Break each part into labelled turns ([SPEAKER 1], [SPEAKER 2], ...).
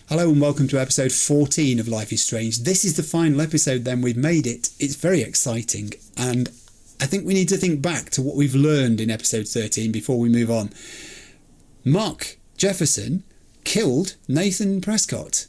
[SPEAKER 1] Hello and welcome to episode 14 of Life is Strange. This is the final episode then, we've made it. It's very exciting and I think we need to think back to what we've learned in episode 13 before we move on. Mark Jefferson killed Nathan Prescott.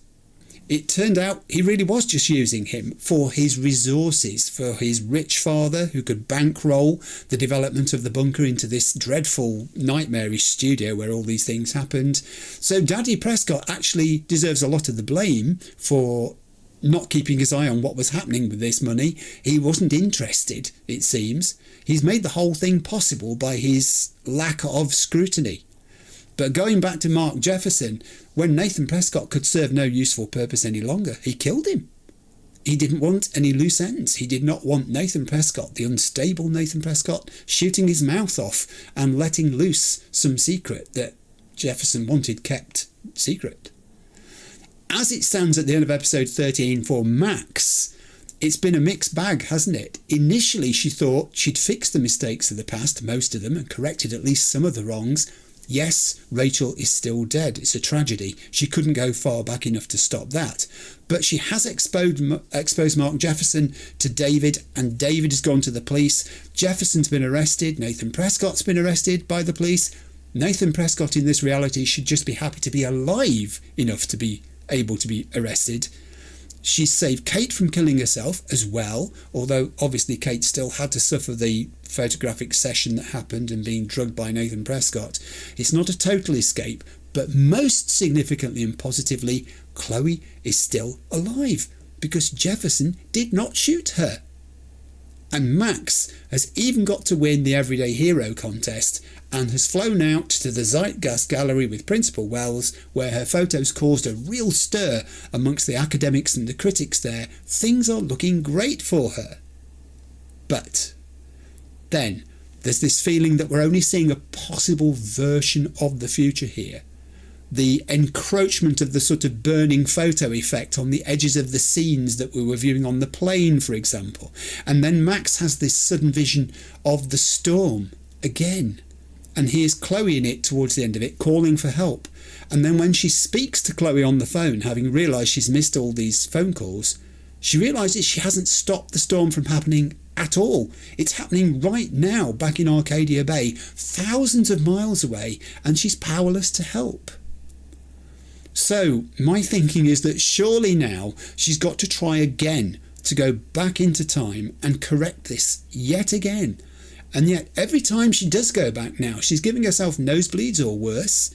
[SPEAKER 1] It turned out he really was just using him for his resources, for his rich father who could bankroll the development of the bunker into this dreadful, nightmarish studio where all these things happened. So Daddy Prescott actually deserves a lot of the blame for not keeping his eye on what was happening with this money. He wasn't interested, it seems. He's made the whole thing possible by his lack of scrutiny. But going back to Mark Jefferson, when Nathan Prescott could serve no useful purpose any longer, he killed him. He didn't want any loose ends. He did not want Nathan Prescott, the unstable Nathan Prescott, shooting his mouth off and letting loose some secret that Jefferson wanted kept secret. As it stands at the end of episode 13 for Max, it's been a mixed bag, hasn't it? Initially, she thought she'd fixed the mistakes of the past, most of them, and corrected at least some of the wrongs. Yes, Rachel is still dead. It's a tragedy. She couldn't go far back enough to stop that. But she has exposed Mark Jefferson to David, and David has gone to the police. Jefferson's been arrested. Nathan Prescott's been arrested by the police. Nathan Prescott in this reality should just be happy to be alive enough to be able to be arrested. She's saved Kate from killing herself as well, although obviously Kate still had to suffer the photographic session that happened and being drugged by Nathan Prescott. It's not a total escape, but most significantly and positively, Chloe is still alive because Jefferson did not shoot her. And Max has even got to win the Everyday Hero contest and has flown out to the Zeitgeist Gallery with Principal Wells, where her photos caused a real stir amongst the academics and the critics there. Things are looking great for her. But then there's this feeling that we're only seeing a possible version of the future here. The encroachment of the sort of burning photo effect on the edges of the scenes that we were viewing on the plane, for example. And then Max has this sudden vision of the storm again. And here's Chloe in it towards the end of it, calling for help. And then when she speaks to Chloe on the phone, having realised she's missed all these phone calls, she realises she hasn't stopped the storm from happening at all. It's happening right now back in Arcadia Bay, thousands of miles away, and she's powerless to help. So my thinking is that surely now she's got to try again to go back into time and correct this yet again. And yet every time she does go back now, she's giving herself nosebleeds or worse.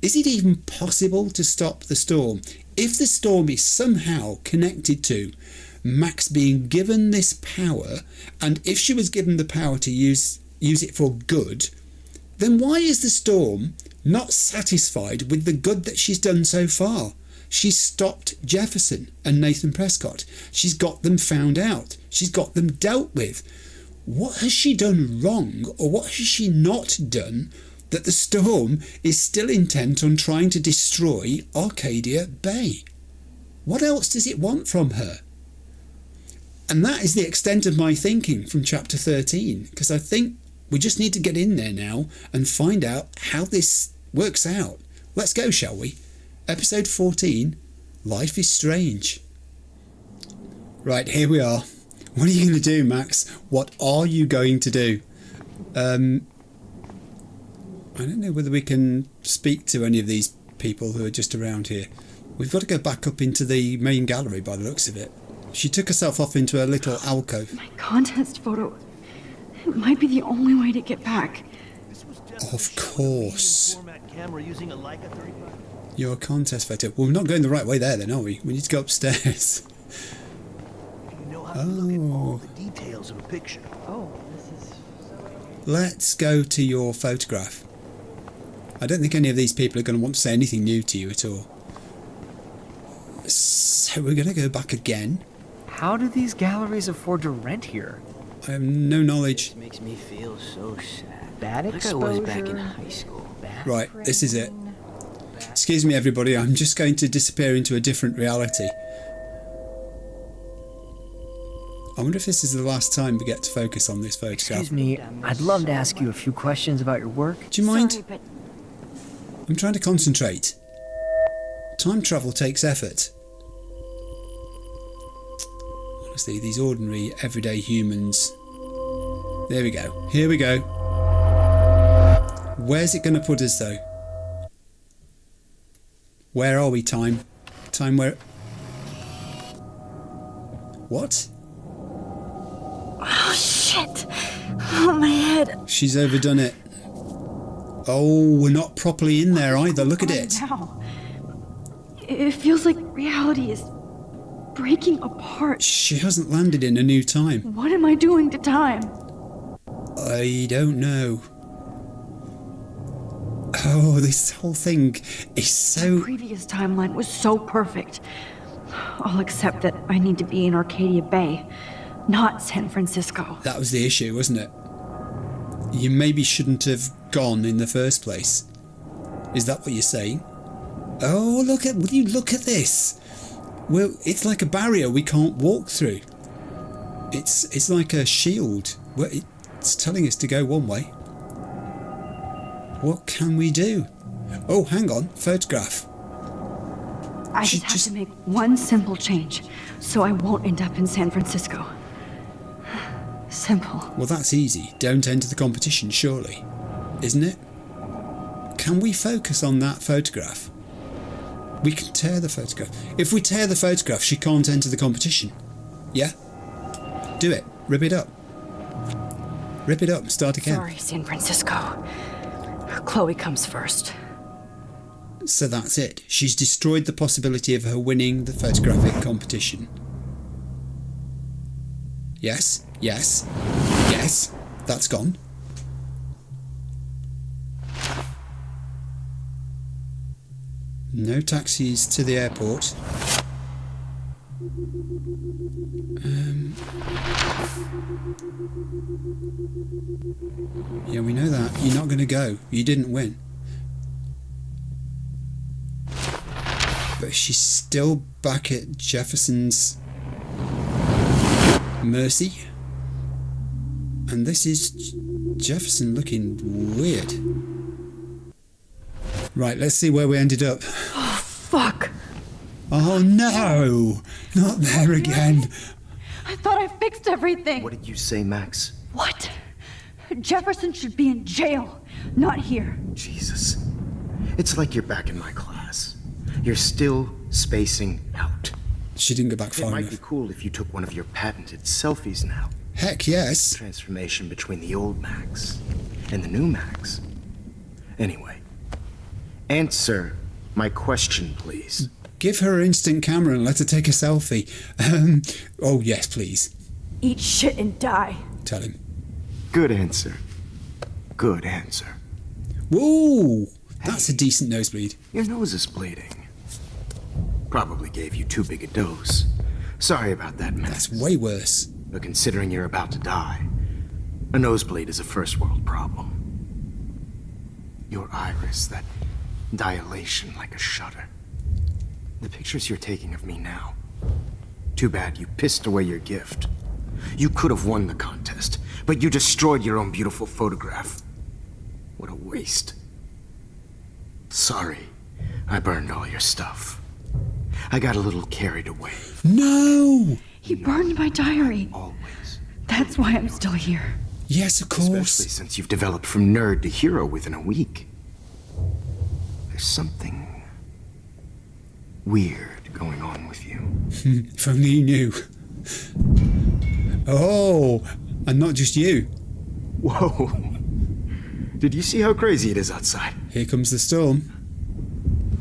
[SPEAKER 1] Is it even possible to stop the storm? If the storm is somehow connected to Max being given this power, and if she was given the power to use it for good, then why is the storm not satisfied with the good that she's done so far? She's stopped Jefferson and Nathan Prescott. She's got them found out. She's got them dealt with. What has she done wrong, or what has she not done that the storm is still intent on trying to destroy Arcadia Bay? What else does it want from her? And that is the extent of my thinking from chapter 13, because I think we just need to get in there now and find out how this works out. Let's go, shall we? Episode 14, Life is Strange. Right, here we are. What are you going to do, Max? What are you going to do? I don't know whether we can speak to any of these people who are just around here. We've got to go back up into the main gallery by the looks of it. She took herself off into a little alcove.
[SPEAKER 2] My contest photo. It might be the only way to get back.
[SPEAKER 1] Of course. Your contest photo. Well, we're not going the right way there then, are we? We need to go upstairs.
[SPEAKER 3] All the details of a picture.
[SPEAKER 1] Let's go to your photograph. I don't think any of these people are going to want to say anything new to you at all. So we're going to go back again.
[SPEAKER 4] How do these galleries afford to rent here?
[SPEAKER 1] I have no knowledge.
[SPEAKER 5] This makes me feel so sad.
[SPEAKER 4] Bad
[SPEAKER 5] like
[SPEAKER 4] exposure.
[SPEAKER 5] I was back in high school.
[SPEAKER 1] Right, this is it. Excuse me, everybody. I'm just going to disappear into a different reality. I wonder if this is the last time we get to focus on this photograph.
[SPEAKER 4] Excuse me, I'd love to ask you a few questions about your work.
[SPEAKER 1] Do you mind?
[SPEAKER 2] Sorry, but
[SPEAKER 1] I'm trying to concentrate. Time travel takes effort. Honestly, these ordinary, everyday humans. There we go. Here we go. Where's it going to put us, though? Where are we, time? Time where... What?
[SPEAKER 2] Oh, shit. Oh, my head.
[SPEAKER 1] She's overdone it. Oh, we're not properly in there either. Look at it.
[SPEAKER 2] Now. It feels like reality is breaking apart.
[SPEAKER 1] She hasn't landed in a new time.
[SPEAKER 2] What am I doing to time?
[SPEAKER 1] I don't know. Oh, this whole thing is so...
[SPEAKER 2] The previous timeline was so perfect. I'll accept that I need to be in Arcadia Bay, not San Francisco.
[SPEAKER 1] That was the issue, wasn't it? You maybe shouldn't have gone in the first place. Is that what you're saying? Oh, will you look at this? Well, it's like a barrier we can't walk through. It's like a shield. Well, it's telling us to go one way. What can we do? Oh, hang on. Photograph.
[SPEAKER 2] I just have to make one simple change, so I won't end up in San Francisco. Simple.
[SPEAKER 1] Well, that's easy. Don't enter the competition, surely. Isn't it? Can we focus on that photograph? We can tear the photograph. If we tear the photograph, she can't enter the competition. Yeah? Do it. Rip it up. Rip it up. Start again.
[SPEAKER 2] Sorry, San Francisco. Chloe comes first.
[SPEAKER 1] So that's it. She's destroyed the possibility of her winning the photographic competition. Yes, yes, yes. That's gone. No taxis to the airport. Yeah, we know that. You're not going to go. You didn't win. But she's still back at Jefferson's mercy. And this is Jefferson looking weird. Right, let's see where we ended up.
[SPEAKER 2] Oh, fuck.
[SPEAKER 1] Oh no! Not there again.
[SPEAKER 2] I thought I fixed everything.
[SPEAKER 3] What did you say, Max?
[SPEAKER 2] What? Jefferson should be in jail, not here.
[SPEAKER 3] Jesus. It's like you're back in my class. You're still spacing out.
[SPEAKER 1] She didn't go back
[SPEAKER 3] It
[SPEAKER 1] far
[SPEAKER 3] might be
[SPEAKER 1] enough.
[SPEAKER 3] cool if you took one of your patented selfies now.
[SPEAKER 1] Heck yes.
[SPEAKER 3] Transformation between the old Max and the new Max. Anyway, answer my question, please.
[SPEAKER 1] Give her an instant camera and let her take a selfie. Oh yes, please.
[SPEAKER 2] Eat shit and die.
[SPEAKER 1] Tell him.
[SPEAKER 3] Good answer. Good answer.
[SPEAKER 1] Whoa! That's a decent nosebleed.
[SPEAKER 3] Your nose is bleeding. Probably gave you too big a dose. Sorry about that, Max.
[SPEAKER 1] That's way worse.
[SPEAKER 3] But considering you're about to die, a nosebleed is a first world problem. Your iris, that dilation like a shutter. The pictures you're taking of me now. Too bad you pissed away your gift. You could have won the contest, but you destroyed your own beautiful photograph. What a waste. Sorry, I burned all your stuff. I got a little carried away.
[SPEAKER 1] No!
[SPEAKER 2] He burned my diary.
[SPEAKER 3] Always.
[SPEAKER 2] That's why I'm still here.
[SPEAKER 1] Yes, of
[SPEAKER 3] Especially
[SPEAKER 1] course.
[SPEAKER 3] since you've developed from nerd to hero within a week. There's something weird going on with you.
[SPEAKER 1] If only you knew. Oh, and not just you.
[SPEAKER 3] Whoa. Did you see how crazy it is outside?
[SPEAKER 1] Here comes the storm.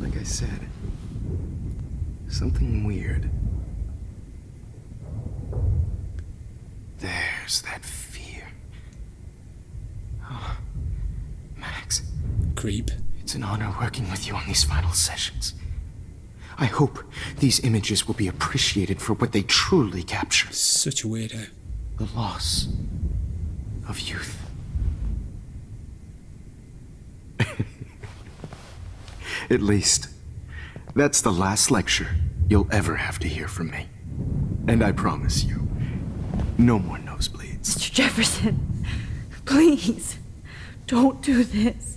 [SPEAKER 3] Like I said, something weird. There's that fear. Oh, Max,
[SPEAKER 1] Creep.
[SPEAKER 3] it's an honor working with you on these final sessions. I hope these images will be appreciated for what they truly capture.
[SPEAKER 1] Such a weirdo.
[SPEAKER 3] The loss of youth. At least, that's the last lecture you'll ever have to hear from me. And I promise you, no more nosebleeds.
[SPEAKER 2] Mr. Jefferson, please, don't do this.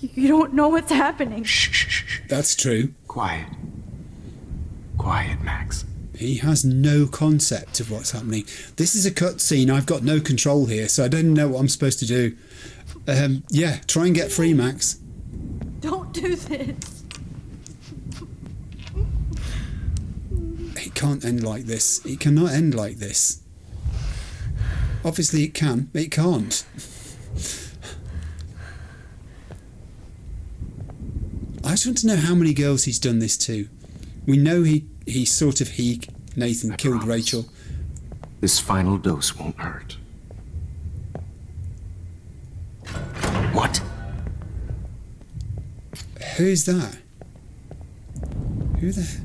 [SPEAKER 2] You don't know what's happening.
[SPEAKER 3] Shh, shh, shh, shh.
[SPEAKER 1] That's true.
[SPEAKER 3] Quiet. Quiet, Max.
[SPEAKER 1] He has no concept of what's happening. This is a cutscene. I've got no control here, so I don't know what I'm supposed to do. Yeah, try and get free, Max.
[SPEAKER 2] Don't do this.
[SPEAKER 1] It can't end like this. It cannot end like this. Obviously it can, but it can't. I just want to know how many girls he's done this to. We know Nathan killed
[SPEAKER 3] promise.
[SPEAKER 1] Rachel.
[SPEAKER 3] This final dose won't hurt. What?
[SPEAKER 1] Who's that? Who the...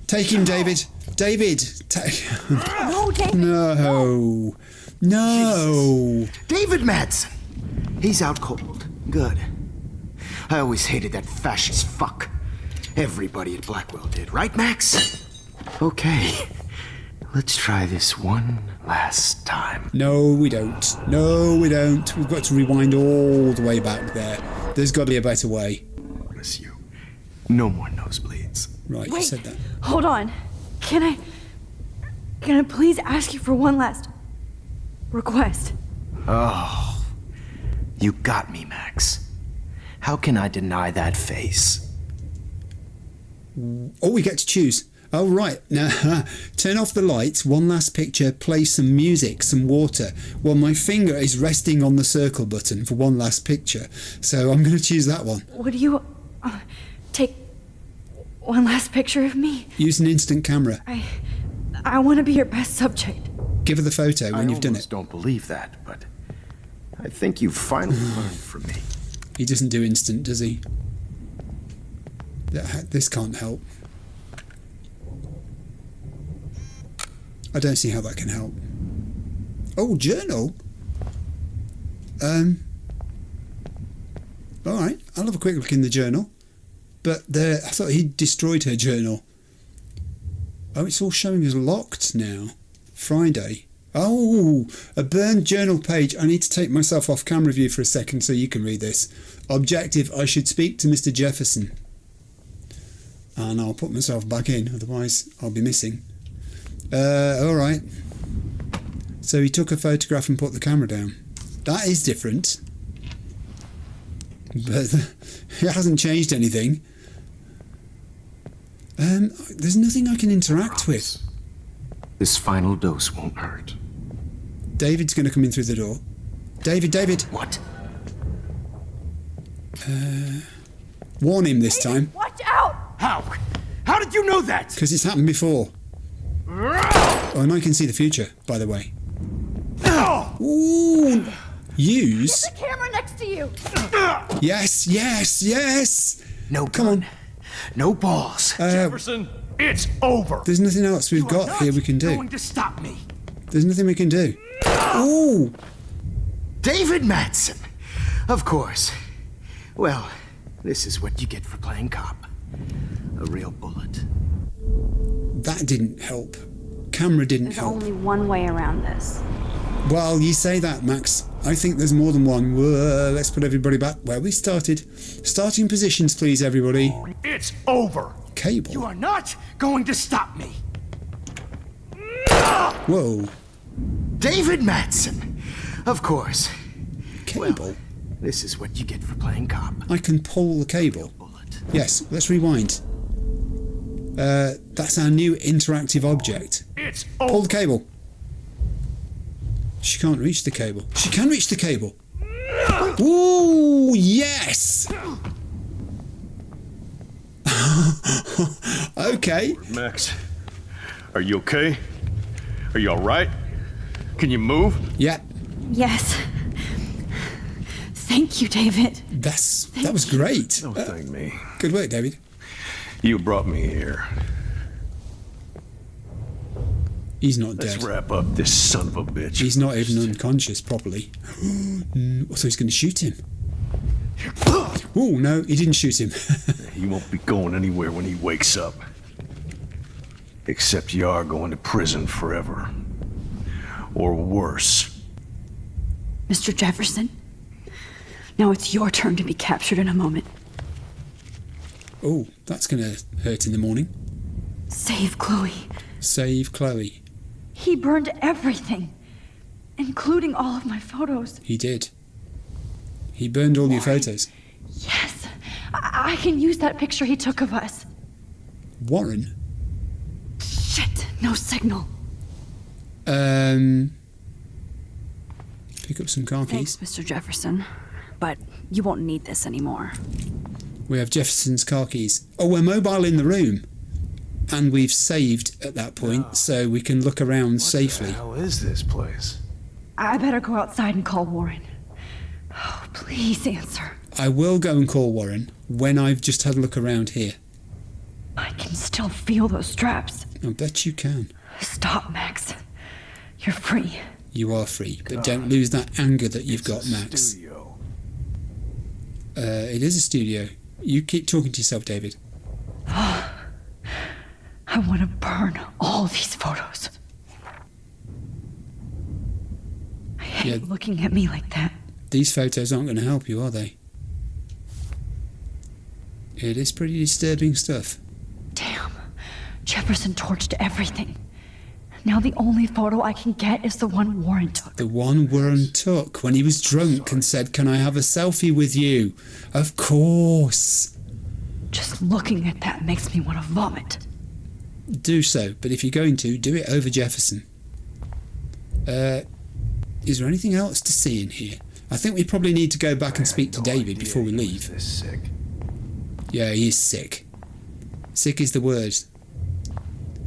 [SPEAKER 1] Take him, David. David!
[SPEAKER 2] No, David.
[SPEAKER 1] No. No.
[SPEAKER 3] Jesus. David Madsen! He's out cold. Good. I always hated that fascist fuck. Everybody at Blackwell did, right, Max? Okay. Let's try this one last time.
[SPEAKER 1] No, we don't. No, we don't. We've got to rewind all the way back there. There's got to be a better way.
[SPEAKER 3] Bless you. No more nosebleeds.
[SPEAKER 1] Right, you
[SPEAKER 2] Wait,
[SPEAKER 1] said that.
[SPEAKER 2] hold on. Can I please ask you for one last request?
[SPEAKER 3] Oh, you got me, Max. How can I deny that face?
[SPEAKER 1] Oh, we get to choose. Oh, right. Now, turn off the lights, one last picture, play some music, some water, while my finger is resting on the circle button for one last picture. So I'm going to choose that one.
[SPEAKER 2] Would you take one last picture of me?
[SPEAKER 1] Use an instant camera.
[SPEAKER 2] I want to be your best subject.
[SPEAKER 1] Give her the photo when you've done it.
[SPEAKER 3] I don't believe that, but I think you've finally learned from me.
[SPEAKER 1] He doesn't do instant, does he? This can't help. I don't see how that can help. Oh, journal? Alright, I'll have a quick look in the journal. But I thought he'd destroyed her journal. Oh, it's all showing as locked now. Friday. Oh, a burned journal page. I need to take myself off camera view for a second so you can read this. Objective, I should speak to Mr. Jefferson. And I'll put myself back in, otherwise I'll be missing. Alright. So he took a photograph and put the camera down. That is different. But it hasn't changed anything. There's nothing I can interact with.
[SPEAKER 3] This final dose won't hurt.
[SPEAKER 1] David's going to come in through the door. David!
[SPEAKER 3] What?
[SPEAKER 1] Warn him this time.
[SPEAKER 2] Watch out!
[SPEAKER 3] How? How did you know that?
[SPEAKER 1] Because it's happened before. Oh, and I can see the future, by the way. Ooh! Use?
[SPEAKER 2] The camera next to you!
[SPEAKER 1] Yes!
[SPEAKER 3] No
[SPEAKER 1] Come on.
[SPEAKER 3] No balls.
[SPEAKER 6] Jefferson, it's over.
[SPEAKER 1] There's nothing else we've got here we can do.
[SPEAKER 3] Going to stop me.
[SPEAKER 1] There's nothing we can do. Ooh!
[SPEAKER 3] David Madsen. Of course. Well, this is what you get for playing cop. A real bullet.
[SPEAKER 1] That didn't help. Camera didn't
[SPEAKER 2] There's
[SPEAKER 1] help.
[SPEAKER 2] only one way around this.
[SPEAKER 1] Well, you say that, Max. I think there's more than one. Let's put everybody back where we started. Starting positions, please, everybody.
[SPEAKER 6] It's over.
[SPEAKER 1] Cable.
[SPEAKER 3] You are not going to stop me.
[SPEAKER 1] Whoa.
[SPEAKER 3] David Madsen. Of course.
[SPEAKER 1] Cable.
[SPEAKER 3] Well, this is what you get for playing cop.
[SPEAKER 1] I can pull the cable.
[SPEAKER 3] Bullet.
[SPEAKER 1] Yes, let's rewind. That's our new interactive object.
[SPEAKER 6] It's
[SPEAKER 1] Pull
[SPEAKER 6] over.
[SPEAKER 1] the cable. She can't reach the cable. She can reach the cable. Ooh, yes! Okay.
[SPEAKER 6] Max, are you okay? Are you all right? Can you move?
[SPEAKER 1] Yeah,
[SPEAKER 2] Yes. Thank you, David.
[SPEAKER 1] that was great.
[SPEAKER 6] Don't thank me.
[SPEAKER 1] Good work, David.
[SPEAKER 6] You brought me here.
[SPEAKER 1] He's not
[SPEAKER 6] Let's
[SPEAKER 1] dead.
[SPEAKER 6] wrap up this son of a bitch.
[SPEAKER 1] He's not even unconscious properly. So he's going to shoot him. Oh, no, he didn't shoot him.
[SPEAKER 6] He won't be going anywhere when he wakes up. Except you are going to prison forever. Or worse.
[SPEAKER 2] Mr. Jefferson, Now it's your turn to be captured in a moment.
[SPEAKER 1] Oh, that's going to hurt in the morning.
[SPEAKER 2] Save Chloe.
[SPEAKER 1] Save Chloe.
[SPEAKER 2] He burned everything, including all of my photos.
[SPEAKER 1] He did. He burned all your photos.
[SPEAKER 2] Yes, I can use that picture he took of us.
[SPEAKER 1] Warren?
[SPEAKER 2] Shit, no signal.
[SPEAKER 1] Pick up some car keys.
[SPEAKER 2] Thanks, Mr. Jefferson. But you won't need this anymore.
[SPEAKER 1] We have Jefferson's car keys. Oh, we're mobile in the room. And we've saved at that point, so we can look around safely.
[SPEAKER 3] What the hell is this place?
[SPEAKER 2] I better go outside and call Warren. Oh, please answer.
[SPEAKER 1] I will go and call Warren when I've just had a look around here.
[SPEAKER 2] I can still feel those straps.
[SPEAKER 1] I bet you can.
[SPEAKER 2] Stop, Max. You're free.
[SPEAKER 1] You are free, but don't lose that anger that you've got, Max.
[SPEAKER 3] Studio.
[SPEAKER 1] It is a studio. You keep talking to yourself, David.
[SPEAKER 2] I want to burn all these photos. I hate looking at me like that.
[SPEAKER 1] These photos aren't going to help you, are they? It is pretty disturbing stuff.
[SPEAKER 2] Damn. Jefferson torched everything. Now the only photo I can get is the one Warren took.
[SPEAKER 1] The one Warren took when he was drunk and said, "Can I have a selfie with you?" Of course.
[SPEAKER 2] Just looking at that makes me want to vomit.
[SPEAKER 1] Do so, but if you're going to, do it over Jefferson. Is there anything else to see in here? I think we probably need to go back and speak to David before we leave.
[SPEAKER 3] This sick.
[SPEAKER 1] Yeah, he is sick. Sick is the word.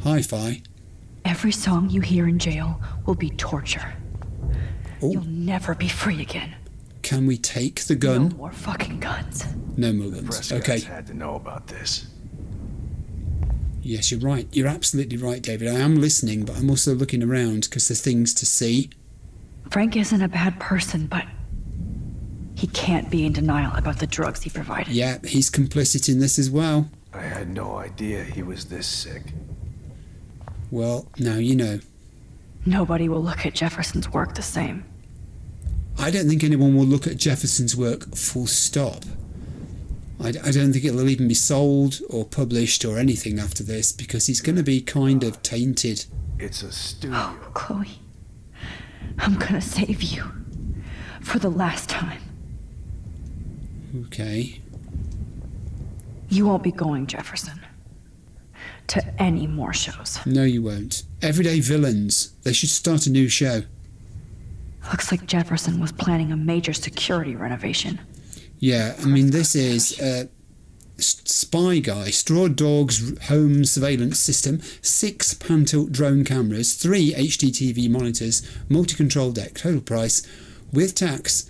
[SPEAKER 1] Hi-fi.
[SPEAKER 2] Every song you hear in jail will be torture.
[SPEAKER 1] Oh.
[SPEAKER 2] You'll never be free again.
[SPEAKER 1] Can we take the
[SPEAKER 2] No
[SPEAKER 1] gun?
[SPEAKER 2] more fucking guns.
[SPEAKER 1] No more
[SPEAKER 3] The
[SPEAKER 1] guns.
[SPEAKER 3] Prescotts
[SPEAKER 1] Okay.
[SPEAKER 3] had to know about this.
[SPEAKER 1] Yes, you're right. You're absolutely right, David. I am listening, but I'm also looking around because there's things to see.
[SPEAKER 2] Frank isn't a bad person, but he can't be in denial about the drugs he provided.
[SPEAKER 1] Yeah, he's complicit in this as well.
[SPEAKER 3] I had no idea he was this sick.
[SPEAKER 1] Well, now you know.
[SPEAKER 2] Nobody will look at Jefferson's work the same.
[SPEAKER 1] I don't think anyone will look at Jefferson's work full stop. I don't think it'll even be sold or published or anything after this because he's going to be kind of tainted.
[SPEAKER 3] It's a studio.
[SPEAKER 2] Oh, Chloe. I'm gonna save you. For the last time.
[SPEAKER 1] Okay.
[SPEAKER 2] You won't be going, Jefferson. To any more shows.
[SPEAKER 1] No, you won't. Everyday Villains. They should start a new show.
[SPEAKER 2] Looks like Jefferson was planning a major security renovation.
[SPEAKER 1] Yeah, I mean, this is Spy Guy, Straw Dog's home surveillance system, 6 pan-tilt drone cameras, 3 HDTV monitors, multi-control deck, total price, with tax,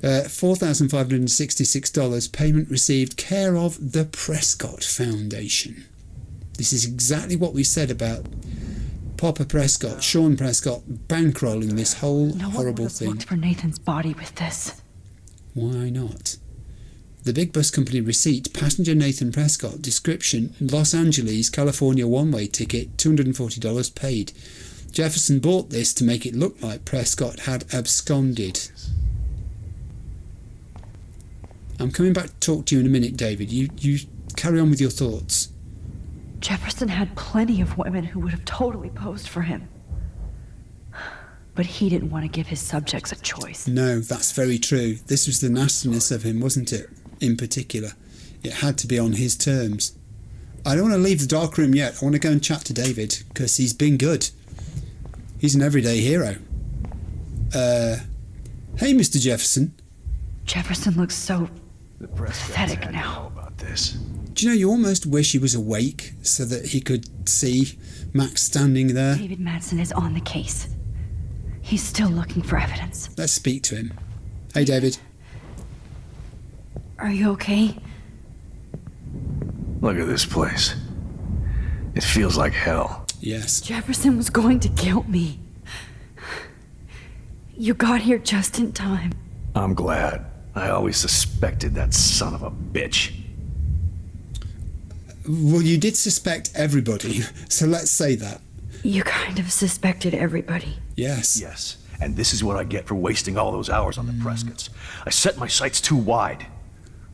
[SPEAKER 1] $4,566, payment received, care of the Prescott Foundation. This is exactly what we said about Papa Prescott, Sean Prescott, bankrolling this whole
[SPEAKER 2] No one
[SPEAKER 1] horrible
[SPEAKER 2] would have
[SPEAKER 1] thing.
[SPEAKER 2] looked for Nathan's body with this.
[SPEAKER 1] Why not? The Big Bus Company receipt, passenger Nathan Prescott, description, Los Angeles, California one-way ticket, $240 paid. Jefferson bought this to make it look like Prescott had absconded. I'm coming back to talk to you in a minute, David. You carry on with your thoughts.
[SPEAKER 2] Jefferson had plenty of women who would have totally posed for him. But he didn't want to give his subjects a choice.
[SPEAKER 1] No, that's very true. This was the nastiness of him, wasn't it? In particular. It had to be on his terms. I don't want to leave the dark room yet. I want to go and chat to David, because he's been good. He's an everyday hero. Hey, Mr. Jefferson.
[SPEAKER 2] Jefferson looks so
[SPEAKER 3] The Prescotts
[SPEAKER 2] pathetic
[SPEAKER 3] had
[SPEAKER 2] now.
[SPEAKER 3] to know about this.
[SPEAKER 1] Do you know, you almost wish he was awake so that he could see Max standing there?
[SPEAKER 2] David Madsen is on the case. He's still looking for evidence.
[SPEAKER 1] Let's speak to him. Hey, David.
[SPEAKER 2] Are you okay?
[SPEAKER 3] Look at this place. It feels like hell.
[SPEAKER 1] Yes.
[SPEAKER 2] Jefferson was going to kill me. You got here just in time.
[SPEAKER 3] I'm glad. I always suspected that son of a bitch.
[SPEAKER 1] Well, you did suspect everybody, so let's say that.
[SPEAKER 2] You kind of suspected everybody.
[SPEAKER 1] Yes.
[SPEAKER 3] Yes,
[SPEAKER 6] And this is what I get for wasting all those hours on the Prescotts. I set my sights too wide.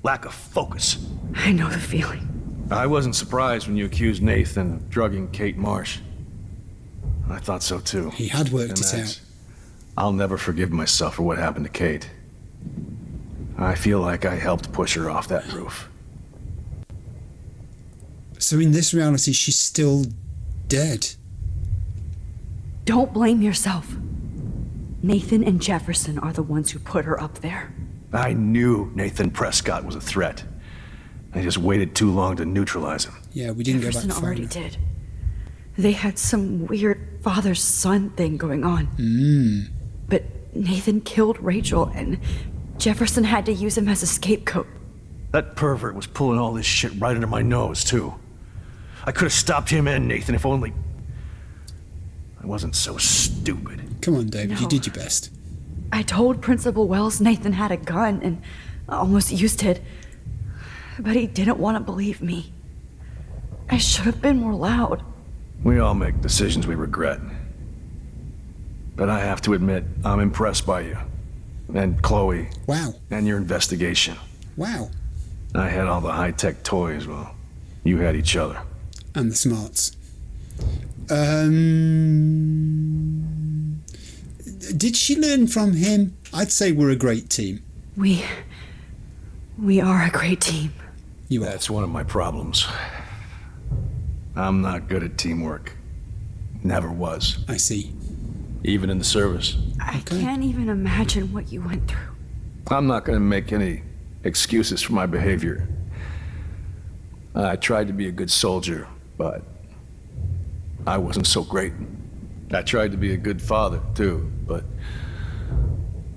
[SPEAKER 6] Lack of focus.
[SPEAKER 2] I know the feeling.
[SPEAKER 6] I wasn't surprised when you accused Nathan of drugging Kate Marsh. I thought so too.
[SPEAKER 1] He had worked
[SPEAKER 6] And
[SPEAKER 1] it
[SPEAKER 6] that's-
[SPEAKER 1] out.
[SPEAKER 6] I'll never forgive myself for what happened to Kate. I feel like I helped push her off that roof.
[SPEAKER 1] So in this reality, she's still dead.
[SPEAKER 2] Don't blame yourself. Nathan and Jefferson are the ones who put her up there.
[SPEAKER 6] I knew Nathan Prescott was a threat. I just waited too long to neutralize him.
[SPEAKER 1] Yeah, we didn't
[SPEAKER 2] Jefferson
[SPEAKER 1] go back far
[SPEAKER 2] already
[SPEAKER 1] enough.
[SPEAKER 2] did. They had some weird father-son thing going on. But Nathan killed Rachel, and Jefferson had to use him as a scapegoat.
[SPEAKER 6] That pervert was pulling all this shit right under my nose, too. I could have stopped him and Nathan if only I wasn't so stupid.
[SPEAKER 1] Come on, David, you
[SPEAKER 2] No.
[SPEAKER 1] did your best.
[SPEAKER 2] I told Principal Wells Nathan had a gun and almost used it, but he didn't want to believe me. I should have been more loud.
[SPEAKER 6] We all make decisions we regret. But I have to admit, I'm impressed by you. And Chloe.
[SPEAKER 1] Wow.
[SPEAKER 6] And your investigation.
[SPEAKER 1] Wow.
[SPEAKER 6] I had all the high-tech toys, well, you had each other.
[SPEAKER 1] And the smarts. Did she learn from him? I'd say we're a great team.
[SPEAKER 2] We are a great team.
[SPEAKER 1] You are.
[SPEAKER 6] That's one of my problems. I'm not good at teamwork. Never was.
[SPEAKER 1] I see.
[SPEAKER 6] Even in the service.
[SPEAKER 2] I
[SPEAKER 1] Okay.
[SPEAKER 2] can't even imagine what you went through.
[SPEAKER 6] I'm not going to make any excuses for my behavior. I tried to be a good soldier, but I wasn't so great. I tried to be a good father, too, but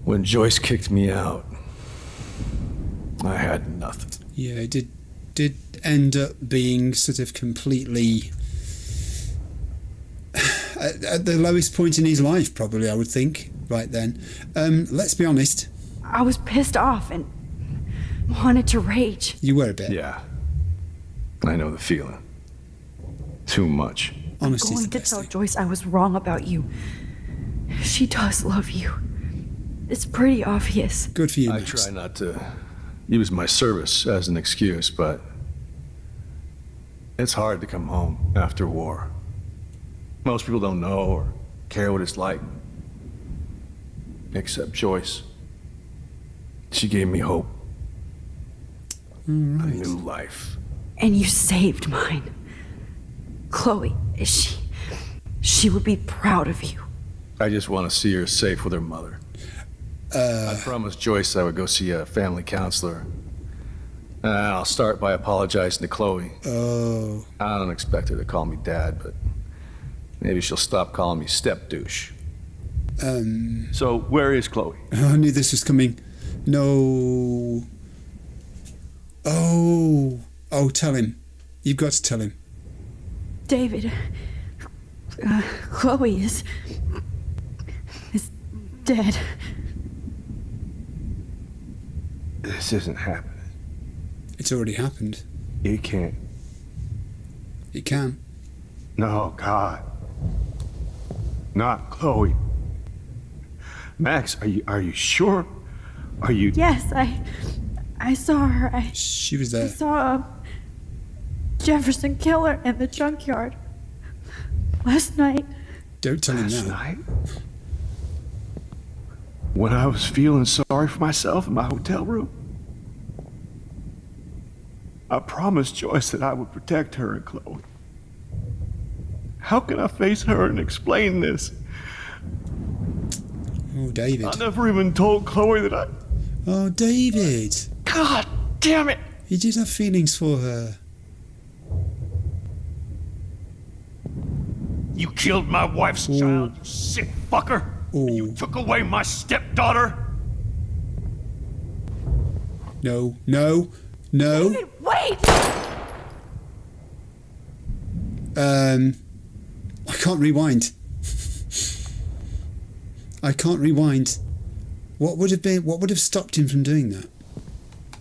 [SPEAKER 6] when Joyce kicked me out, I had nothing.
[SPEAKER 1] Yeah, it did end up being sort of completely at the lowest point in his life, probably, I would think, right then. Let's be honest,
[SPEAKER 2] I was pissed off and wanted to rage.
[SPEAKER 1] you were a bit.
[SPEAKER 6] Yeah, I know the feeling. Too much.
[SPEAKER 1] Honesty's
[SPEAKER 2] Going
[SPEAKER 1] the
[SPEAKER 2] to
[SPEAKER 1] best
[SPEAKER 2] tell
[SPEAKER 1] thing.
[SPEAKER 2] Joyce I was wrong about you. She does love you. It's pretty obvious.
[SPEAKER 1] Good for you,
[SPEAKER 6] I
[SPEAKER 1] Max.
[SPEAKER 6] try not to use my service as an excuse, but it's hard to come home after war. Most people don't know or care what it's like. Except Joyce. She gave me hope. A new life.
[SPEAKER 2] And you saved mine. Chloe, she would be proud of you.
[SPEAKER 6] I just want to see her safe with her mother. I promised Joyce I would go see a family counselor. I'll start by apologizing to Chloe.
[SPEAKER 1] Oh,
[SPEAKER 6] I don't expect her to call me dad, but maybe she'll stop calling me step douche. So where is Chloe?
[SPEAKER 1] I knew this was coming. No. Oh, tell him. You've got to tell him.
[SPEAKER 2] David, Chloe is dead.
[SPEAKER 6] This isn't happening.
[SPEAKER 1] It's already happened.
[SPEAKER 6] You can't.
[SPEAKER 1] It can.
[SPEAKER 6] No, God. Not Chloe. Max, are you sure? Are you?
[SPEAKER 2] Yes, I saw her.
[SPEAKER 1] She was
[SPEAKER 2] I
[SPEAKER 1] there.
[SPEAKER 2] saw Jefferson kill her in the junkyard last night.
[SPEAKER 1] Don't tell him
[SPEAKER 6] Last
[SPEAKER 1] now.
[SPEAKER 6] night? When I was feeling sorry for myself in my hotel room? I promised Joyce that I would protect her and Chloe. How can I face her and explain this?
[SPEAKER 1] Oh, David.
[SPEAKER 6] I never even told Chloe that I...
[SPEAKER 1] Oh, David.
[SPEAKER 6] God damn it!
[SPEAKER 1] You did have feelings for her.
[SPEAKER 6] You killed my wife's child, you sick fucker!
[SPEAKER 1] Ooh.
[SPEAKER 6] You took away my stepdaughter!
[SPEAKER 1] No.
[SPEAKER 2] David, wait!
[SPEAKER 1] I can't rewind. I can't rewind. What would have stopped him from doing that?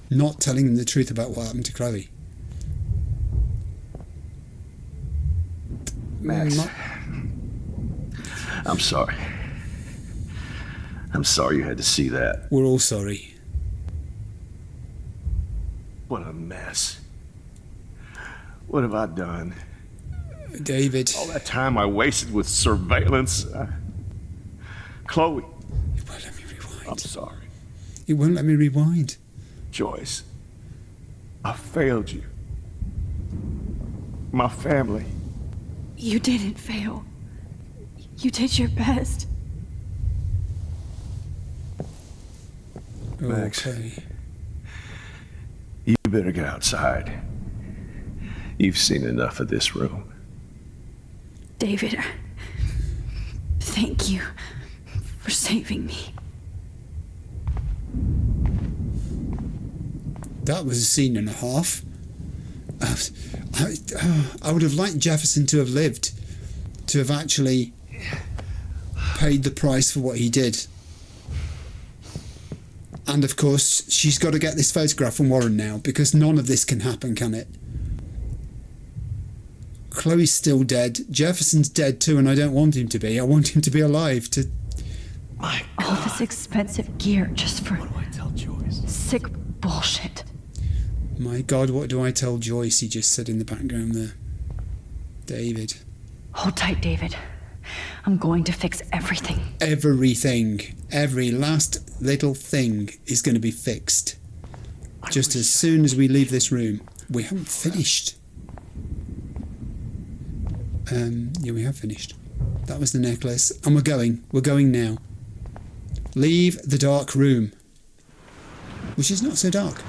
[SPEAKER 1] Not telling him the truth about what happened to Chloe.
[SPEAKER 6] Max.
[SPEAKER 1] Not-
[SPEAKER 6] I'm sorry.
[SPEAKER 7] I'm sorry you had to see that.
[SPEAKER 1] We're all sorry.
[SPEAKER 3] What a mess. What have I done?
[SPEAKER 1] David.
[SPEAKER 3] All that time I wasted with surveillance. Chloe.
[SPEAKER 1] It won't let me rewind.
[SPEAKER 3] I'm sorry.
[SPEAKER 1] It won't let me rewind.
[SPEAKER 3] Joyce. I failed you. My family.
[SPEAKER 2] You didn't fail. You did your best.
[SPEAKER 3] Max.
[SPEAKER 1] Okay.
[SPEAKER 3] You better get outside. You've seen enough of this room.
[SPEAKER 2] David, thank you for saving me.
[SPEAKER 1] That was a scene and a half. I would have liked Jefferson to have lived, to have actually paid the price for what he did. And of course, she's got to get this photograph from Warren now, because none of this can happen, can it? Chloe's still dead. Jefferson's dead too, and I don't want him to be. I want him to be alive.
[SPEAKER 2] All this expensive gear just for
[SPEAKER 3] What do I tell Joyce?
[SPEAKER 2] sick bullshit.
[SPEAKER 1] My God, what do I tell Joyce? He just said in the background there. David.
[SPEAKER 2] Hold tight, David. I'm going to fix everything.
[SPEAKER 1] Everything. Every last little thing is going to be fixed. Just as soon as we leave this room. We haven't finished. Yeah, we have finished. That was the necklace. And we're going. We're going now. Leave the dark room. Which is not so dark.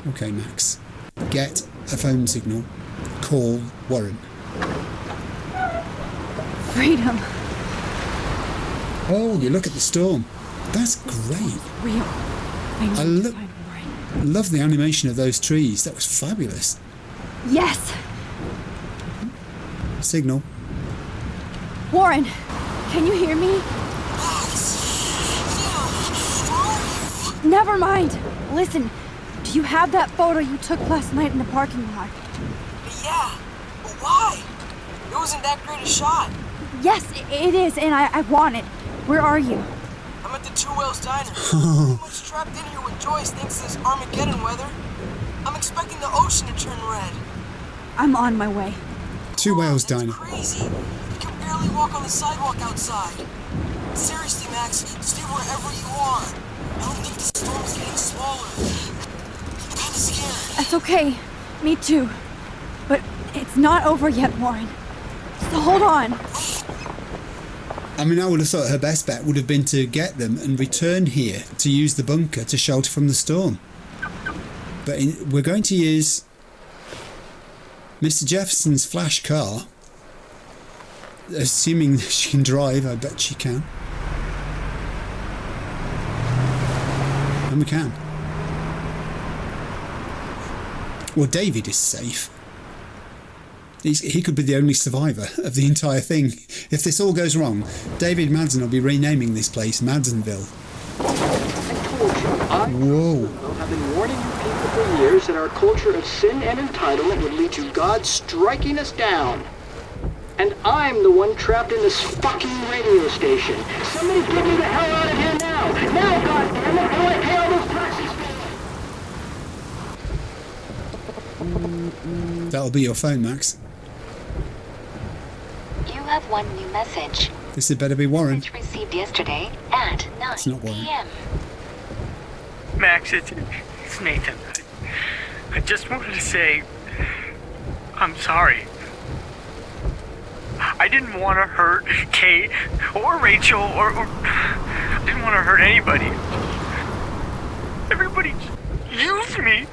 [SPEAKER 1] Okay, Max. Get a phone signal. Call Warren.
[SPEAKER 2] Freedom.
[SPEAKER 1] Oh, you look at the storm. That's great.
[SPEAKER 2] Real. I need to find Warren.
[SPEAKER 1] Love the animation of those trees. That was fabulous.
[SPEAKER 2] Yes!
[SPEAKER 1] Signal.
[SPEAKER 2] Warren, can you hear me? Never mind. Listen, do you have that photo you took last night in the parking lot?
[SPEAKER 8] Yeah, but why? It wasn't that great a shot.
[SPEAKER 2] Yes, it is, and I want it. Where are you?
[SPEAKER 8] I'm at the Two Whales Diner. Pretty much trapped in here with Joyce thanks to this Armageddon weather. I'm expecting the ocean to turn red.
[SPEAKER 2] I'm on my way.
[SPEAKER 1] Two Whales
[SPEAKER 8] That's
[SPEAKER 1] Diner.
[SPEAKER 8] crazy. You can barely walk on the sidewalk outside. Seriously, Max, stay wherever you are. I don't think the storm's getting smaller. I'm kinda scared.
[SPEAKER 2] That's okay. Me too. But it's not over yet, Warren. So hold on.
[SPEAKER 1] I mean, I would have thought her best bet would have been to get them and return here to use the bunker to shelter from the storm. But we're going to use Mr. Jefferson's flash car. Assuming she can drive, I bet she can. And we can. Well, David is safe. He could be the only survivor of the entire thing. If this all goes wrong, David Madsen will be renaming this place Madsenville. Whoa.
[SPEAKER 9] I've been warning you people for years that our culture of sin and entitlement would lead to God striking us down. And I'm the one trapped in this fucking radio station. Somebody get me the hell out of here now! Now, goddammit, or I pay all those taxes!
[SPEAKER 1] That'll be your phone, Max.
[SPEAKER 10] You have one new message.
[SPEAKER 1] This had better be Warren.
[SPEAKER 10] Message received yesterday at 9
[SPEAKER 1] It's not Warren.
[SPEAKER 10] p.m.
[SPEAKER 11] Max, it's Nathan. I just wanted to say, I'm sorry. I didn't want to hurt Kate or Rachel or I didn't want to hurt anybody. Everybody used me.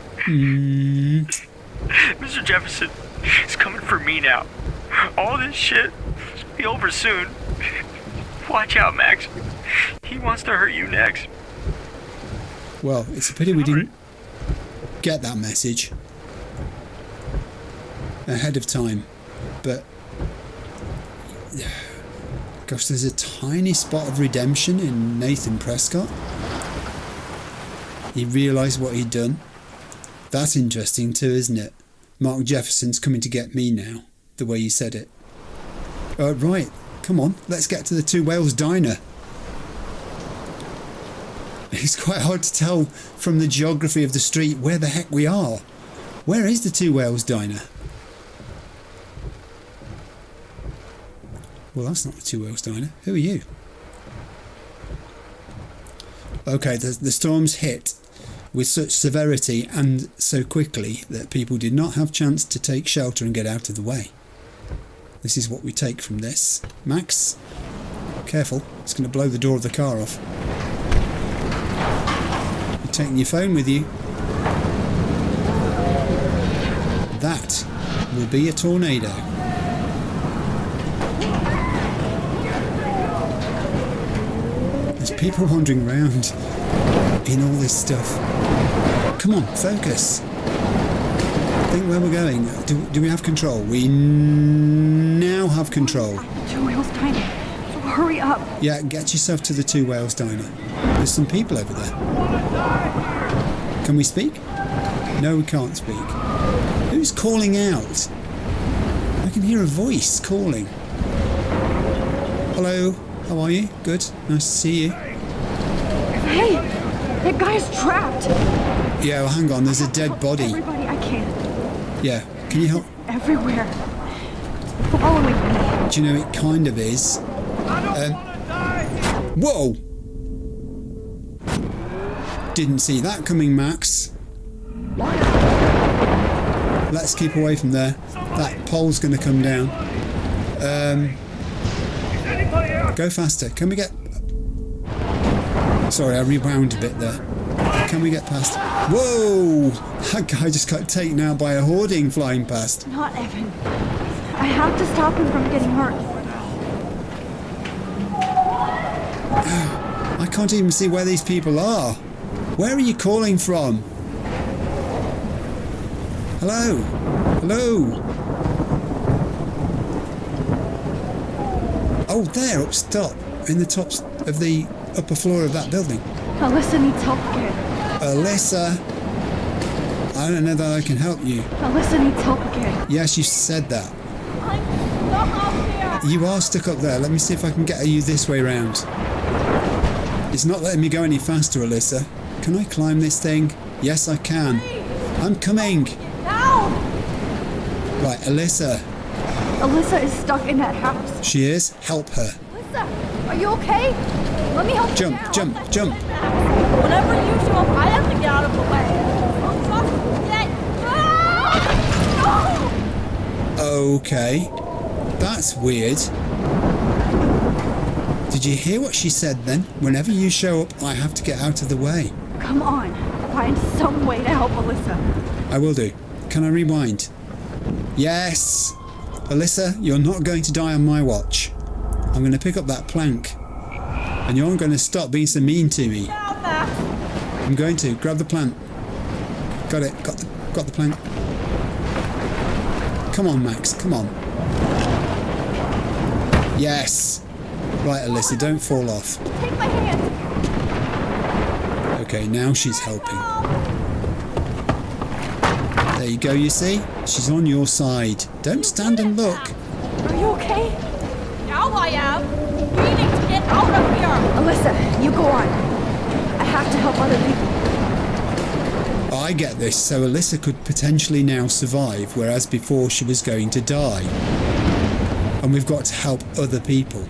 [SPEAKER 11] Mr. Jefferson is coming for me now. All this shit will be over soon. Watch out, Max. He wants to hurt you next.
[SPEAKER 1] Well, it's a pity we didn't get that message ahead of time. But gosh, there's a tiny spot of redemption in Nathan Prescott. He realised what he'd done. That's interesting too, isn't it? Mark Jefferson's coming to get me now, the way you said it. Right, Come on, let's get to the Two Whales Diner. It's quite hard to tell from the geography of the street where the heck we are. Where is the Two Whales Diner? Well, that's not the Two Whales Diner. Who are you? Okay, the storms hit with such severity and so quickly that people did not have chance to take shelter and get out of the way. This is what we take from this. Max, careful, it's going to blow the door of the car off. You're taking your phone with you. That will be a tornado. There's people wandering around in all this stuff. Come on, focus. Think where we're going. Do we have control? We now have control.
[SPEAKER 2] Two Whales Diner. So hurry up.
[SPEAKER 1] Yeah, get yourself to the Two Whales Diner. There's some people over there. Can we speak? No, we can't speak. Who's calling out? I can hear a voice calling. Hello, how are you? Good, nice to see you.
[SPEAKER 2] Hey, that guy's trapped.
[SPEAKER 1] Yeah, well, hang on, there's a dead body.
[SPEAKER 2] Everybody, I can't.
[SPEAKER 1] Yeah, can you help?
[SPEAKER 2] Everywhere. Following me.
[SPEAKER 1] Do you know, it kind of is. Whoa! Didn't see that coming, Max. Let's keep away from there. That pole's going to come down. Go faster. Can we get... Sorry, I rewound a bit there. Can we get past... Whoa! That guy just got taken out by a hoarding flying past.
[SPEAKER 2] Not Evan. I have to stop him from getting hurt.
[SPEAKER 1] I can't even see where these people are. Where are you calling from? Hello? Hello? Oh, there, up top. In the top of the upper floor of that building.
[SPEAKER 2] Alyssa needs help again.
[SPEAKER 1] Alyssa? I don't know that I can help you.
[SPEAKER 2] Alyssa needs help again.
[SPEAKER 1] Yes, you said that.
[SPEAKER 2] I'm stuck up here.
[SPEAKER 1] You are stuck up there. Let me see if I can get you this way round. It's not letting me go any faster, Alyssa. Can I climb this thing? Yes, I can. I'm coming.
[SPEAKER 2] Down.
[SPEAKER 1] Right, Alyssa.
[SPEAKER 2] Alyssa is stuck in that house.
[SPEAKER 1] She is. Help her.
[SPEAKER 2] Alyssa, are you okay? Let me help you
[SPEAKER 1] Jump,
[SPEAKER 2] down.
[SPEAKER 1] jump, jump.
[SPEAKER 2] Whenever you show up, I have to get out of the way.
[SPEAKER 1] Okay. That's weird. Did you hear what she said then? Whenever you show up, I have to get out of the way.
[SPEAKER 2] Come on. Find some way to help Alyssa.
[SPEAKER 1] I will do. Can I rewind? Yes! Alyssa, you're not going to die on my watch. I'm going to pick up that plank. And you're going to stop being so mean to me. I'm going to. Grab the plant. Got it. Got the plank. Come on, Max. Come on. Yes! Right, Alyssa, don't fall off.
[SPEAKER 2] Take my hand.
[SPEAKER 1] Okay, now she's helping. There you go, you see? She's on your side. Don't stand and look.
[SPEAKER 2] Are you okay?
[SPEAKER 7] Now I am. We need to get out of here.
[SPEAKER 2] Alyssa, you go on. I have to help other people.
[SPEAKER 1] I get this, so Alyssa could potentially now survive, whereas before she was going to die. And we've got to help other people.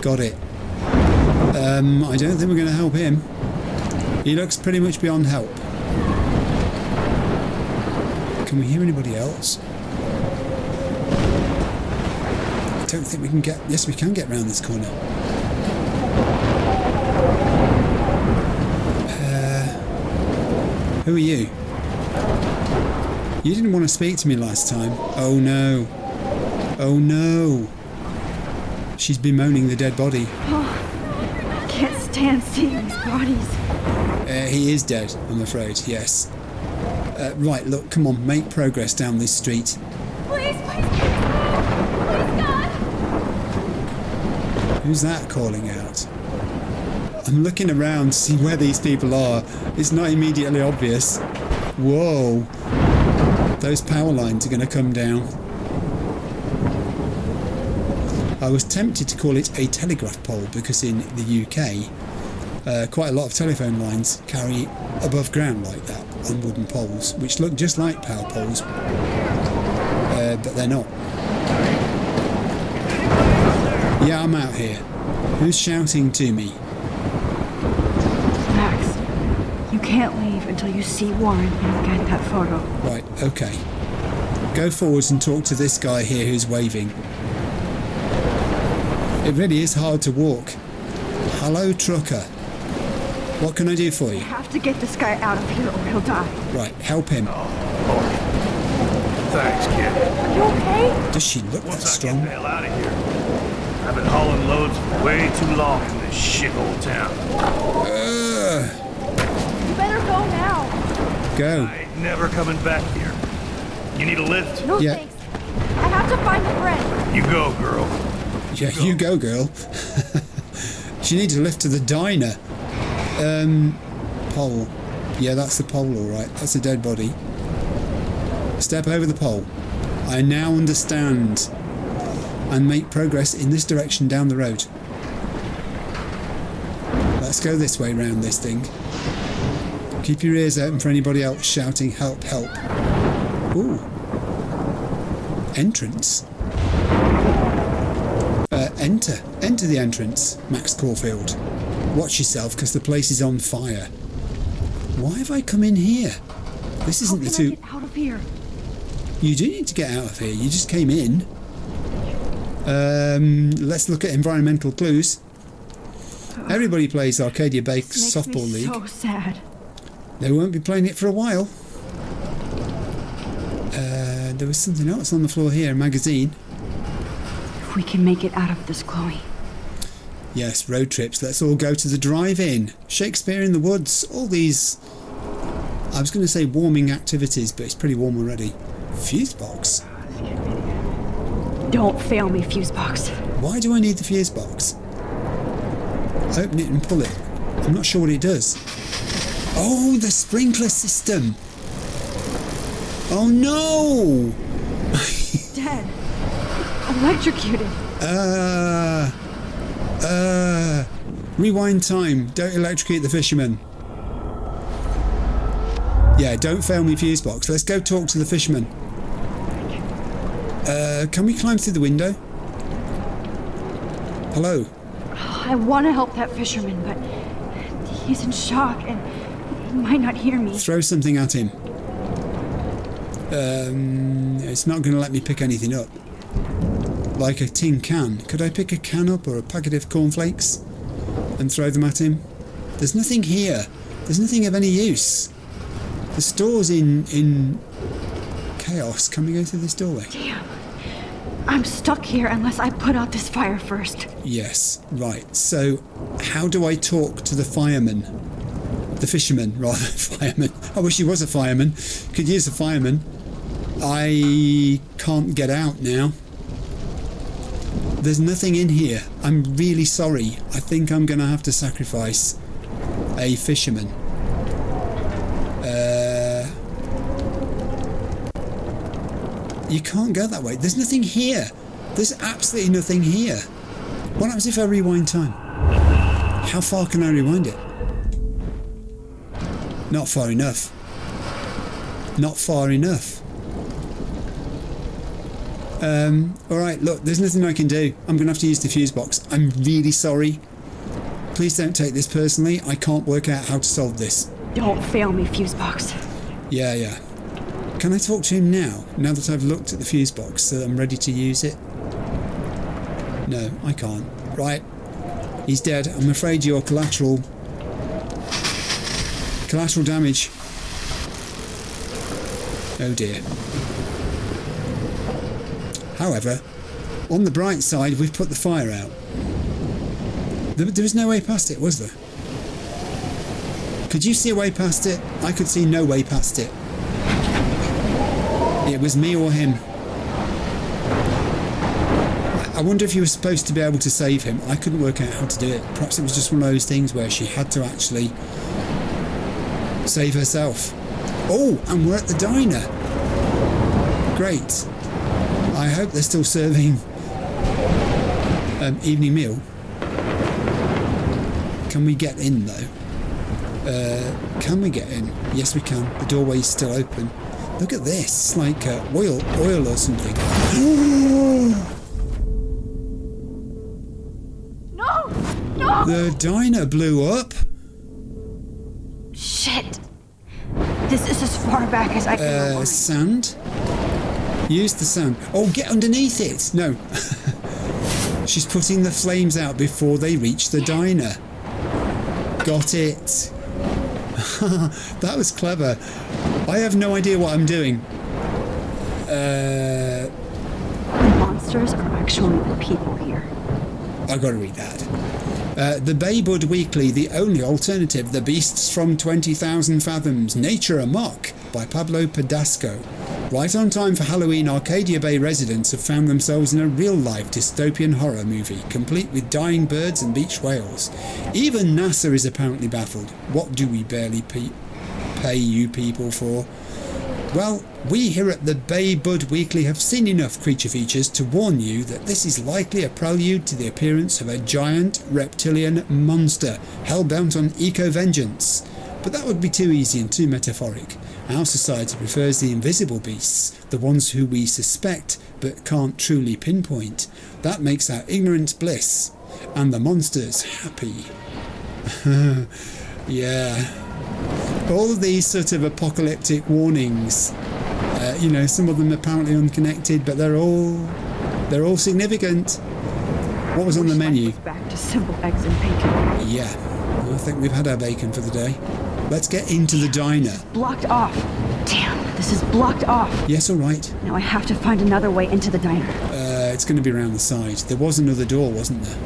[SPEAKER 1] Got it. I don't think we're going to help him. He looks pretty much beyond help. Can we hear anybody else? I don't think we can get... Yes, we can get round this corner. Who are you? You didn't want to speak to me last time. Oh no. Oh no. She's bemoaning the dead body.
[SPEAKER 2] Oh, I can't stand seeing these bodies.
[SPEAKER 1] He is dead, I'm afraid, yes. Right, look, come on, make progress down this street.
[SPEAKER 7] Please, please, please, God.
[SPEAKER 1] Who's that calling out? I'm looking around to see where these people are. It's not immediately obvious. Whoa. Those power lines are going to come down. I was tempted to call it a telegraph pole because in the UK, quite a lot of telephone lines carry above ground like that on wooden poles, which look just like power poles, but they're not. Yeah, I'm out here. Who's shouting to me?
[SPEAKER 2] Max, you can't leave until you see Warren and get that photo.
[SPEAKER 1] Right, okay. Go forwards and talk to this guy here who's waving. It really is hard to walk. Hello, trucker. What can I do for
[SPEAKER 2] You
[SPEAKER 1] you?
[SPEAKER 2] have to get this guy out of here or he'll die.
[SPEAKER 1] Right, help him.
[SPEAKER 6] Thanks, kid.
[SPEAKER 2] Are you okay?
[SPEAKER 1] Does she look that
[SPEAKER 6] Once I get
[SPEAKER 1] strong?
[SPEAKER 6] the hell out of here. I've been hauling loads for way too long in this shithole town.
[SPEAKER 2] You better go now.
[SPEAKER 1] Go.
[SPEAKER 6] I ain't never coming back here. You need a lift?
[SPEAKER 2] No
[SPEAKER 1] Yeah.
[SPEAKER 2] thanks. I have to find a friend.
[SPEAKER 6] You go, girl.
[SPEAKER 1] Yeah, you go, girl. She needs a lift to the diner. Pole. Yeah, that's the pole, all right. That's a dead body. Step over the pole. I now understand. And make progress in this direction down the road. Let's go this way round this thing. Keep your ears open for anybody else shouting, help, help. Ooh. Entrance. Enter the entrance, Max Caulfield. Watch yourself, because the place is on fire. Why have I come in here? This isn't the two...
[SPEAKER 2] Get out of here.
[SPEAKER 1] You do need to get out of here. You just came in. Let's look at environmental clues. Everybody plays Arcadia Bay Softball League.
[SPEAKER 2] So sad.
[SPEAKER 1] They won't be playing it for a while. There was something else on the floor here, a magazine.
[SPEAKER 2] If we can make it out of this, Chloe.
[SPEAKER 1] Yes, road trips. Let's all go to the drive-in. Shakespeare in the Woods. All these... I was going to say warming activities, but it's pretty warm already. Fuse box.
[SPEAKER 2] Don't fail me, fuse box.
[SPEAKER 1] Why do I need the fuse box? Open it and pull it. I'm not sure what it does. Oh, the sprinkler system. Oh no!
[SPEAKER 2] Dead. Electrocuted.
[SPEAKER 1] Rewind time. Don't electrocute the fisherman. Yeah, don't fail me, fuse box. Let's go talk to the fisherman. Can we climb through the window? Hello.
[SPEAKER 2] I want to help that fisherman, but he's in shock and he might not hear me.
[SPEAKER 1] Throw something at him. It's not going to let me pick anything up. Like a tin can. Could I pick a can up or a packet of cornflakes and throw them at him? There's nothing here. There's nothing of any use. The store's in chaos. Can we go through this doorway?
[SPEAKER 2] Damn. I'm stuck here unless I put out this fire first.
[SPEAKER 1] Yes, right. So, how do I talk to the fireman? The fisherman, rather, fireman. I wish he was a fireman. Could use a fireman. I can't get out now. There's nothing in here. I'm really sorry. I think I'm going to have to sacrifice a fisherman. You can't go that way. There's nothing here. There's absolutely nothing here. What happens if I rewind time? How far can I rewind it? Not far enough. Not far enough. Alright, look, there's nothing I can do. I'm going to have to use the fuse box. I'm really sorry. Please don't take this personally. I can't work out how to solve this.
[SPEAKER 2] Don't fail me, fuse box.
[SPEAKER 1] Yeah. Can I talk to him now that I've looked at the fuse box so that I'm ready to use it? No, I can't. Right. He's dead. I'm afraid you're collateral damage. Oh dear. However, on the bright side, we've put the fire out. There was no way past it, was there? Could you see a way past it? I could see no way past it. It was me or him. I wonder if you were supposed to be able to save him. I couldn't work out how to do it. Perhaps it was just one of those things where she had to actually save herself. Oh, and we're at the diner. Great. I hope they're still serving Evening meal. Can we get in though? Can we get in? Yes, we can. The doorway is still open. Look at this. It's like oil or something.
[SPEAKER 2] No! No!
[SPEAKER 1] The diner blew up.
[SPEAKER 2] Shit. This is as far back as I can rewind.
[SPEAKER 1] Sand. Use the sand. Oh, get underneath it. No. She's putting the flames out before they reach the diner. Got it. That was clever. I have no idea what I'm doing.
[SPEAKER 2] The monsters are actually the people here.
[SPEAKER 1] I gotta read that. The Baybud Weekly, the only alternative. The Beasts from 20,000 Fathoms. Nature Amok by Pablo Pedasco. Right on time for Halloween, Arcadia Bay residents have found themselves in a real-life dystopian horror movie, complete with dying birds and beach whales. Even NASA is apparently baffled. What do we barely pay you people for? Well, we here at the Baybud Weekly have seen enough creature features to warn you that this is likely a prelude to the appearance of a giant reptilian monster hell-bent on eco-vengeance. But that would be too easy and too metaphoric. Our society prefers the invisible beasts, the ones who we suspect but can't truly pinpoint. That makes our ignorance bliss, and the monsters happy. Yeah. All of these sort of apocalyptic warnings, you know, some of them apparently unconnected, but they're all significant. What was on the menu?
[SPEAKER 2] Back to simple eggs and bacon.
[SPEAKER 1] Yeah, I think we've had our bacon for the day. Let's get into the diner.
[SPEAKER 2] Blocked off. Damn, this is blocked off.
[SPEAKER 1] Yes, all right.
[SPEAKER 2] Now I have to find another way into the diner.
[SPEAKER 1] It's going to be around the side. There was another door, wasn't there?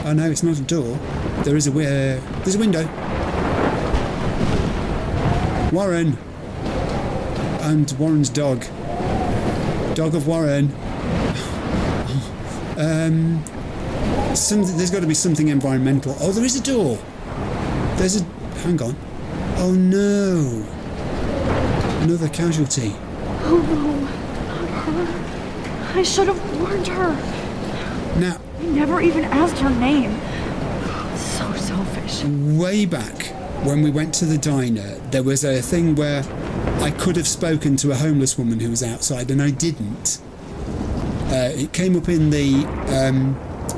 [SPEAKER 1] Oh no, it's not a door. There's a window. Warren. And Warren's dog. Dog of Warren. There's got to be something environmental. Oh, there is a door. Hang on. Oh no. Another casualty.
[SPEAKER 2] Oh no, not her. I should have warned her.
[SPEAKER 1] Now,
[SPEAKER 2] I never even asked her name. So selfish.
[SPEAKER 1] Way back when we went to the diner, there was a thing where I could have spoken to a homeless woman who was outside, and I didn't. It came up in the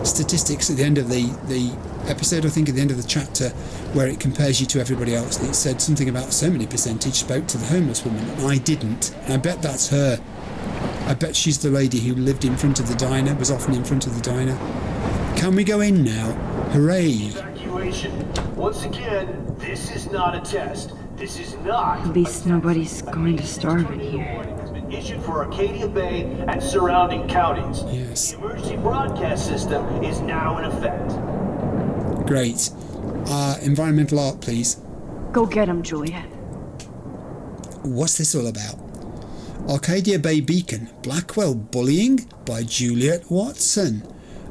[SPEAKER 1] statistics at the end of the episode, I think at the end of the chapter, where it compares you to everybody else. It said something about so many percentage spoke to the homeless woman, and I didn't. And I bet that's her. I bet she's the lady who lived in front of the diner, was often in front of the diner. Can we go in now? Hooray!
[SPEAKER 12] Evacuation. Once again, this is not a test. This is not.
[SPEAKER 2] At least nobody's going to starve in here.
[SPEAKER 12] Has been issued for Arcadia Bay and surrounding counties.
[SPEAKER 1] Yes.
[SPEAKER 12] The emergency broadcast system is now in effect.
[SPEAKER 1] Great. Environmental art, please.
[SPEAKER 2] Go get him, Juliet.
[SPEAKER 1] What's this all about? Arcadia Bay Beacon, Blackwell Bullying by Juliet Watson.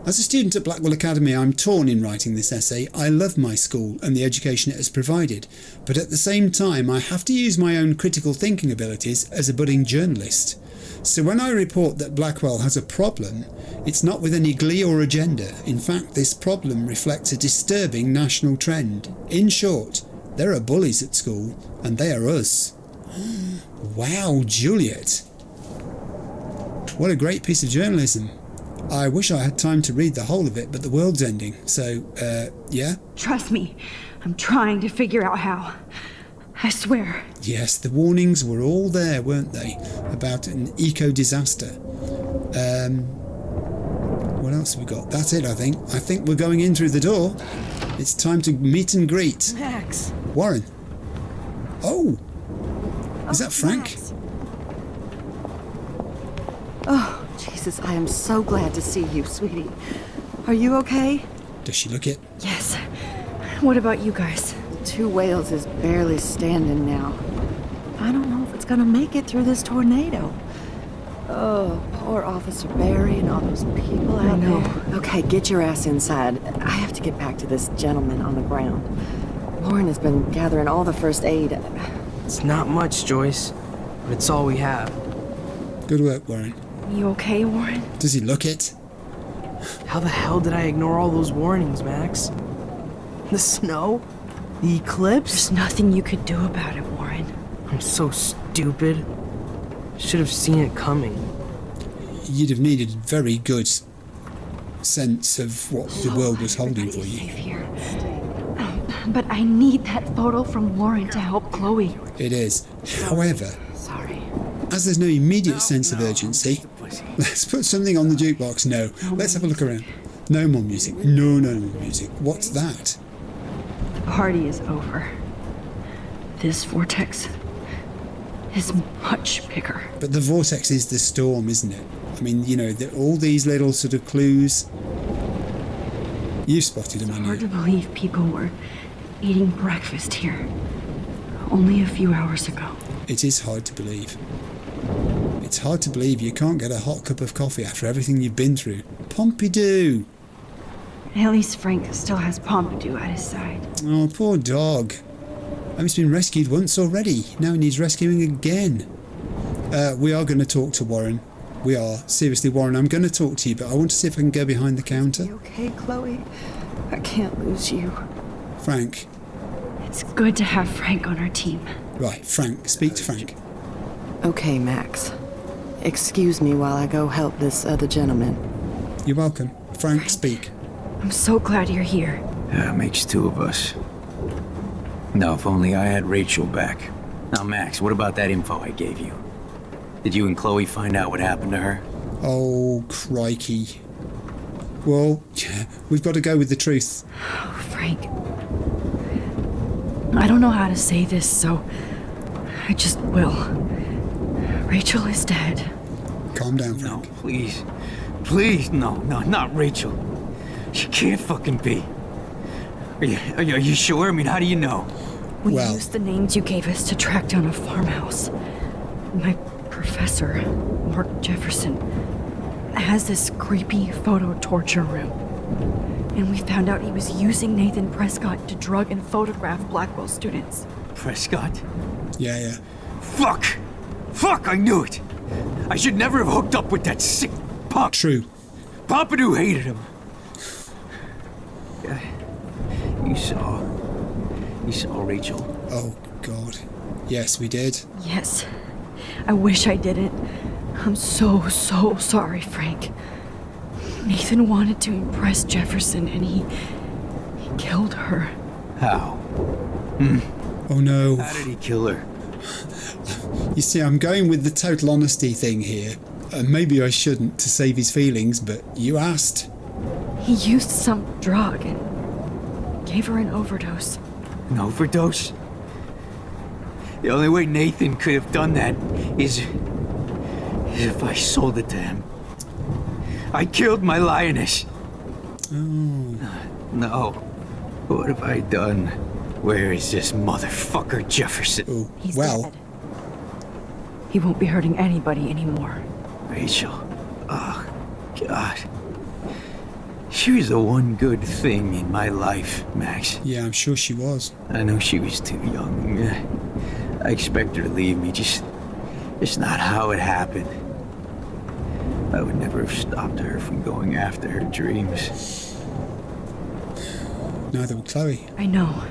[SPEAKER 1] As a student at Blackwell Academy, I'm torn in writing this essay. I love my school and the education it has provided, but at the same time I have to use my own critical thinking abilities as a budding journalist. So when I report that Blackwell has a problem, it's not with any glee or agenda. In fact, this problem reflects a disturbing national trend. In short, there are bullies at school, and they are us. Wow, Juliet. What a great piece of journalism. I wish I had time to read the whole of it, but the world's ending, so, yeah?
[SPEAKER 2] Trust me, I'm trying to figure out how. I swear.
[SPEAKER 1] Yes, the warnings were all there, weren't they? About an eco-disaster. What else have we got? That's it, I think. I think we're going in through the door. It's time to meet and greet.
[SPEAKER 2] Max.
[SPEAKER 1] Warren. Oh. Is that Frank?
[SPEAKER 2] Max.
[SPEAKER 13] Oh, Jesus, I am so glad to see you, sweetie. Are you okay?
[SPEAKER 1] Does she look it?
[SPEAKER 2] Yes. What about you guys?
[SPEAKER 13] 2 Whales is barely standing now. I don't know if it's gonna make it through this tornado. Oh, poor Officer Barry and all those people out there. Okay, get your ass inside. I have to get back to this gentleman on the ground. Lauren has been gathering all the first aid.
[SPEAKER 5] It's not much, Joyce, but it's all we have.
[SPEAKER 1] Good work, Warren.
[SPEAKER 2] You okay, Warren?
[SPEAKER 1] Does he look it?
[SPEAKER 5] How the hell did I ignore all those warnings, Max? The snow? The eclipse?
[SPEAKER 2] There's nothing you could do about it, Warren.
[SPEAKER 5] I'm so stupid. Should have seen it coming.
[SPEAKER 1] You'd have needed a very good sense of what the world was holding for you.
[SPEAKER 2] But I need that photo from Warren to help Chloe.
[SPEAKER 1] It is. However, as there's no immediate sense of urgency, let's put something on the jukebox. No, let's have a look around. No more music. No more music. What's that?
[SPEAKER 2] The party is over. This vortex is much bigger.
[SPEAKER 1] But the vortex is the storm, isn't it? I mean, you know, all these little sort of clues. You've spotted them,
[SPEAKER 2] It's hard to believe people were eating breakfast here only a few hours ago.
[SPEAKER 1] It is hard to believe. It's hard to believe you can't get a hot cup of coffee after everything you've been through. Pompidou!
[SPEAKER 2] At least Frank still has Pompidou at his side.
[SPEAKER 1] Oh, poor dog. I mean, he's been rescued once already. Now he needs rescuing again. We are going to talk to Warren. We are. Seriously, Warren, I'm going to talk to you, but I want to see if I can go behind the counter.
[SPEAKER 13] You okay, Chloe? I can't lose you.
[SPEAKER 1] Frank.
[SPEAKER 2] It's good to have Frank on our team.
[SPEAKER 1] Right, Frank. Speak to Frank.
[SPEAKER 13] Okay, Max. Excuse me while I go help this other gentleman.
[SPEAKER 1] You're welcome. Frank, speak.
[SPEAKER 2] I'm so glad you're here.
[SPEAKER 14] Yeah, it makes two of us. No, if only I had Rachel back. Now, Max, what about that info I gave you? Did you and Chloe find out what happened to her?
[SPEAKER 1] Oh, crikey. Well, we've got to go with the truth.
[SPEAKER 2] Oh, Frank. I don't know how to say this, so I just will. Rachel is dead.
[SPEAKER 1] Calm down, Frank.
[SPEAKER 14] No, please. Please, no, not Rachel. She can't fucking be. Are you sure? I mean, how do you know?
[SPEAKER 2] We used the names you gave us to track down a farmhouse. My professor, Mark Jefferson, has this creepy photo torture room. And we found out he was using Nathan Prescott to drug and photograph Blackwell students.
[SPEAKER 14] Prescott?
[SPEAKER 1] Yeah.
[SPEAKER 14] Fuck, I knew it. I should never have hooked up with that sick punk.
[SPEAKER 1] True.
[SPEAKER 14] Pompidou hated him. You saw Rachel.
[SPEAKER 1] Oh, God. Yes, we did.
[SPEAKER 2] Yes. I wish I didn't. I'm so sorry, Frank. Nathan wanted to impress Jefferson, and he killed her.
[SPEAKER 14] How?
[SPEAKER 1] Oh, no.
[SPEAKER 14] How did he kill her?
[SPEAKER 1] You see, I'm going with the total honesty thing here. Maybe I shouldn't to save his feelings, but you asked.
[SPEAKER 2] He used some drug and gave her an overdose.
[SPEAKER 14] An overdose? The only way Nathan could have done that is if I sold it to him. I killed my lioness.
[SPEAKER 1] Oh.
[SPEAKER 14] No. What have I done? Where is this motherfucker Jefferson?
[SPEAKER 1] Oh,
[SPEAKER 2] He's dead. He won't be hurting anybody anymore.
[SPEAKER 14] Rachel. Oh, God. She was the one good thing in my life, Max.
[SPEAKER 1] Yeah, I'm sure she was.
[SPEAKER 14] I know she was too young. I expect her to leave me, just not how it happened. I would never have stopped her from going after her dreams.
[SPEAKER 1] Neither would Chloe.
[SPEAKER 2] I know.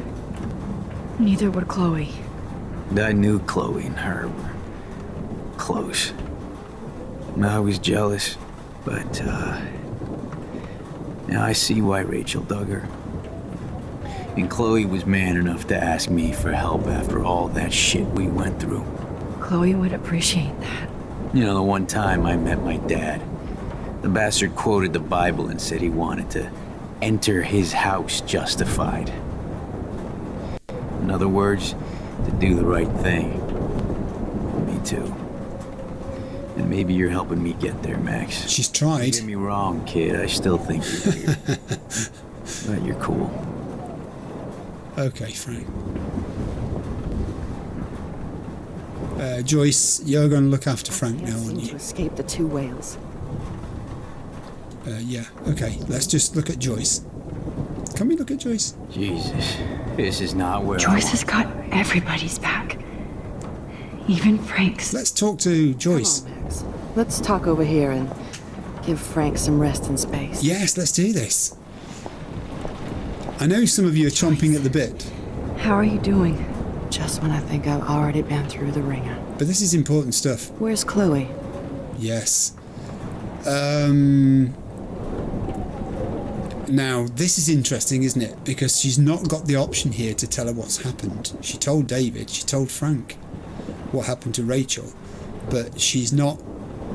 [SPEAKER 2] Neither would Chloe.
[SPEAKER 14] I knew Chloe and her were close. And I was jealous, but now I see why Rachel dug her. And Chloe was man enough to ask me for help after all that shit we went through.
[SPEAKER 2] Chloe would appreciate that.
[SPEAKER 14] You know, the one time I met my dad, the bastard quoted the Bible and said he wanted to enter his house justified. In other words, to do the right thing. Me too. And maybe you're helping me get there, Max.
[SPEAKER 1] She's tried.
[SPEAKER 14] Don't get me wrong, kid. I still think you're weird. But you're cool.
[SPEAKER 1] Okay, Frank. Joyce, you're going to look after Frank now, aren't you?
[SPEAKER 13] To escape the two whales.
[SPEAKER 1] Yeah. Okay, let's just look at Joyce. Can we look at Joyce?
[SPEAKER 14] Jesus, this is not where
[SPEAKER 2] Joyce has got everybody's back. Even Frank's.
[SPEAKER 1] Let's talk to Joyce.
[SPEAKER 13] Come on, Max. Let's talk over here and Give Frank some rest and space.
[SPEAKER 1] Yes, let's do this. I know some of you are chomping at the bit.
[SPEAKER 2] How are you doing?
[SPEAKER 13] Just when I think I've already been through the ringer.
[SPEAKER 1] But this is important stuff.
[SPEAKER 13] Where's Chloe?
[SPEAKER 1] Yes. Now, this is interesting, isn't it? Because she's not got the option here to tell her what's happened. She told David, she told Frank what happened to Rachel, but she's not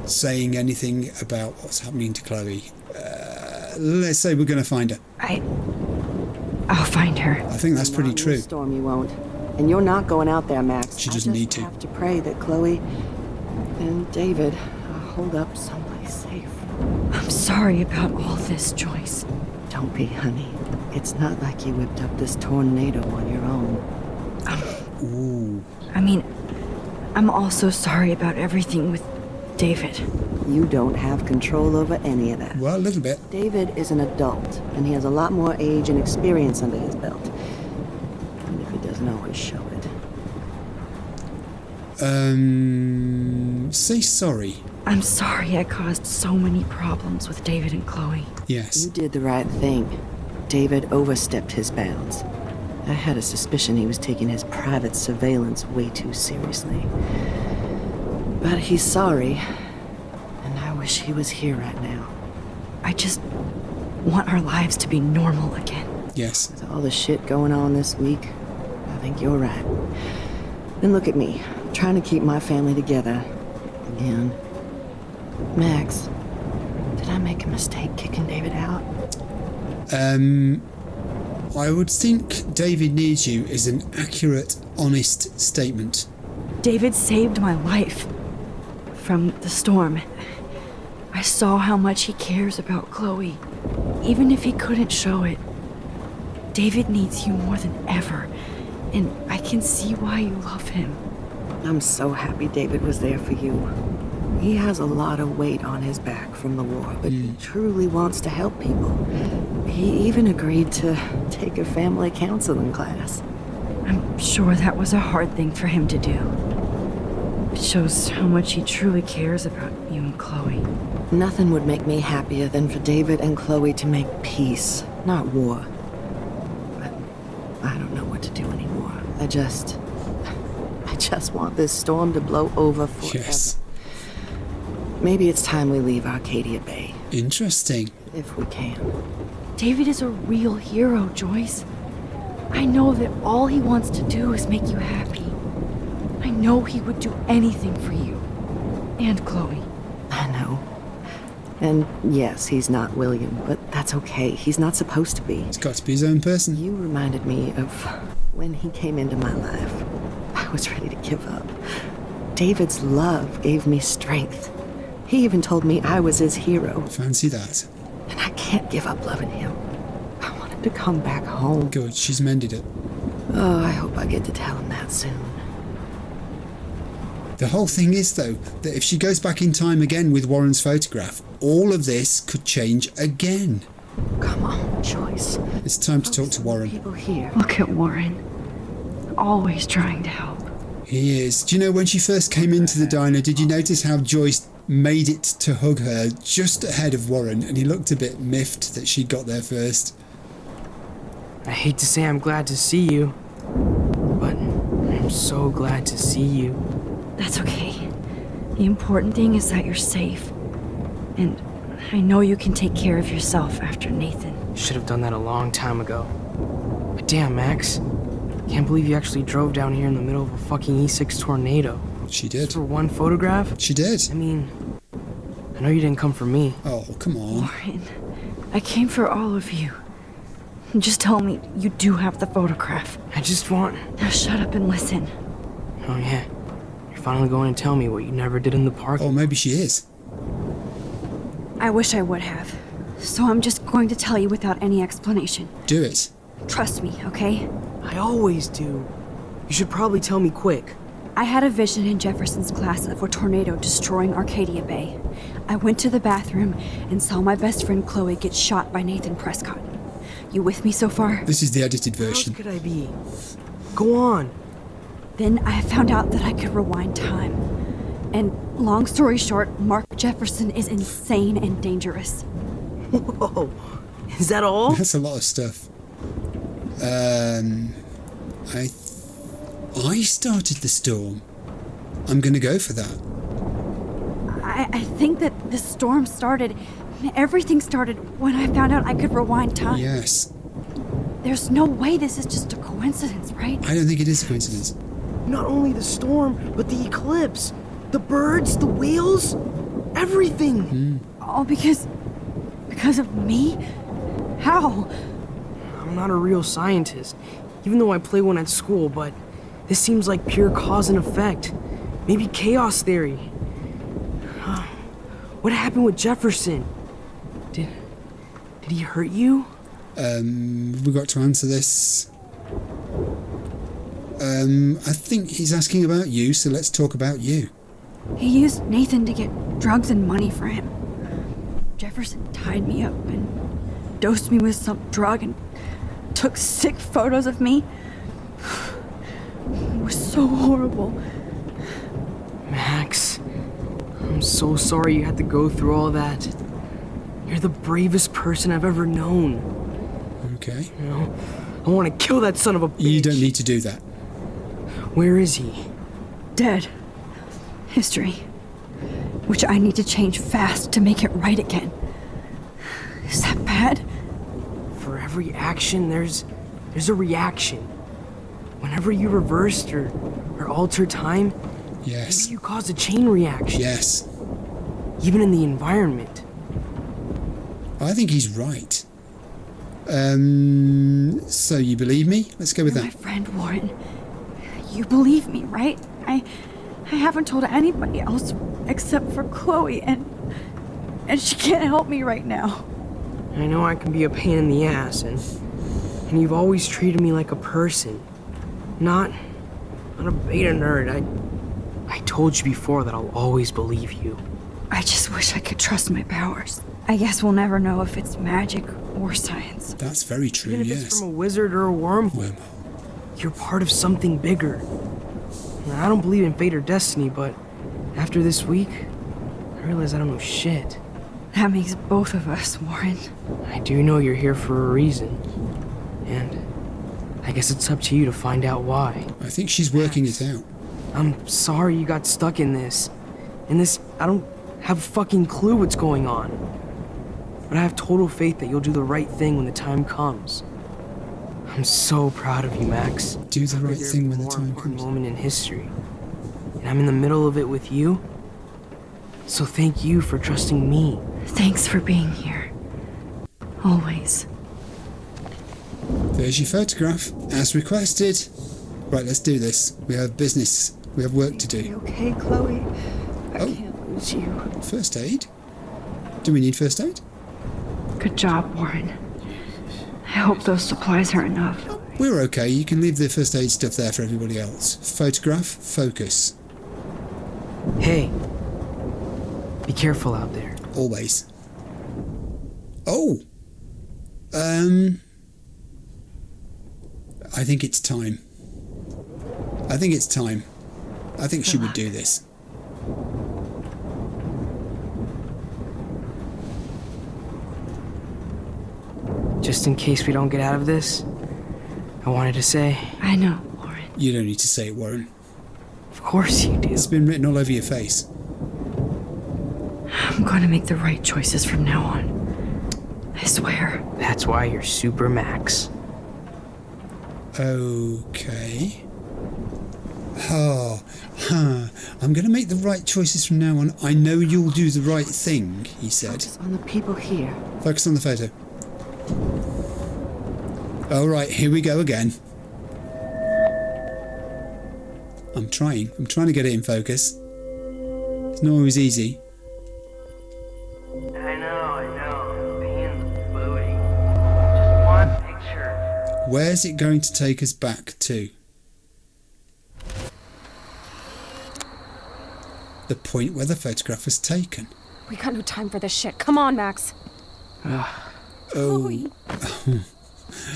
[SPEAKER 1] saying anything about what's happening to Chloe. Let's say we're going to find her.
[SPEAKER 2] I'll find her.
[SPEAKER 1] I think that's pretty true.
[SPEAKER 13] Storm, you won't. And you're not going out there, Max.
[SPEAKER 1] She doesn't need to.
[SPEAKER 13] I have to pray that Chloe and David hold up someplace safe.
[SPEAKER 2] I'm sorry about all this, Joyce.
[SPEAKER 13] Don't be, honey. It's not like you whipped up this tornado on your own.
[SPEAKER 1] Ooh.
[SPEAKER 2] I mean, I'm also sorry about everything with David.
[SPEAKER 13] You don't have control over any of that.
[SPEAKER 1] Well, a little bit.
[SPEAKER 13] David is an adult, and he has a lot more age and experience under his belt. And if he doesn't always show it.
[SPEAKER 1] Say sorry.
[SPEAKER 2] I'm sorry I caused so many problems with David and Chloe.
[SPEAKER 1] Yes.
[SPEAKER 13] You did the right thing. David overstepped his bounds. I had a suspicion he was taking his private surveillance way too seriously. But he's sorry, and I wish he was here right now.
[SPEAKER 2] I just want our lives to be normal again.
[SPEAKER 1] Yes.
[SPEAKER 13] With all the shit going on this week, I think you're right. And look at me, trying to keep my family together. Again. Max, did I make a mistake kicking David out?
[SPEAKER 1] I would think David needs you is an accurate, honest statement.
[SPEAKER 2] David saved my life from the storm. I saw how much he cares about Chloe, even if he couldn't show it. David needs you more than ever, and I can see why you love him.
[SPEAKER 13] I'm so happy David was there for you. He has a lot of weight on his back from the war, but he truly wants to help people. He even agreed to take a family counseling class.
[SPEAKER 2] I'm sure that was a hard thing for him to do. It shows how much he truly cares about you and Chloe.
[SPEAKER 13] Nothing would make me happier than for David and Chloe to make peace, not war. But I don't know what to do anymore. I just want this storm to blow over forever.
[SPEAKER 1] Yes.
[SPEAKER 13] Maybe it's time we leave Arcadia Bay.
[SPEAKER 1] Interesting.
[SPEAKER 13] If we can.
[SPEAKER 2] David is a real hero, Joyce. I know that all he wants to do is make you happy. I know he would do anything for you. And Chloe.
[SPEAKER 13] I know. And yes, he's not William, but that's okay. He's not supposed to be.
[SPEAKER 1] He's got to be his own person.
[SPEAKER 13] You reminded me of when he came into my life. I was ready to give up. David's love gave me strength. He even told me I was his hero.
[SPEAKER 1] Fancy that.
[SPEAKER 13] And I can't give up loving him. I want him to come back home.
[SPEAKER 1] Good, she's mended it.
[SPEAKER 13] Oh, I hope I get to tell him that soon.
[SPEAKER 1] The whole thing is, though, that if she goes back in time again with Warren's photograph, all of this could change again.
[SPEAKER 13] Come on, Joyce.
[SPEAKER 1] It's time to talk to Warren.
[SPEAKER 13] People here.
[SPEAKER 2] Look at Warren. Always trying to help.
[SPEAKER 1] He is. Do you know when she first came into the diner, did you notice how Joyce made it to hug her just ahead of Warren, and he looked a bit miffed that she got there first?
[SPEAKER 5] I hate to say I'm glad to see you, but I'm so glad to see you.
[SPEAKER 2] That's okay. The important thing is that you're safe. And I know you can take care of yourself after Nathan.
[SPEAKER 5] Should have done that a long time ago. But damn, Max. Can't believe you actually drove down here in the middle of a fucking E6 tornado.
[SPEAKER 1] She did.
[SPEAKER 5] For one photograph?
[SPEAKER 1] She did.
[SPEAKER 5] I mean, I know you didn't come for me.
[SPEAKER 1] Oh, come on.
[SPEAKER 2] Warren, I came for all of you. Just tell me you do have the photograph.
[SPEAKER 5] I just want...
[SPEAKER 2] Now shut up and listen.
[SPEAKER 5] Oh yeah. You're finally going to tell me what you never did in the park.
[SPEAKER 1] Oh, maybe she is.
[SPEAKER 2] I wish I would have. So I'm just going to tell you without any explanation.
[SPEAKER 1] Do it.
[SPEAKER 2] Trust me, okay?
[SPEAKER 5] I always do. You should probably tell me quick.
[SPEAKER 2] I had a vision in Jefferson's class of a tornado destroying Arcadia Bay. I went to the bathroom and saw my best friend Chloe get shot by Nathan Prescott. You with me so far?
[SPEAKER 1] This is the edited version.
[SPEAKER 5] How could I be? Go on.
[SPEAKER 2] Then I found out that I could rewind time. And long story short, Mark Jefferson is insane and dangerous.
[SPEAKER 5] Whoa. Is that all?
[SPEAKER 1] That's a lot of stuff. I started the storm. I'm gonna go for that.
[SPEAKER 2] I think that the storm started, everything started when I found out I could rewind time.
[SPEAKER 1] Yes.
[SPEAKER 2] There's no way this is just a coincidence, right?
[SPEAKER 1] I don't think it is a coincidence.
[SPEAKER 5] Not only the storm, but the eclipse. The birds, the whales, everything.
[SPEAKER 2] All because of me? How?
[SPEAKER 5] I'm not a real scientist, even though I play one at school, but this seems like pure cause and effect. Maybe chaos theory. What happened with Jefferson? Did he hurt you?
[SPEAKER 1] We got to answer this. I think he's asking about you, so let's talk about you.
[SPEAKER 2] He used Nathan to get drugs and money for him. Jefferson tied me up and dosed me with some drug and took sick photos of me. It was so horrible.
[SPEAKER 5] Max, I'm so sorry you had to go through all that. You're the bravest person I've ever known.
[SPEAKER 1] Okay.
[SPEAKER 5] You know, I want to kill that son of a bitch.
[SPEAKER 1] You don't need to do that.
[SPEAKER 5] Where is he?
[SPEAKER 2] Dead. History. Which I need to change fast to make it right again. Is that bad?
[SPEAKER 5] For every action, there's a reaction. Whenever you reversed or altered time,
[SPEAKER 1] yes,
[SPEAKER 5] maybe you caused a chain reaction.
[SPEAKER 1] Yes.
[SPEAKER 5] Even in the environment.
[SPEAKER 1] I think he's right. So you believe me? Let's go with
[SPEAKER 2] You're
[SPEAKER 1] that.
[SPEAKER 2] my friend, Warren. You believe me, right? I haven't told anybody else except for Chloe, and she can't help me right now.
[SPEAKER 5] I know I can be a pain in the ass, and you've always treated me like a person, not a beta nerd. I told you before that I'll always believe you.
[SPEAKER 2] I just wish I could trust my powers. I guess we'll never know if it's magic or science.
[SPEAKER 1] That's very true,
[SPEAKER 5] Even if
[SPEAKER 1] yes.
[SPEAKER 5] it's from a wizard or a wormhole, you're part of something bigger. Now, I don't believe in fate or destiny, but after this week, I realize I don't know shit.
[SPEAKER 2] That makes both of us, Warren.
[SPEAKER 5] I do know you're here for a reason, and I guess it's up to you to find out why.
[SPEAKER 1] I think she's working it out.
[SPEAKER 5] I'm sorry you got stuck in this. I don't have a fucking clue what's going on. But I have total faith that you'll do the right thing when the time comes. I'm so proud of you, Max.
[SPEAKER 1] Do the right thing when the time comes.
[SPEAKER 5] Moment in history. And I'm in the middle of it with you. So thank you for trusting me.
[SPEAKER 2] Thanks for being here. Always.
[SPEAKER 1] There's your photograph, as requested. Right, let's do this. We have business. We have work to do.
[SPEAKER 13] Okay, Chloe? I can't lose you.
[SPEAKER 1] First aid? Do we need first aid?
[SPEAKER 2] Good job, Warren. I hope those supplies are enough.
[SPEAKER 1] We're okay. You can leave the first aid stuff there for everybody else. Photograph, focus.
[SPEAKER 5] Hey. Be careful out there.
[SPEAKER 1] Always. Oh! I think it's time. I think she would do this.
[SPEAKER 5] Just in case we don't get out of this, I wanted to say...
[SPEAKER 2] I know, Warren.
[SPEAKER 1] You don't need to say it, Warren.
[SPEAKER 5] Of course you do.
[SPEAKER 1] It's been written all over your face.
[SPEAKER 2] I'm going to make the right choices from now on. I swear.
[SPEAKER 5] That's why you're Super Max.
[SPEAKER 1] Okay. I'm going to make the right choices from now on. I know you'll do the right thing, he said.
[SPEAKER 13] Focus on the people here.
[SPEAKER 1] Focus on the photo. All right, here we go again. I'm trying to get it in focus. It's not always easy.
[SPEAKER 5] I know. Pain in the booty. Just one picture.
[SPEAKER 1] Where's it going to take us back to? The point where the photograph was taken.
[SPEAKER 15] We got no time for this shit. Come on, Max.
[SPEAKER 1] Oh.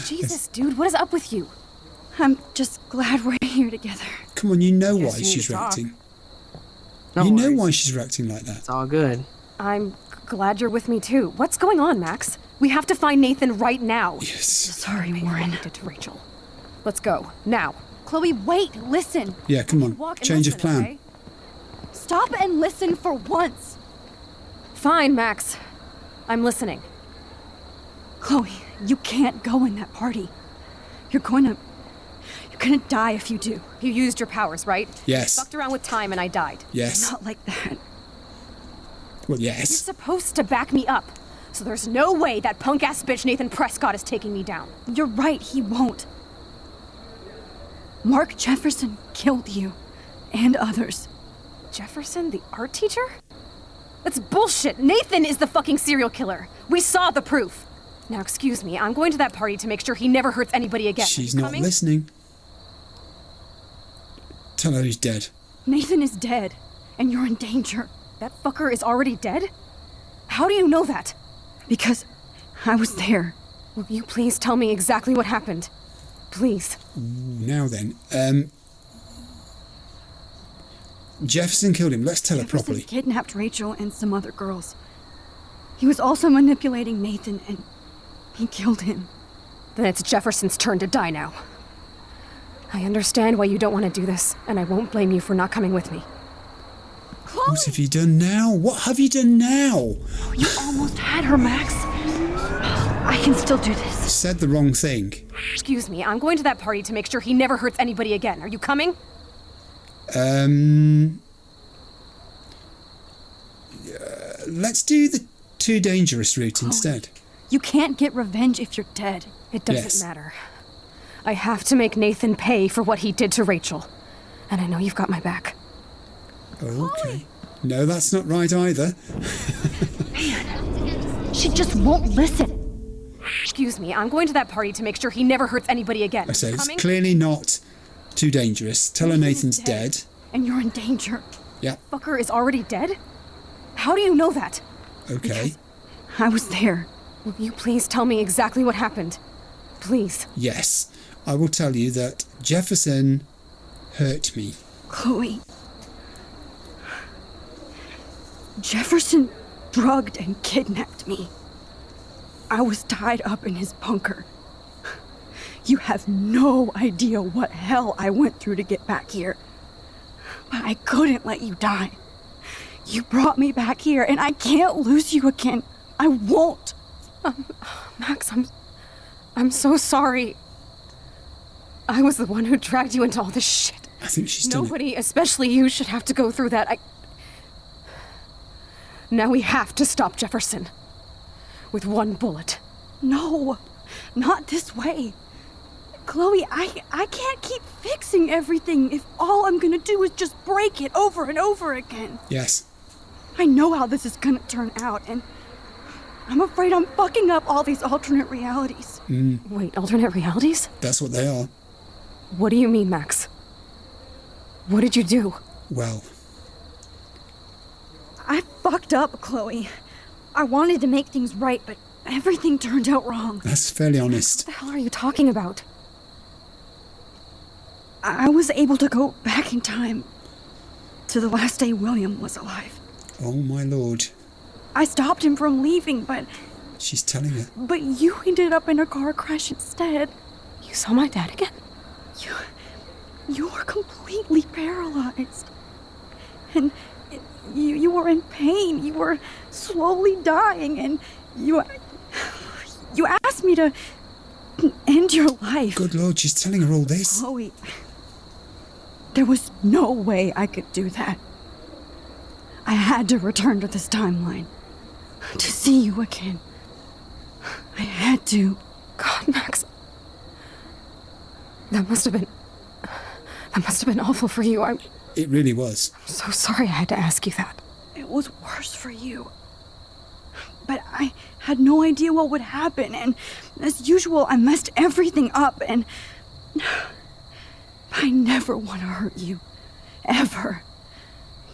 [SPEAKER 15] Jesus, dude, what is up with you?
[SPEAKER 2] I'm just glad we're here together.
[SPEAKER 1] Come on, you know why
[SPEAKER 15] Yes, you need
[SPEAKER 1] she's
[SPEAKER 15] to talk.
[SPEAKER 1] reacting.
[SPEAKER 5] No
[SPEAKER 1] you know
[SPEAKER 5] worries.
[SPEAKER 1] why she's reacting like that.
[SPEAKER 5] It's all good.
[SPEAKER 15] I'm glad you're with me too. What's going on, Max? We have to find Nathan right now.
[SPEAKER 1] Yes.
[SPEAKER 15] Sorry, Warren. Did to Rachel. Let's go now.
[SPEAKER 2] Chloe, wait, listen.
[SPEAKER 1] Yeah, come on.
[SPEAKER 15] Walk and
[SPEAKER 1] Change of
[SPEAKER 15] listen,
[SPEAKER 1] plan.
[SPEAKER 15] okay?
[SPEAKER 2] Stop and listen for once.
[SPEAKER 15] Fine, Max. I'm listening.
[SPEAKER 2] Chloe, you can't go in that party. You're gonna die if you do.
[SPEAKER 15] You used your powers, right?
[SPEAKER 1] Yes.
[SPEAKER 15] Fucked around with time and I died.
[SPEAKER 1] Yes.
[SPEAKER 2] Not like that.
[SPEAKER 1] Well,
[SPEAKER 15] You're
[SPEAKER 1] yes.
[SPEAKER 15] supposed to back me up. So there's no way that punk-ass bitch Nathan Prescott is taking me down.
[SPEAKER 2] You're right, he won't. Mark Jefferson killed you. And others.
[SPEAKER 15] Jefferson, the art teacher? That's bullshit. Nathan is the fucking serial killer. We saw the proof. Now, excuse me, I'm going to that party to make sure he never hurts anybody again.
[SPEAKER 1] She's
[SPEAKER 15] You
[SPEAKER 1] not
[SPEAKER 15] coming?
[SPEAKER 1] listening. Tell her he's dead.
[SPEAKER 2] Nathan is dead. And you're in danger.
[SPEAKER 15] That fucker is already dead? How do you know that?
[SPEAKER 2] Because I was there.
[SPEAKER 15] Will you please tell me exactly what happened? Please.
[SPEAKER 1] Now then, Jefferson killed him. Let's tell her
[SPEAKER 2] Jefferson
[SPEAKER 1] properly.
[SPEAKER 2] kidnapped Rachel and some other girls. He was also manipulating Nathan and he killed him.
[SPEAKER 15] Then it's Jefferson's turn to die now. I understand why you don't want to do this, and I won't blame you for not coming with me.
[SPEAKER 2] Chloe!
[SPEAKER 1] What have you done now? What have you done now?
[SPEAKER 2] You almost had her, Max. I can still do this.
[SPEAKER 1] Said the wrong thing.
[SPEAKER 15] Excuse me, I'm going to that party to make sure he never hurts anybody again. Are you coming?
[SPEAKER 1] Let's do the too dangerous route instead.
[SPEAKER 2] You can't get revenge if you're dead.
[SPEAKER 15] It doesn't
[SPEAKER 1] Yes.
[SPEAKER 15] matter. I have to make Nathan pay for what he did to Rachel. And I know you've got my back.
[SPEAKER 1] Okay. No, that's not right either.
[SPEAKER 2] She just won't listen.
[SPEAKER 15] Excuse me, I'm going to that party to make sure he never hurts anybody again.
[SPEAKER 1] I say
[SPEAKER 15] You
[SPEAKER 1] it's
[SPEAKER 15] coming?
[SPEAKER 1] clearly not too dangerous. Tell her Nathan's dead.
[SPEAKER 2] And you're in danger.
[SPEAKER 1] Yeah,
[SPEAKER 15] Fucker is already dead? How do you know that?
[SPEAKER 1] okay.
[SPEAKER 2] I was there.
[SPEAKER 15] Will you please tell me exactly what happened? Please.
[SPEAKER 1] Yes, I will tell you that Jefferson hurt me.
[SPEAKER 2] Chloe. Jefferson drugged and kidnapped me. I was tied up in his bunker. You have no idea what hell I went through to get back here. But I couldn't let you die. You brought me back here, and I can't lose you again. I won't.
[SPEAKER 15] Max, I'm so sorry. I was the one who dragged you into all this shit.
[SPEAKER 1] I think she's done it.
[SPEAKER 15] Nobody, especially you, should have to go through that. Now we have to stop Jefferson. With one bullet.
[SPEAKER 2] No, not this way. Chloe, I can't keep fixing everything if all I'm gonna do is just break it over and over again.
[SPEAKER 1] Yes.
[SPEAKER 2] I know how this is gonna turn out, and I'm afraid I'm fucking up all these alternate realities.
[SPEAKER 15] Wait, alternate realities?
[SPEAKER 1] That's what they are.
[SPEAKER 15] What do you mean, Max? What did you do?
[SPEAKER 1] Well,
[SPEAKER 2] I fucked up, Chloe. I wanted to make things right, but everything turned out wrong.
[SPEAKER 1] that's fairly honest.
[SPEAKER 15] What the hell are you talking about?
[SPEAKER 2] I was able to go back in time to the last day William was alive.
[SPEAKER 1] Oh my lord.
[SPEAKER 2] I stopped him from leaving, but
[SPEAKER 1] She's telling her.
[SPEAKER 2] you ended up in a car crash instead.
[SPEAKER 15] You saw my dad again?
[SPEAKER 2] You were completely paralyzed. And you were in pain. You were slowly dying, and you asked me to end your life.
[SPEAKER 1] Good lord, she's telling her all this.
[SPEAKER 2] Chloe, there was no way I could do that. I had to return to this timeline to see you again. I had to.
[SPEAKER 15] God, Max. That must have been awful for you. I'm
[SPEAKER 1] It really was.
[SPEAKER 15] so sorry I had to ask you that.
[SPEAKER 2] It was worse for you. But I had no idea what would happen, and as usual, I messed everything up, and I never want to hurt you. Ever.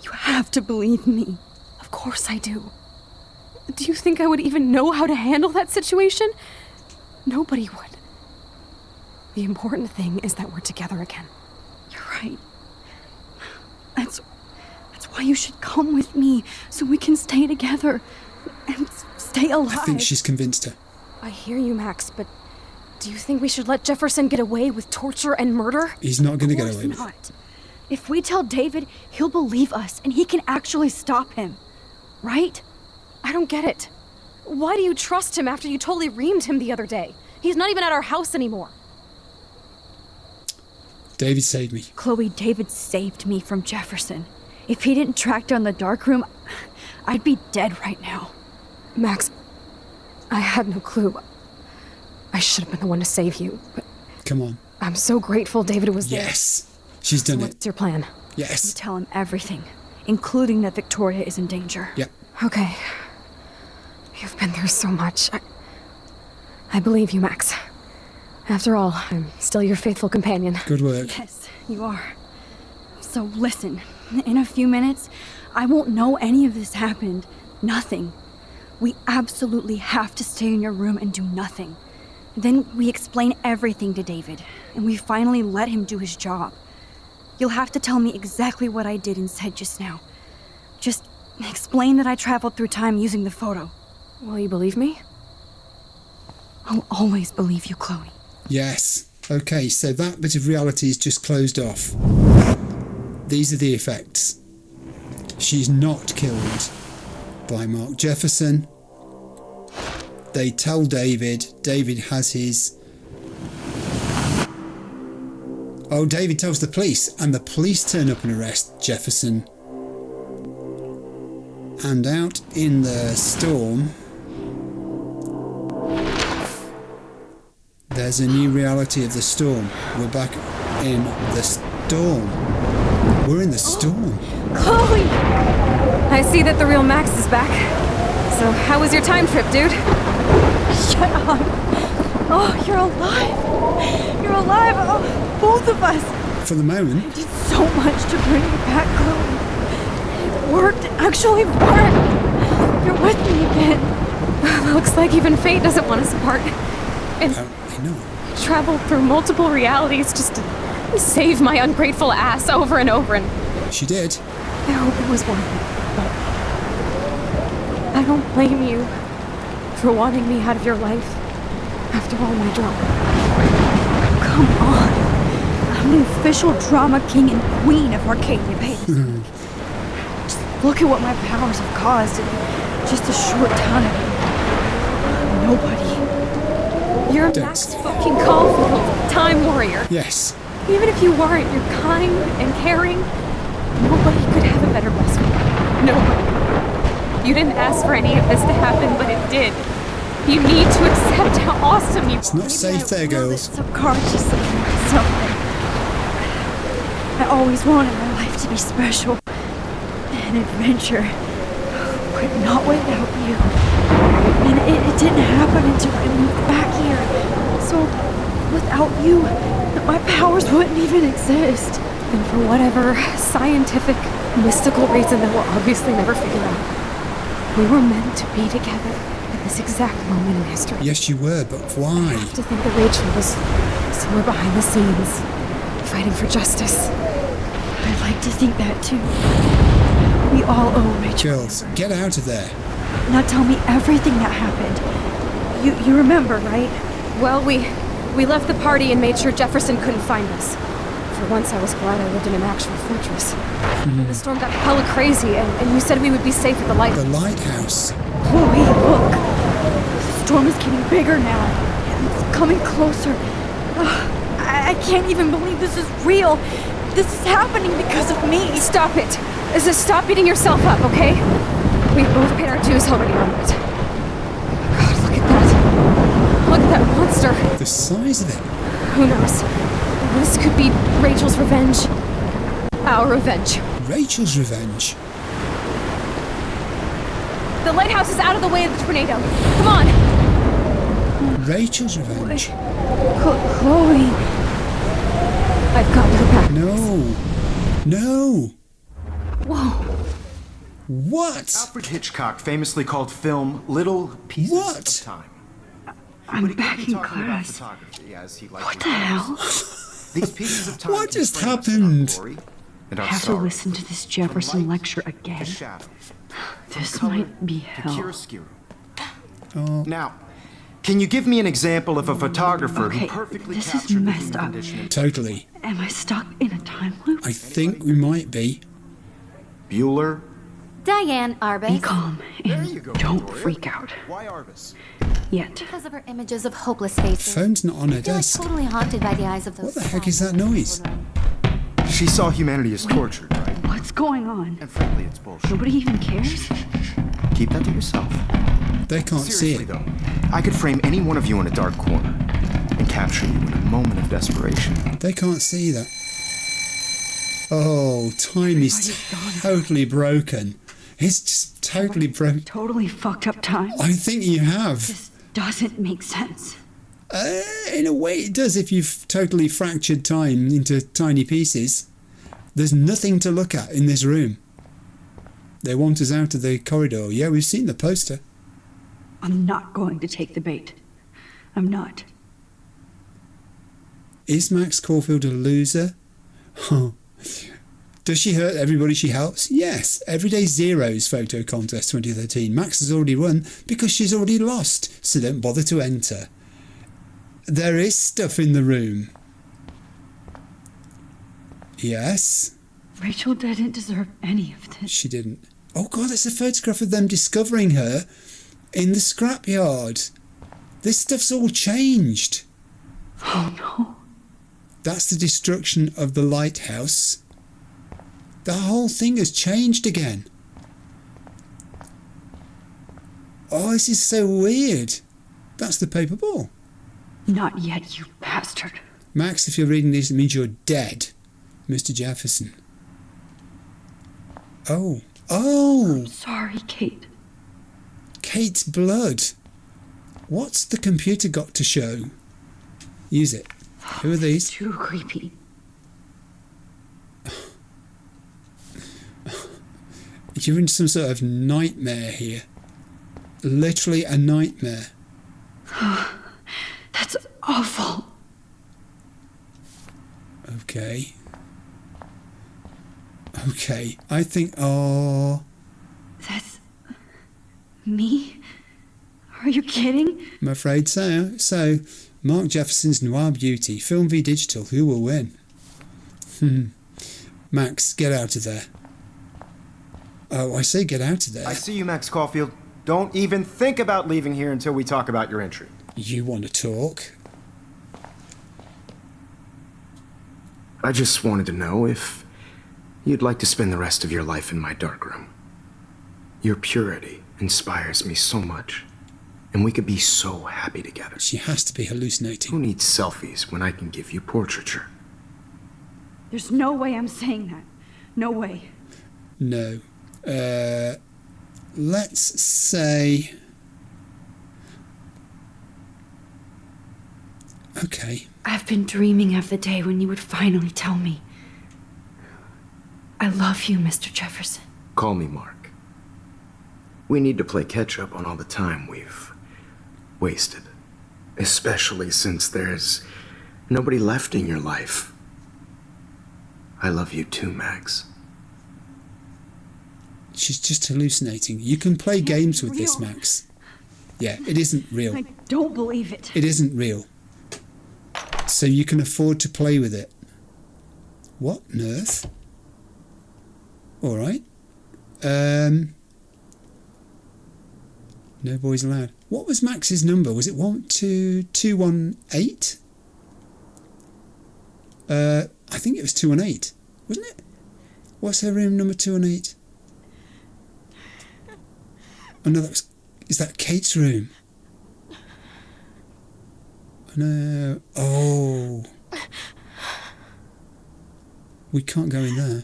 [SPEAKER 2] You have to believe me.
[SPEAKER 15] Of course I do. Do you think I would even know how to handle that situation? Nobody would. The important thing is that we're together again.
[SPEAKER 2] You're right. That's why you should come with me so we can stay together and stay alive.
[SPEAKER 1] I think she's convinced her.
[SPEAKER 15] I hear you, Max, but do you think we should let Jefferson get away with torture and murder?
[SPEAKER 1] He's not going to get away with it.
[SPEAKER 2] Not. If we tell David, he'll believe us and he can actually stop him. Right?
[SPEAKER 15] I don't get it. Why do you trust him after you totally reamed him the other day? He's not even at our house anymore.
[SPEAKER 1] David saved me.
[SPEAKER 2] Chloe, David saved me from Jefferson. If he didn't track down the darkroom, I'd be dead right now.
[SPEAKER 15] Max, I had no clue. I should have been the one to save you, but...
[SPEAKER 1] Come on.
[SPEAKER 15] I'm so grateful David was there.
[SPEAKER 1] Yes. She's done it.
[SPEAKER 15] What's your plan?
[SPEAKER 1] Yes.
[SPEAKER 2] You tell him everything, including that Victoria is in danger.
[SPEAKER 1] Yep.
[SPEAKER 15] Okay. You've been through so much. I believe you, Max. After all, I'm still your faithful companion.
[SPEAKER 1] Good work.
[SPEAKER 2] Yes, you are. So listen, in a few minutes, I won't know any of this happened. Nothing. We absolutely have to stay in your room and do nothing. Then we explain everything to David, and we finally let him do his job. You'll have to tell me exactly what I did and said just now. Just explain that I traveled through time using the photo.
[SPEAKER 15] Will you believe me?
[SPEAKER 2] I'll always believe you, Chloe.
[SPEAKER 1] Yes. Okay, so that bit of reality is just closed off. These are the effects. She's not killed by Mark Jefferson. They tell David. David has his... Oh, David tells the police, and the police turn up and arrest Jefferson. And out in the storm, there's a new reality of the storm. We're back in the storm. We're in the storm.
[SPEAKER 15] Chloe! I see that the real Max is back. So, how was your time trip, dude?
[SPEAKER 2] Shut up! Oh, you're alive! You're alive! Oh, both of us!
[SPEAKER 1] For the moment.
[SPEAKER 2] I did so much to bring you back, Chloe. It worked. It actually worked. You're with me again.
[SPEAKER 15] Looks like even fate doesn't want us apart. And
[SPEAKER 1] I know.
[SPEAKER 15] Traveled through multiple realities just to save my ungrateful ass over and over, and
[SPEAKER 1] she did.
[SPEAKER 15] I hope it was worth it, but I don't blame you for wanting me out of your life after all my drama.
[SPEAKER 2] Come on. I'm the official drama king and queen of Arcadia Bay. Just look at what my powers have caused in just a short time. Nobody.
[SPEAKER 15] You're Max fucking Caulfield, Time Warrior.
[SPEAKER 1] Yes.
[SPEAKER 15] Even if you weren't, you're kind and caring. Nobody could have a better best friend. Nobody. You didn't ask for any of this to happen, but it did. You need to accept how awesome you are.
[SPEAKER 1] It's not safe there, girls.
[SPEAKER 2] Subconsciously something. I always wanted my life to be special. An adventure. But not without you. And it didn't happen until I moved back here. So, without you, my powers wouldn't even exist.
[SPEAKER 15] And for whatever scientific, mystical reason that we'll obviously never figure out, we were meant to be together at this exact moment in history.
[SPEAKER 1] Yes, you were, but why?
[SPEAKER 15] I have to think that Rachel was somewhere behind the scenes, fighting for justice.
[SPEAKER 2] I'd like to think that too. We all owe Rachel.
[SPEAKER 1] Girls, get out of there.
[SPEAKER 2] Now tell me everything that happened. You remember, right?
[SPEAKER 15] Well, we left the party and made sure Jefferson couldn't find us. For once, I was glad I lived in an actual fortress. The storm got hella crazy, and you said we would be safe at the lighthouse.
[SPEAKER 1] The lighthouse?
[SPEAKER 2] Chloe, look. The storm is getting bigger now. It's coming closer. I can't even believe this is real. This is happening because of me.
[SPEAKER 15] Stop it. Stop beating yourself up, okay? We've both paid our dues already on it. God, look at that. Look at that monster.
[SPEAKER 1] The size of it.
[SPEAKER 15] Who knows? This could be Rachel's revenge. Our revenge.
[SPEAKER 1] Rachel's revenge?
[SPEAKER 15] The lighthouse is out of the way of the tornado. Come on.
[SPEAKER 1] Rachel's revenge?
[SPEAKER 2] Chloe.
[SPEAKER 15] I've got your back.
[SPEAKER 1] No. No.
[SPEAKER 2] Whoa.
[SPEAKER 1] What?
[SPEAKER 3] Alfred Hitchcock famously called film little pieces of time.
[SPEAKER 2] I'm back in class. What the hell?
[SPEAKER 3] These pieces of time
[SPEAKER 1] what just happened?
[SPEAKER 3] And
[SPEAKER 2] I
[SPEAKER 3] I'm
[SPEAKER 2] have to
[SPEAKER 3] sorry.
[SPEAKER 2] listen to this Jefferson lecture again.
[SPEAKER 3] Shadow.
[SPEAKER 2] This might be hell.
[SPEAKER 3] Chiaroscuro.
[SPEAKER 1] Oh.
[SPEAKER 3] Now, can you give me an example of a photographer who
[SPEAKER 2] Okay,
[SPEAKER 3] perfectly
[SPEAKER 2] this is
[SPEAKER 3] captured the
[SPEAKER 2] messed
[SPEAKER 3] human
[SPEAKER 2] up.
[SPEAKER 3] condition?
[SPEAKER 1] Totally.
[SPEAKER 2] Am I stuck in a time loop?
[SPEAKER 1] I think we might be.
[SPEAKER 3] Bueller?
[SPEAKER 16] Diane Arbus.
[SPEAKER 2] Be calm and don't freak out.
[SPEAKER 3] Why Arbus?
[SPEAKER 2] Yet.
[SPEAKER 16] Because of her images of hopeless faces.
[SPEAKER 1] Phone's not on her
[SPEAKER 16] I feel like
[SPEAKER 1] desk.
[SPEAKER 16] totally haunted by the eyes of those.
[SPEAKER 1] What the heck is that noise?
[SPEAKER 3] She saw humanity as tortured, right?
[SPEAKER 2] What's going on?
[SPEAKER 3] And frankly, it's bullshit.
[SPEAKER 2] Nobody even cares?
[SPEAKER 3] Keep that to yourself.
[SPEAKER 1] They can't see
[SPEAKER 3] Seriously,
[SPEAKER 1] it.
[SPEAKER 3] though, I could frame any one of you in a dark corner and capture you in a moment of desperation.
[SPEAKER 1] They can't see that. Oh, time is totally broken. It's just totally broken.
[SPEAKER 2] Totally fucked up time.
[SPEAKER 1] I think you have.
[SPEAKER 2] This doesn't make sense.
[SPEAKER 1] In a way it does if you've totally fractured time into tiny pieces. There's nothing to look at in this room. They want us out of the corridor. Yeah, we've seen the poster.
[SPEAKER 2] I'm not going to take the bait. I'm not.
[SPEAKER 1] Is Max Caulfield a loser? Does she hurt everybody she helps? Yes. Everyday Zeros photo contest 2013. Max has already won because she's already lost, so don't bother to enter. There is stuff in the room. Yes.
[SPEAKER 2] Rachel didn't deserve any of this.
[SPEAKER 1] She didn't. Oh God, it's a photograph of them discovering her in the scrapyard. This stuff's all changed.
[SPEAKER 2] Oh no.
[SPEAKER 1] That's the destruction of the lighthouse. The whole thing has changed again. Oh, this is so weird. That's the paper ball.
[SPEAKER 2] Not yet, you bastard.
[SPEAKER 1] Max, if you're reading this, it means you're dead. Mr. Jefferson. Oh. Oh!
[SPEAKER 2] I'm sorry, Kate.
[SPEAKER 1] Kate's blood. What's the computer got to show? Use it. Who are these?
[SPEAKER 2] Too creepy.
[SPEAKER 1] You're in some sort of nightmare here. Literally a nightmare.
[SPEAKER 2] That's awful.
[SPEAKER 1] Okay. Okay. I think... Oh...
[SPEAKER 2] That's... me? Are you kidding?
[SPEAKER 1] I'm afraid so. So, Mark Jefferson's Noir Beauty. Film v Digital. Who will win? Max, get out of there. Oh, I say get out of there.
[SPEAKER 3] I see you, Max Caulfield. Don't even think about leaving here until we talk about your entry.
[SPEAKER 1] You want to talk?
[SPEAKER 3] I just wanted to know if you'd like to spend the rest of your life in my darkroom. Your purity inspires me so much, and we could be so happy together.
[SPEAKER 1] She has to be hallucinating.
[SPEAKER 3] Who needs selfies when I can give you portraiture?
[SPEAKER 2] There's no way I'm saying that. No way.
[SPEAKER 1] No. Let's say... Okay.
[SPEAKER 2] I've been dreaming of the day when you would finally tell me. I love you, Mr. Jefferson.
[SPEAKER 3] Call me Mark. We need to play catch-up on all the time we've wasted. Especially since there's nobody left in your life. I love you too, Max.
[SPEAKER 1] She's just hallucinating. You can play games with this, Max. Yeah, it isn't real.
[SPEAKER 2] I don't believe it.
[SPEAKER 1] It isn't real. So you can afford to play with it. What on earth? Alright. No boys allowed. What was Max's number? Was it 218? I think it was 218, wasn't it? What's her room number 218? Oh no, is that Kate's room? Oh no. Oh. We can't go in there.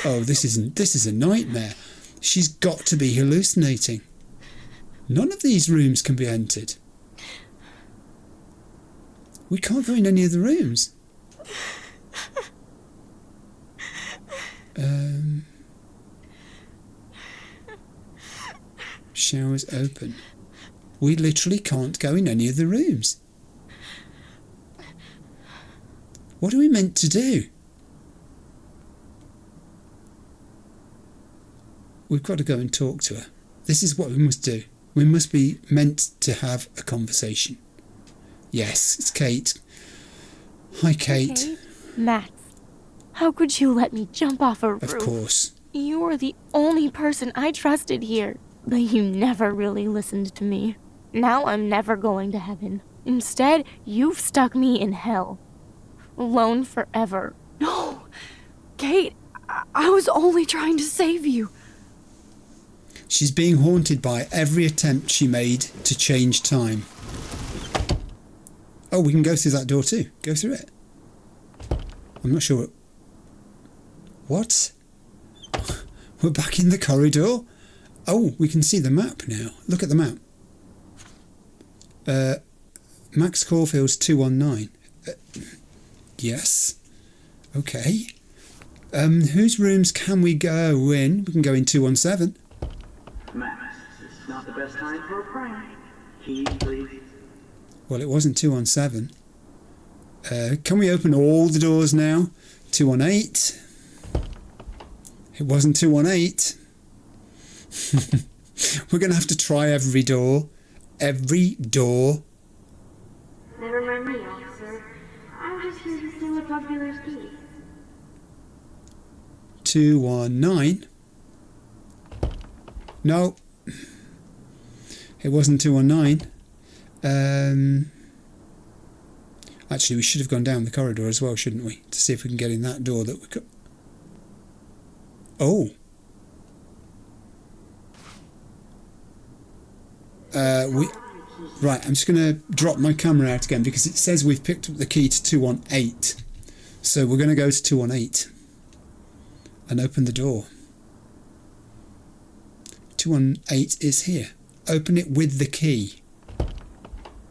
[SPEAKER 1] Oh, this is a nightmare. She's got to be hallucinating. None of these rooms can be entered. We can't go in any of the rooms. Showers open. We literally can't go in any of the rooms. What are we meant to do? we've got to go and talk to her. This is what we must do. We must be meant to have a conversation. Yes, it's Kate. Hi, Kate.
[SPEAKER 17] Okay. Max, how could you let me jump off a roof?
[SPEAKER 1] Of course.
[SPEAKER 17] You were the only person I trusted here, but you never really listened to me. Now I'm never going to heaven. Instead, you've stuck me in hell. Alone forever.
[SPEAKER 2] No! Kate, I was only trying to save you.
[SPEAKER 1] She's being haunted by every attempt she made to change time. Oh, we can go through that door too. Go through it. I'm not sure. What? We're back in the corridor? Oh, we can see the map now. Look at the map. Max Caulfield's 219. Yes. Okay. Whose rooms can we go in? We can go in 217.
[SPEAKER 18] Max, it's not the best time for a prank. Key, please.
[SPEAKER 1] Well, it wasn't 217. Can we open all the doors now? 218. It wasn't 218. We're going to have to try every door. Every door.
[SPEAKER 19] Never mind me, officer. I'm just here to steal a popular key.
[SPEAKER 1] 219. No. It wasn't 219. Actually, we should have gone down the corridor as well, shouldn't we? To see if we can get in that door that we could... Oh. Right, I'm just going to drop my camera out again because it says we've picked up the key to 218. So we're going to go to 218 and open the door. 218 is here. Open it with the key.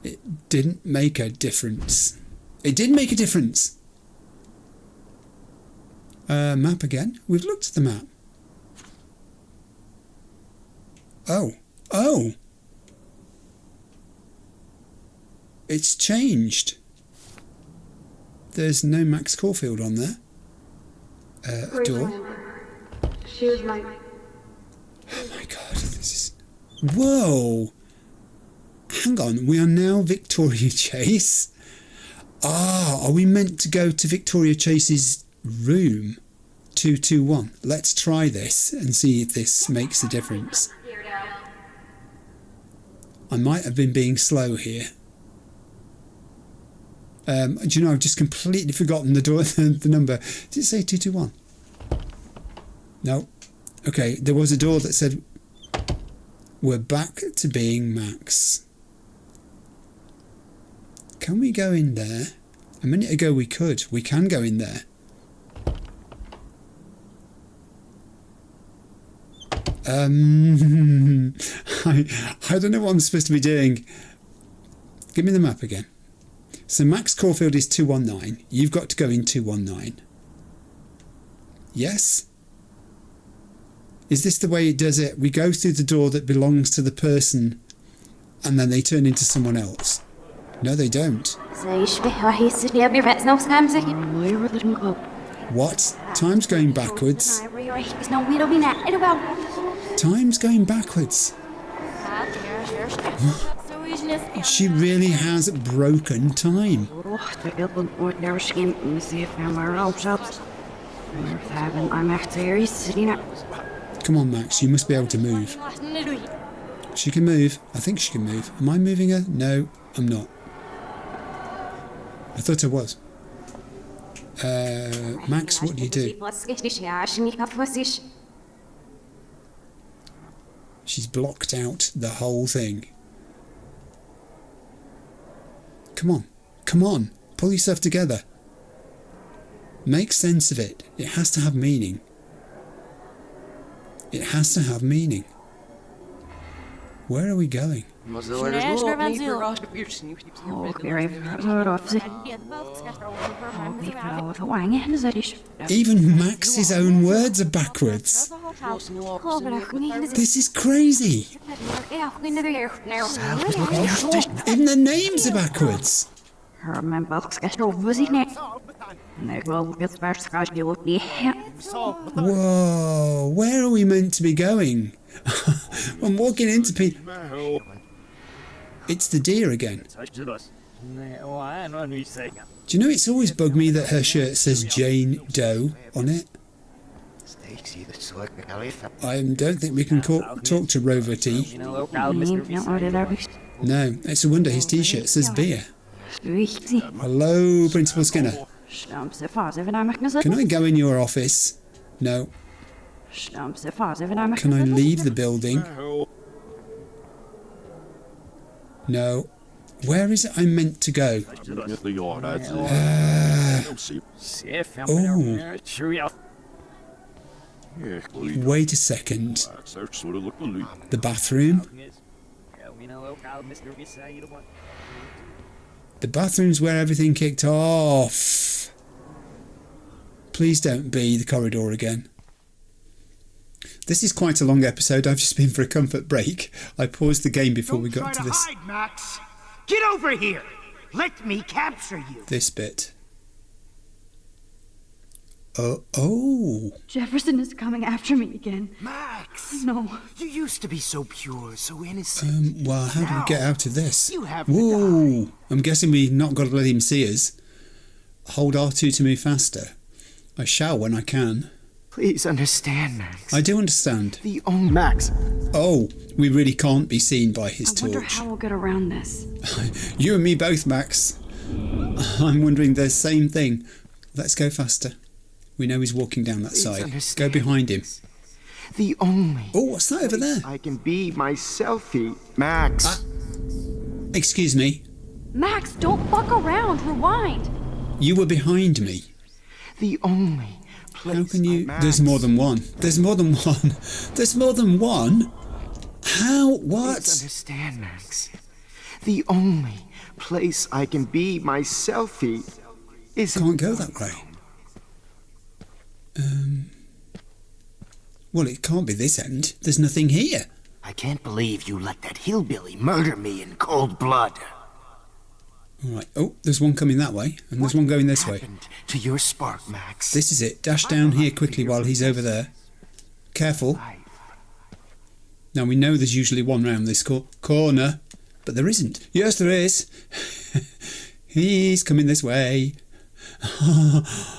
[SPEAKER 1] It didn't make a difference. It did make a difference. Map again. We've looked at the map. Oh. Oh. It's changed. There's no Max Caulfield on there. Door.
[SPEAKER 19] She was my...
[SPEAKER 1] Oh my god, this is... Whoa! Hang on, we are now Victoria Chase. Ah, are we meant to go to Victoria Chase's room? 221. Let's try this and see if this makes a difference. I might have been being slow here. Do you know, I've just completely forgotten the door, the number. Did it say 221? No. Okay, there was a door that said, we're back to being Max. Can we go in there? A minute ago we could. We can go in there. I don't know what I'm supposed to be doing. Give me the map again. So Max Caulfield is 219. You've got to go in 219. Yes? Is this the way it does it? We go through the door that belongs to the person and then they turn into someone else. No, they don't. What? Time's going backwards. Time's going backwards. She really has broken time. Come on, Max, you must be able to move. She can move. I think she can move. Am I moving her? No, I'm not. I thought I was. Max, what do you do? She's blocked out the whole thing. Come on. Come on. Pull yourself together. Make sense of it. It has to have meaning. It has to have meaning. Where are we going? Even Max's own words are backwards. This is crazy. Even the names are backwards. Whoa, where are we meant to be going? I'm walking into people. It's the deer again. Do you know it's always bugged me that her shirt says Jane Doe on it? I don't think we can talk to Rover T. No, it's a wonder his t-shirt says beer. Hello, Principal Skinner. Can I go in your office? No. Can I leave the building? No. Where is it I'm meant to go? Oh. Wait a second. The bathroom? The bathroom's where everything kicked off. Please don't be the corridor again. This is quite a long episode. I've just been for a comfort break. I paused the game before we got to this.
[SPEAKER 20] Hide, Max. Get over here. Let me capture you.
[SPEAKER 1] This bit. Oh.
[SPEAKER 2] Jefferson is coming after me again.
[SPEAKER 20] Max!
[SPEAKER 2] No.
[SPEAKER 20] You used to be so pure, so innocent.
[SPEAKER 1] Well, how do we get out of this?
[SPEAKER 20] You have
[SPEAKER 1] Whoa! I'm guessing we've not got to let him see us. Hold R2 to move faster. I shall when I can.
[SPEAKER 3] Please understand, Max.
[SPEAKER 1] I do understand.
[SPEAKER 3] The only Max.
[SPEAKER 1] Oh, we really can't be seen by his torch.
[SPEAKER 2] I wonder how we'll get around this.
[SPEAKER 1] You and me both, Max. I'm wondering the same thing. Let's go faster. We know he's walking down that side. Go behind him.
[SPEAKER 3] The only.
[SPEAKER 1] Oh, what's that over there?
[SPEAKER 3] I can be myself, Max.
[SPEAKER 1] Excuse me.
[SPEAKER 2] Max, don't fuck around. Rewind.
[SPEAKER 1] You were behind me.
[SPEAKER 3] The only.
[SPEAKER 1] How can you? There's more than one. There's more than one. There's more than one. How? What?
[SPEAKER 3] Please understand, Max. The only place I can be myself is.
[SPEAKER 1] Can't go that way. Well, it can't be this end. There's nothing here.
[SPEAKER 20] I can't believe you let that hillbilly murder me in cold blood.
[SPEAKER 1] All right. Oh, there's one coming that way, and there's one going this way.
[SPEAKER 20] To your spark, Max.
[SPEAKER 1] This is it. Dash down here quickly while he's over there. Careful. Now, we know there's usually one round this corner, but there isn't. Yes, there is. He's coming this way.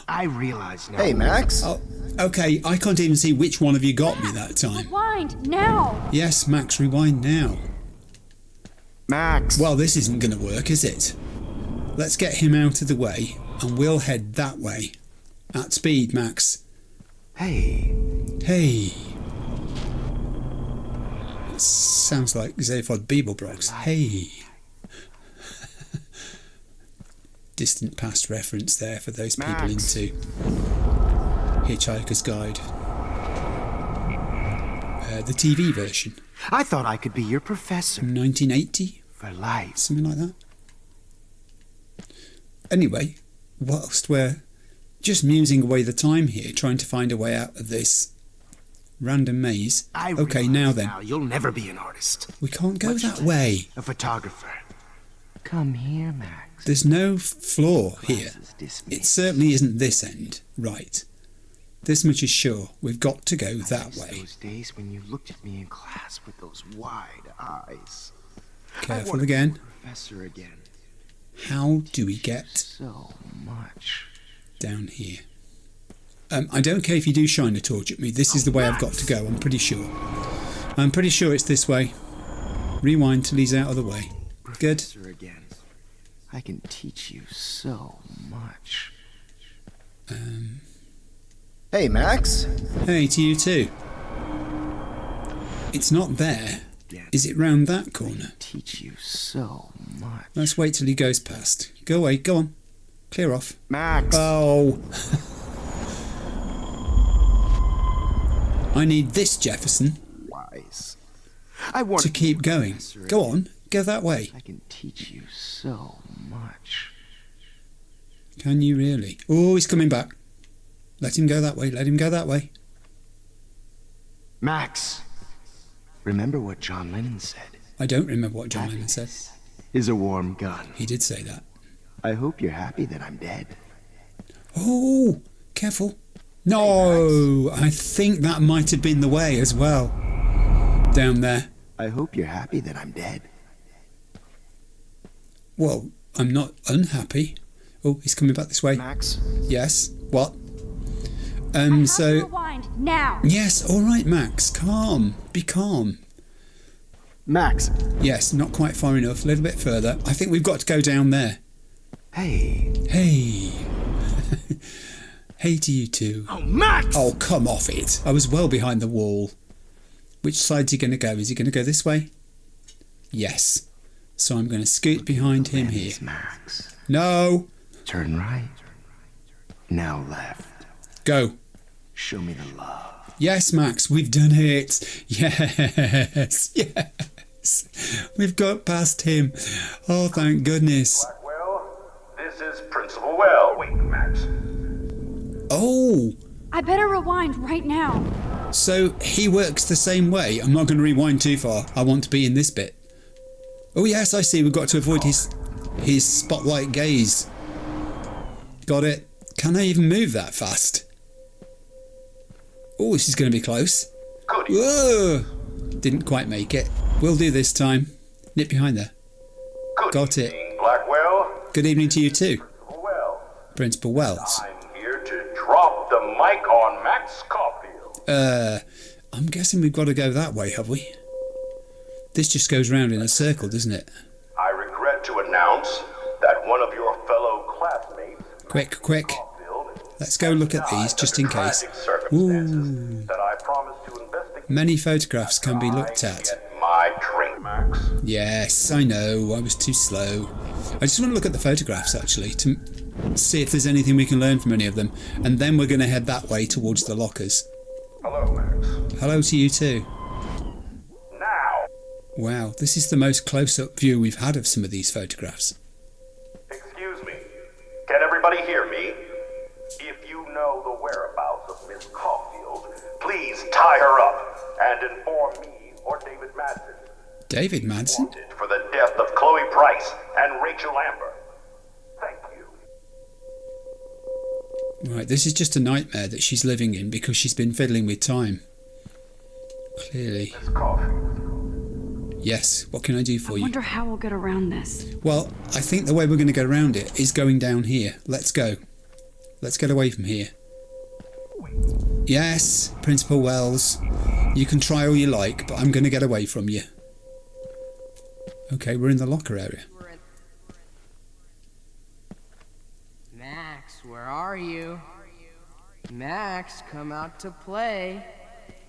[SPEAKER 20] I realize now.
[SPEAKER 3] Hey, Max.
[SPEAKER 1] Oh, okay, I can't even see which one of you got me that time.
[SPEAKER 2] Rewind now.
[SPEAKER 1] Yes, Max, rewind now.
[SPEAKER 3] Max.
[SPEAKER 1] Well, this isn't going to work, is it? Let's get him out of the way, and we'll head that way. At speed, Max.
[SPEAKER 3] Hey.
[SPEAKER 1] Hey. It sounds like Zaphod Beeblebrox. Hey. Distant past reference there for those people into Hitchhiker's Guide. The TV version.
[SPEAKER 20] I thought I could be your professor.
[SPEAKER 1] From 1980?
[SPEAKER 20] For life.
[SPEAKER 1] Something like that. Anyway, whilst we're just musing away the time here, trying to find a way out of this random maze. Okay, now then.
[SPEAKER 20] You'll never be an artist.
[SPEAKER 1] We can't go that way.
[SPEAKER 20] A photographer. Come here, Max.
[SPEAKER 1] There's no floor here. It certainly isn't this end. Right. This much is sure. We've got to go that way.
[SPEAKER 20] Those days when you looked at me in class with those wide eyes.
[SPEAKER 1] Careful again.
[SPEAKER 20] Professor again.
[SPEAKER 1] How do we get
[SPEAKER 20] so much
[SPEAKER 1] down here? I don't care if you do shine a torch at me. This is the way I've got to go. I'm pretty sure. I'm pretty sure it's this way. Rewind till he's out of the way. Good.
[SPEAKER 20] Professor again. I can teach you so much.
[SPEAKER 3] Hey, Max.
[SPEAKER 1] Hey, to you too. It's not there. Is it round that corner?
[SPEAKER 20] Teach you so much.
[SPEAKER 1] Let's wait till he goes past. Go away. Go on. Clear off.
[SPEAKER 3] Max.
[SPEAKER 1] Oh. I need this, Jefferson.
[SPEAKER 20] Wise.
[SPEAKER 1] To keep going. Go on. Go that way.
[SPEAKER 20] I can teach you so much.
[SPEAKER 1] Can you really? Oh, he's coming back. Let him go that way. Let him go that way.
[SPEAKER 20] Max. Remember what John Lennon said?
[SPEAKER 1] I don't remember what John Lennon said.
[SPEAKER 20] Is a warm gun.
[SPEAKER 1] He did say that.
[SPEAKER 20] I hope you're happy that I'm dead.
[SPEAKER 1] Oh, careful. No, I think that might have been the way as well. Down there.
[SPEAKER 20] I hope you're happy that I'm dead.
[SPEAKER 1] Well, I'm not unhappy. Oh, he's coming back this way.
[SPEAKER 3] Max?
[SPEAKER 1] Yes. What?
[SPEAKER 19] So rewind now.
[SPEAKER 1] Yes, all right, Max. Calm. Be calm.
[SPEAKER 3] Max.
[SPEAKER 1] Yes, not quite far enough. A little bit further. I think we've got to go down there.
[SPEAKER 20] Hey.
[SPEAKER 1] Hey. Hey to you too.
[SPEAKER 3] Oh, Max!
[SPEAKER 1] Oh, come off it. I was well behind the wall. Which side's he going to go? Is he going to go this way? Yes. So I'm going to scoot behind him here.
[SPEAKER 20] Max.
[SPEAKER 1] No.
[SPEAKER 20] Turn right. Now left.
[SPEAKER 1] Go.
[SPEAKER 20] Show me the love.
[SPEAKER 1] Yes, Max, we've done it. Yes. Yes. We've got past him. Oh, thank goodness.
[SPEAKER 21] Blackwell, this is Principal Well. Wait, Max.
[SPEAKER 1] Oh.
[SPEAKER 19] I better rewind right now.
[SPEAKER 1] So he works the same way. I'm not going to rewind too far. I want to be in this bit. Oh yes, I see. We've got to avoid his spotlight gaze. Got it. Can I even move that fast? Oh, this is going to be close. Whoa! Didn't quite make it. We'll do this time. Nip behind there. Got it.
[SPEAKER 21] Blackwell.
[SPEAKER 1] Good evening to you too.
[SPEAKER 21] Principal Wells.
[SPEAKER 1] Principal Wells.
[SPEAKER 21] I'm here to drop the mic on Max Caulfield.
[SPEAKER 1] I'm guessing we've got to go that way, have we? This just goes round in a circle, doesn't it?
[SPEAKER 21] I regret to announce that one of your fellow classmates,
[SPEAKER 1] Quick. Let's go look at these just in case. Ooh.
[SPEAKER 21] that I promised to investigate.
[SPEAKER 1] Many photographs can be looked at.
[SPEAKER 21] My drink, Max.
[SPEAKER 1] Yes, I know. I was too slow. I just want to look at the photographs, actually, to see if there's anything we can learn from any of them. And then we're going to head that way towards the lockers.
[SPEAKER 21] Hello, Max.
[SPEAKER 1] Hello to you too.
[SPEAKER 21] Now.
[SPEAKER 1] Wow, this is the most close-up view we've had of some of these photographs.
[SPEAKER 21] Excuse me. Can everybody hear me? If you know the whereabouts of Miss Caulfield, please tie her up and inform me or David Madsen.
[SPEAKER 1] David Madsen?
[SPEAKER 21] For the death of Chloe Price and Rachel Amber. Thank you.
[SPEAKER 1] Right, this is just a nightmare that she's living in because she's been fiddling with time. Clearly.
[SPEAKER 21] Miss Caulfield.
[SPEAKER 1] Yes, what can I do for
[SPEAKER 2] I
[SPEAKER 1] you?
[SPEAKER 2] wonder how we'll get around this.
[SPEAKER 1] Well, I think the way we're going to get around it is going down here. Let's go. Let's get away from here. Yes, Principal Wells. You can try all you like, but I'm going to get away from you. Okay, we're in the locker area.
[SPEAKER 5] Max, where are you? Max, come out to play.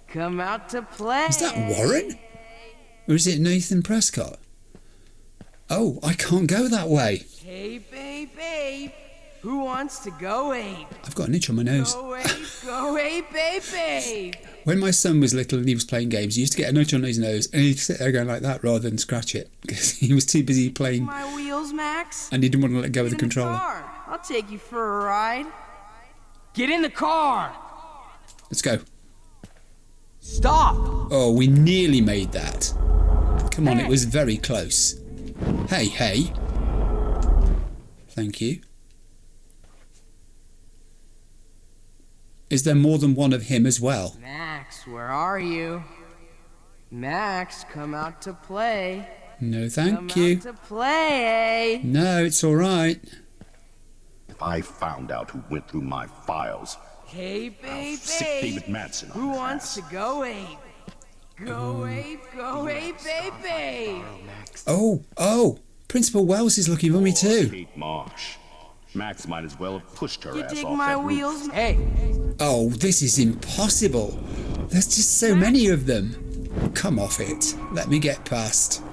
[SPEAKER 5] Come out to play.
[SPEAKER 1] Is that Warren? Or is it Nathan Prescott? Oh, I can't go that way.
[SPEAKER 5] Hey, babe. Who wants to go ape?
[SPEAKER 1] I've got an itch on my nose.
[SPEAKER 5] Go ape, babe.
[SPEAKER 1] When my son was little and he was playing games, he used to get an itch on his nose and he'd sit there going like that rather than scratch it because he was too busy playing.
[SPEAKER 5] My wheels, Max.
[SPEAKER 1] And he didn't want to let go of the controller.
[SPEAKER 5] Car. I'll take you for a ride. Get in the car.
[SPEAKER 1] Let's go.
[SPEAKER 5] Stop.
[SPEAKER 1] Oh, we nearly made that. Come on, it was very close. Hey. Thank you. Is there more than one of him as well?
[SPEAKER 5] Max, where are you? Max, come out to play.
[SPEAKER 1] No, thank you.
[SPEAKER 5] Come out to play.
[SPEAKER 1] No, it's all right.
[SPEAKER 22] If I found out who went through my files,
[SPEAKER 5] hey, babe.
[SPEAKER 22] Sick David Madsen.
[SPEAKER 5] Who wants to go ape? Go ape, babe.
[SPEAKER 1] Oh, Principal Wells is looking for me too.
[SPEAKER 22] Kate Marsh. Max might as well have pushed her
[SPEAKER 5] You
[SPEAKER 22] ass
[SPEAKER 5] dig
[SPEAKER 22] off
[SPEAKER 5] my
[SPEAKER 22] that
[SPEAKER 5] wheels?
[SPEAKER 22] roof.
[SPEAKER 5] Hey.
[SPEAKER 1] Oh, this is impossible. There's just so many of them. Come off it. Let me get past.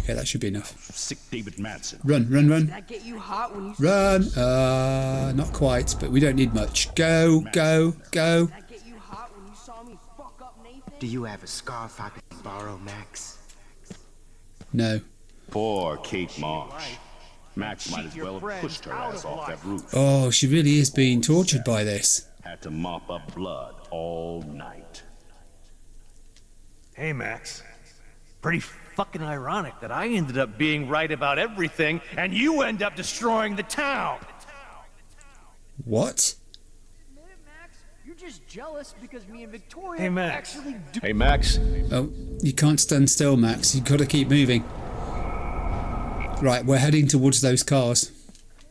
[SPEAKER 1] Okay, that should be enough.
[SPEAKER 22] Sick David Madsen.
[SPEAKER 1] Run.
[SPEAKER 5] Did that get you hot when you...
[SPEAKER 1] Run. Not quite, but we don't need much. Go.
[SPEAKER 5] Did that get you hot when you saw me fuck up Nathan?
[SPEAKER 3] Do you have a scarf I could borrow, Max?
[SPEAKER 1] No.
[SPEAKER 22] Poor Kate Marsh. Max might as well have pushed her ass off that roof.
[SPEAKER 1] Oh, she really is being tortured by this.
[SPEAKER 22] Had to mop up blood all night.
[SPEAKER 11] Hey, Max. Pretty
[SPEAKER 4] fucking ironic that I ended up being right about everything, and you end up destroying the town.
[SPEAKER 1] What?
[SPEAKER 5] You're just jealous because me and Victoria
[SPEAKER 4] Hey, Max.
[SPEAKER 5] actually do.
[SPEAKER 6] Hey, Max.
[SPEAKER 1] Oh, you can't stand still, Max. You've got to keep moving. Right, we're heading towards those cars.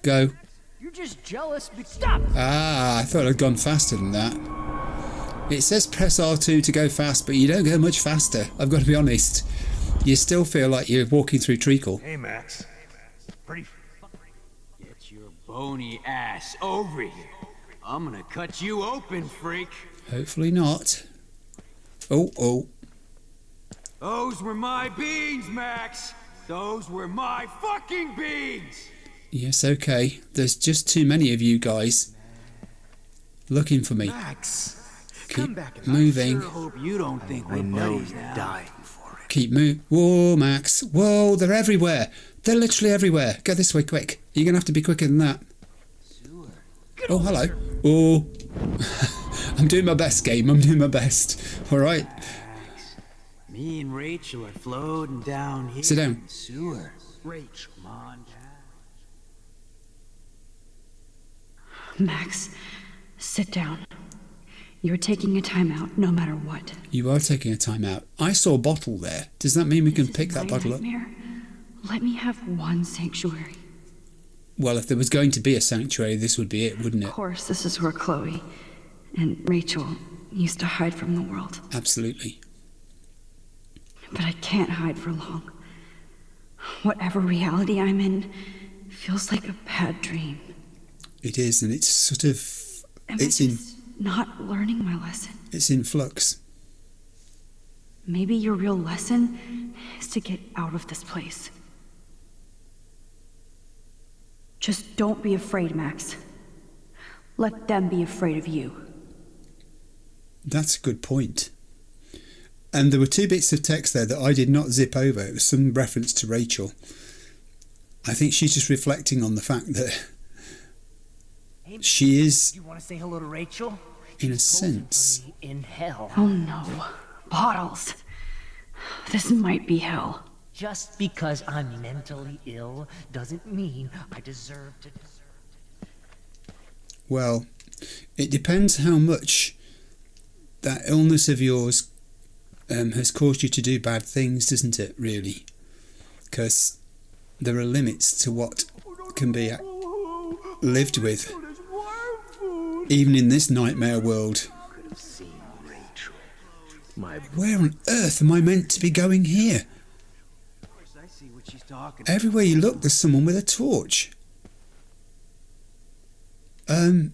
[SPEAKER 1] Go.
[SPEAKER 5] You're just jealous because. Stop!
[SPEAKER 1] Ah, I thought I'd gone faster than that. It says press R2 to go fast, but you don't go much faster. I've got to be honest. You still feel like you're walking through treacle.
[SPEAKER 4] Hey, Max. Pretty.
[SPEAKER 14] Get your bony ass over here. I'm gonna cut you open, freak.
[SPEAKER 1] Hopefully not. Oh.
[SPEAKER 14] Those were my beans, Max. Those were my fucking beans.
[SPEAKER 1] Yes, okay. There's just too many of you guys looking for me.
[SPEAKER 3] Max,
[SPEAKER 1] Keep
[SPEAKER 3] come back and
[SPEAKER 1] moving.
[SPEAKER 14] Sure hope you don't think
[SPEAKER 3] I
[SPEAKER 14] we're
[SPEAKER 3] know
[SPEAKER 14] buddies
[SPEAKER 3] you're
[SPEAKER 14] now.
[SPEAKER 3] dying for it.
[SPEAKER 1] Keep moving. Whoa, Max. Whoa, they're everywhere. They're literally everywhere. Go this way, quick. You're going to have to be quicker than that. Oh, hello. Oh. I'm doing my best, game. I'm doing my best. All right.
[SPEAKER 14] Me and Rachel are floating down here.
[SPEAKER 1] Sit down.
[SPEAKER 14] In the sewer. Rachel, come on down.
[SPEAKER 2] Max, sit down. You're taking a timeout no matter what.
[SPEAKER 1] You are taking a time out. I saw a bottle there. Does that mean we can pick that bottle up?
[SPEAKER 2] Nightmare. Let me have one sanctuary.
[SPEAKER 1] Well, if there was going to be a sanctuary, this would be it, wouldn't
[SPEAKER 2] Of
[SPEAKER 1] it?
[SPEAKER 2] course, this is where Chloe and Rachel used to hide from the world.
[SPEAKER 1] Absolutely.
[SPEAKER 2] But I can't hide for long. Whatever reality I'm in feels like a bad dream.
[SPEAKER 1] It is, and it's sort of... It's
[SPEAKER 2] not learning my lesson.
[SPEAKER 1] It's in flux.
[SPEAKER 2] Maybe your real lesson is to get out of this place. Just don't be afraid, Max. Let them be afraid of you.
[SPEAKER 1] That's a good point. And there were two bits of text there that I did not zip over. It was some reference to Rachel. I think she's just reflecting on the fact that she is,
[SPEAKER 11] You want to say hello to Rachel?
[SPEAKER 1] in a sense...
[SPEAKER 11] In hell.
[SPEAKER 2] Oh no. Bottles. This might be hell.
[SPEAKER 11] Just because I'm mentally ill doesn't mean I deserve to.
[SPEAKER 1] Well, it depends how much that illness of yours has caused you to do bad things, doesn't it, really? Because there are limits to what can be lived with, even in this nightmare world. Where on earth am I meant to be going here? Everywhere you look, there's someone with a torch.
[SPEAKER 14] If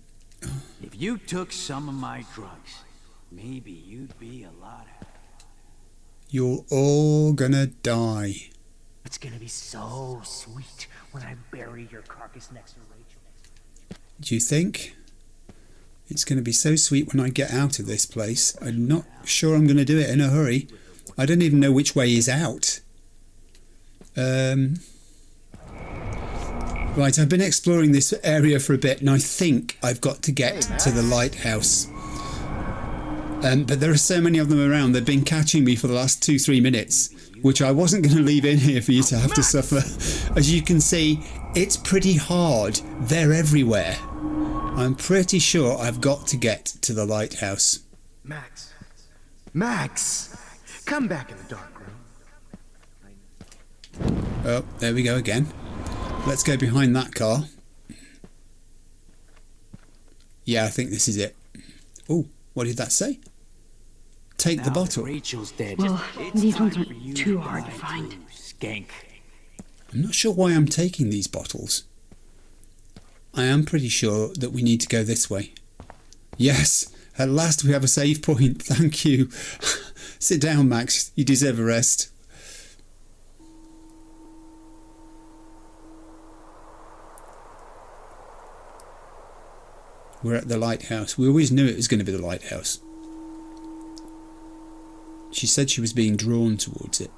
[SPEAKER 14] you took some of my drugs, maybe you'd be a lot happier.
[SPEAKER 1] You're all gonna die.
[SPEAKER 11] It's gonna be so sweet when I bury your carcass next to Rachel.
[SPEAKER 1] Do you think? It's going to be so sweet when I get out of this place. I'm not sure I'm going to do it in a hurry. I don't even know which way is out. Right, I've been exploring this area for a bit, and I think I've got to get to the lighthouse. But there are so many of them around. They've been catching me for the last 2-3 minutes, which I wasn't going to leave in here for you to have to suffer. As you can see, it's pretty hard. They're everywhere. I'm pretty sure I've got to get to the lighthouse.
[SPEAKER 3] Max, come back in the dark room.
[SPEAKER 1] Oh, there we go again. Let's go behind that car. Yeah, I think this is it. Oh, what did that say? Take the bottle.
[SPEAKER 14] Rachel's dead.
[SPEAKER 2] Well, these ones aren't too hard to find.
[SPEAKER 14] Skank.
[SPEAKER 1] I'm not sure why I'm taking these bottles. I am pretty sure that we need to go this way. Yes, at last we have a save point. Thank you. Sit down, Max. You deserve a rest. We're at the lighthouse. We always knew it was going to be the lighthouse. She said she was being drawn towards it.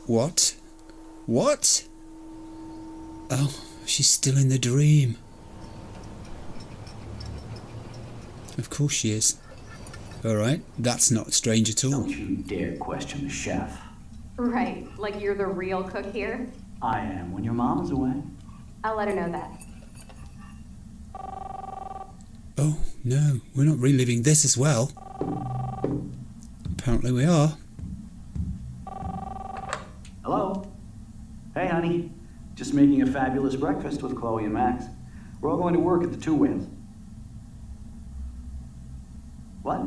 [SPEAKER 1] What? What? Oh, she's still in the dream. Of course she is. All right, that's not strange at all.
[SPEAKER 18] Don't you dare question the chef.
[SPEAKER 15] Right, like you're the real cook here?
[SPEAKER 18] I am when your mom is away.
[SPEAKER 15] I'll let her know that.
[SPEAKER 1] Oh, no, we're not reliving this as well. Apparently we are.
[SPEAKER 18] Hello? Hey, honey. Just making a fabulous breakfast with Chloe and Max. We're all going to work at the Two Whales. What?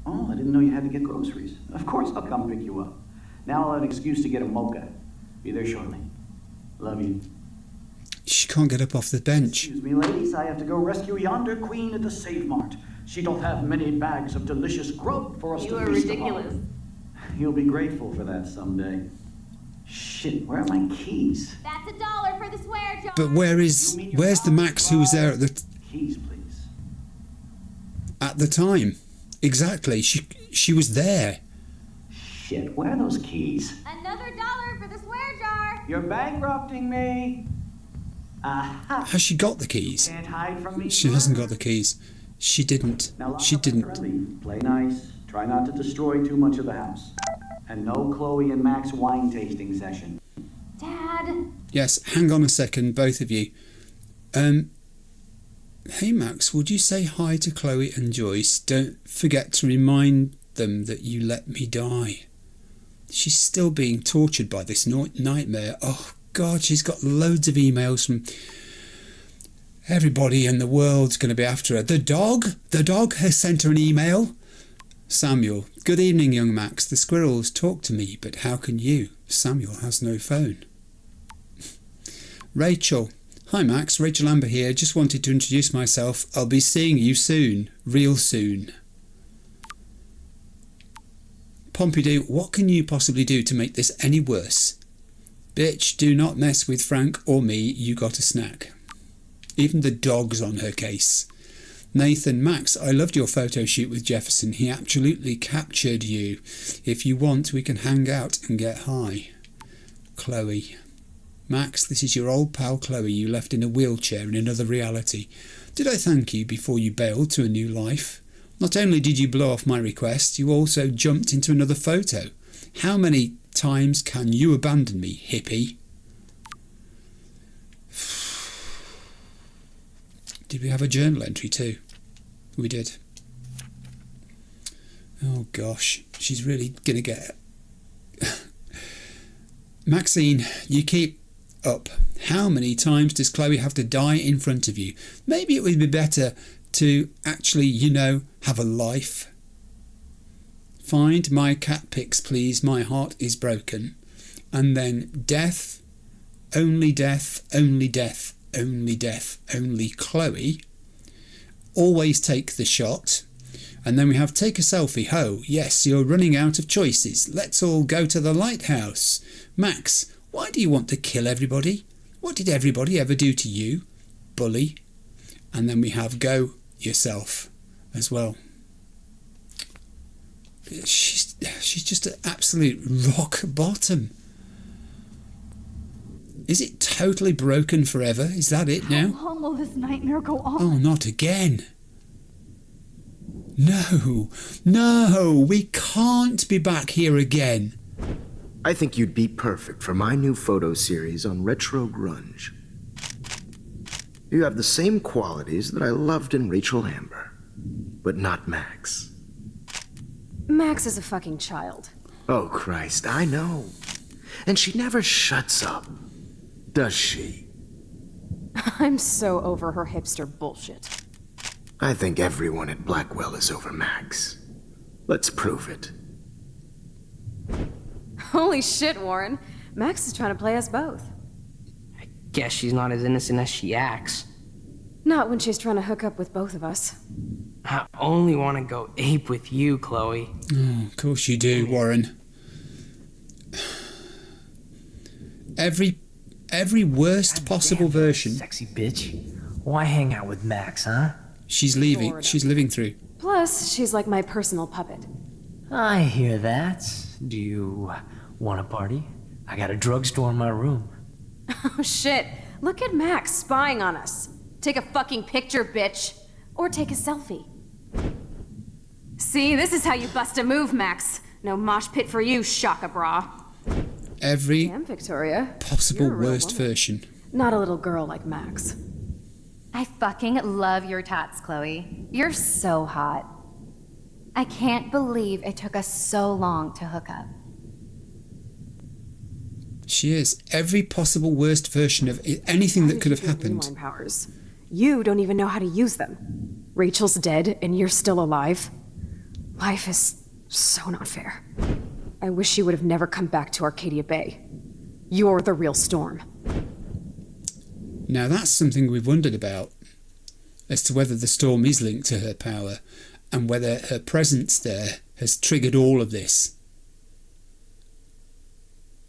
[SPEAKER 18] Oh, I didn't know you had to get groceries. Of course I'll come pick you up. Now I'll have an excuse to get a mocha. Be there shortly. Love you.
[SPEAKER 1] She can't get up off the bench.
[SPEAKER 18] Excuse me, ladies. I have to go rescue yonder queen at the Save Mart. She don't have many bags of delicious grub for us to feast upon.
[SPEAKER 15] You are ridiculous.
[SPEAKER 18] You'll be grateful for that someday. Shit, where are my keys?
[SPEAKER 7] That's $1 for the swear jar.
[SPEAKER 1] But where's the Max who was there at the
[SPEAKER 18] keys, please?
[SPEAKER 1] At the time? Exactly. She was there.
[SPEAKER 18] Shit, where are those keys?
[SPEAKER 7] Another $1 for the swear jar.
[SPEAKER 18] You're bankrupting me. Aha.
[SPEAKER 1] Has she got the keys?
[SPEAKER 18] Can't hide from me.
[SPEAKER 1] She hasn't got the keys. She didn't. She didn't.
[SPEAKER 18] Play nice. Try not to destroy too much of the house. And no Chloe and Max wine tasting session.
[SPEAKER 7] Dad.
[SPEAKER 1] Yes, hang on a second, both of you. Hey Max, would you say hi to Chloe and Joyce? Don't forget to remind them that you let me die. She's still being tortured by this nightmare. Oh God, she's got loads of emails from everybody in the world's going to be after her. The dog has sent her an email. Samuel, good evening, young Max. The squirrels talk to me, but how can you? Samuel has no phone. Rachel, hi Max, Rachel Amber here. Just wanted to introduce myself. I'll be seeing you soon, real soon. Pompidou, what can you possibly do to make this any worse? Bitch, do not mess with Frank or me, you got a snack. Even the dog's on her case. Nathan, Max, I loved your photo shoot with Jefferson. He absolutely captured you. If you want, we can hang out and get high. Chloe. Max, this is your old pal Chloe you left in a wheelchair in another reality. Did I thank you before you bailed to a new life? Not only did you blow off my request, you also jumped into another photo. How many times can you abandon me, hippie? Did we have a journal entry too? We did. Oh gosh, she's really gonna get it. Maxine, you keep up. How many times does Chloe have to die in front of you? Maybe it would be better to actually, have a life. Find my cat pics, please. My heart is broken. And then death, only death, only death, only death, only Chloe. Always take the shot. And then we have take a selfie. Ho, yes, you're running out of choices. Let's all go to the lighthouse. Max, why do you want to kill everybody? What did everybody ever do to you? Bully. And then we have go yourself as well. She's just an absolute rock bottom. Is it totally broken forever? Is that it now?
[SPEAKER 2] How long will this nightmare go on?
[SPEAKER 1] Oh, not again. No, we can't be back here again.
[SPEAKER 3] I think you'd be perfect for my new photo series on retro grunge. You have the same qualities that I loved in Rachel Amber, but not Max.
[SPEAKER 15] Max is a fucking child.
[SPEAKER 3] Oh, Christ, I know. And she never shuts up, does she?
[SPEAKER 15] I'm so over her hipster bullshit.
[SPEAKER 3] I think everyone at Blackwell is over Max. Let's prove it.
[SPEAKER 15] Holy shit, Warren. Max is trying to play us both.
[SPEAKER 5] Guess she's not as innocent as she acts.
[SPEAKER 15] Not when she's trying to hook up with both of us.
[SPEAKER 5] I only want to go ape with you, Chloe.
[SPEAKER 1] Oh, of course you do, Warren. Every worst possible version.
[SPEAKER 8] Sexy bitch. Why hang out with Max, huh?
[SPEAKER 1] She's leaving. She's living through.
[SPEAKER 15] Plus, she's like my personal puppet.
[SPEAKER 8] I hear that. Do you want a party? I got a drugstore in my room.
[SPEAKER 15] Oh shit. Look at Max spying on us. Take a fucking picture, bitch.
[SPEAKER 9] or take a selfie. See, this is how you bust a move, Max. No mosh pit for you, Shaka Bra.
[SPEAKER 1] Every
[SPEAKER 2] Damn, Victoria.
[SPEAKER 1] possible
[SPEAKER 2] You're a real
[SPEAKER 1] worst
[SPEAKER 2] woman.
[SPEAKER 1] version.
[SPEAKER 2] Not a little girl like Max.
[SPEAKER 16] I fucking love your tats, Chloe. You're so hot. I can't believe it took us so long to hook up.
[SPEAKER 1] She is. Every possible worst version of anything that could have happened.
[SPEAKER 2] Rewind powers. You don't even know how to use them. Rachel's dead and you're still alive. Life is so not fair. I wish you would have never come back to Arcadia Bay. You're the real Storm.
[SPEAKER 1] Now that's something we've wondered about, as to whether the storm is linked to her power, and whether her presence there has triggered all of this.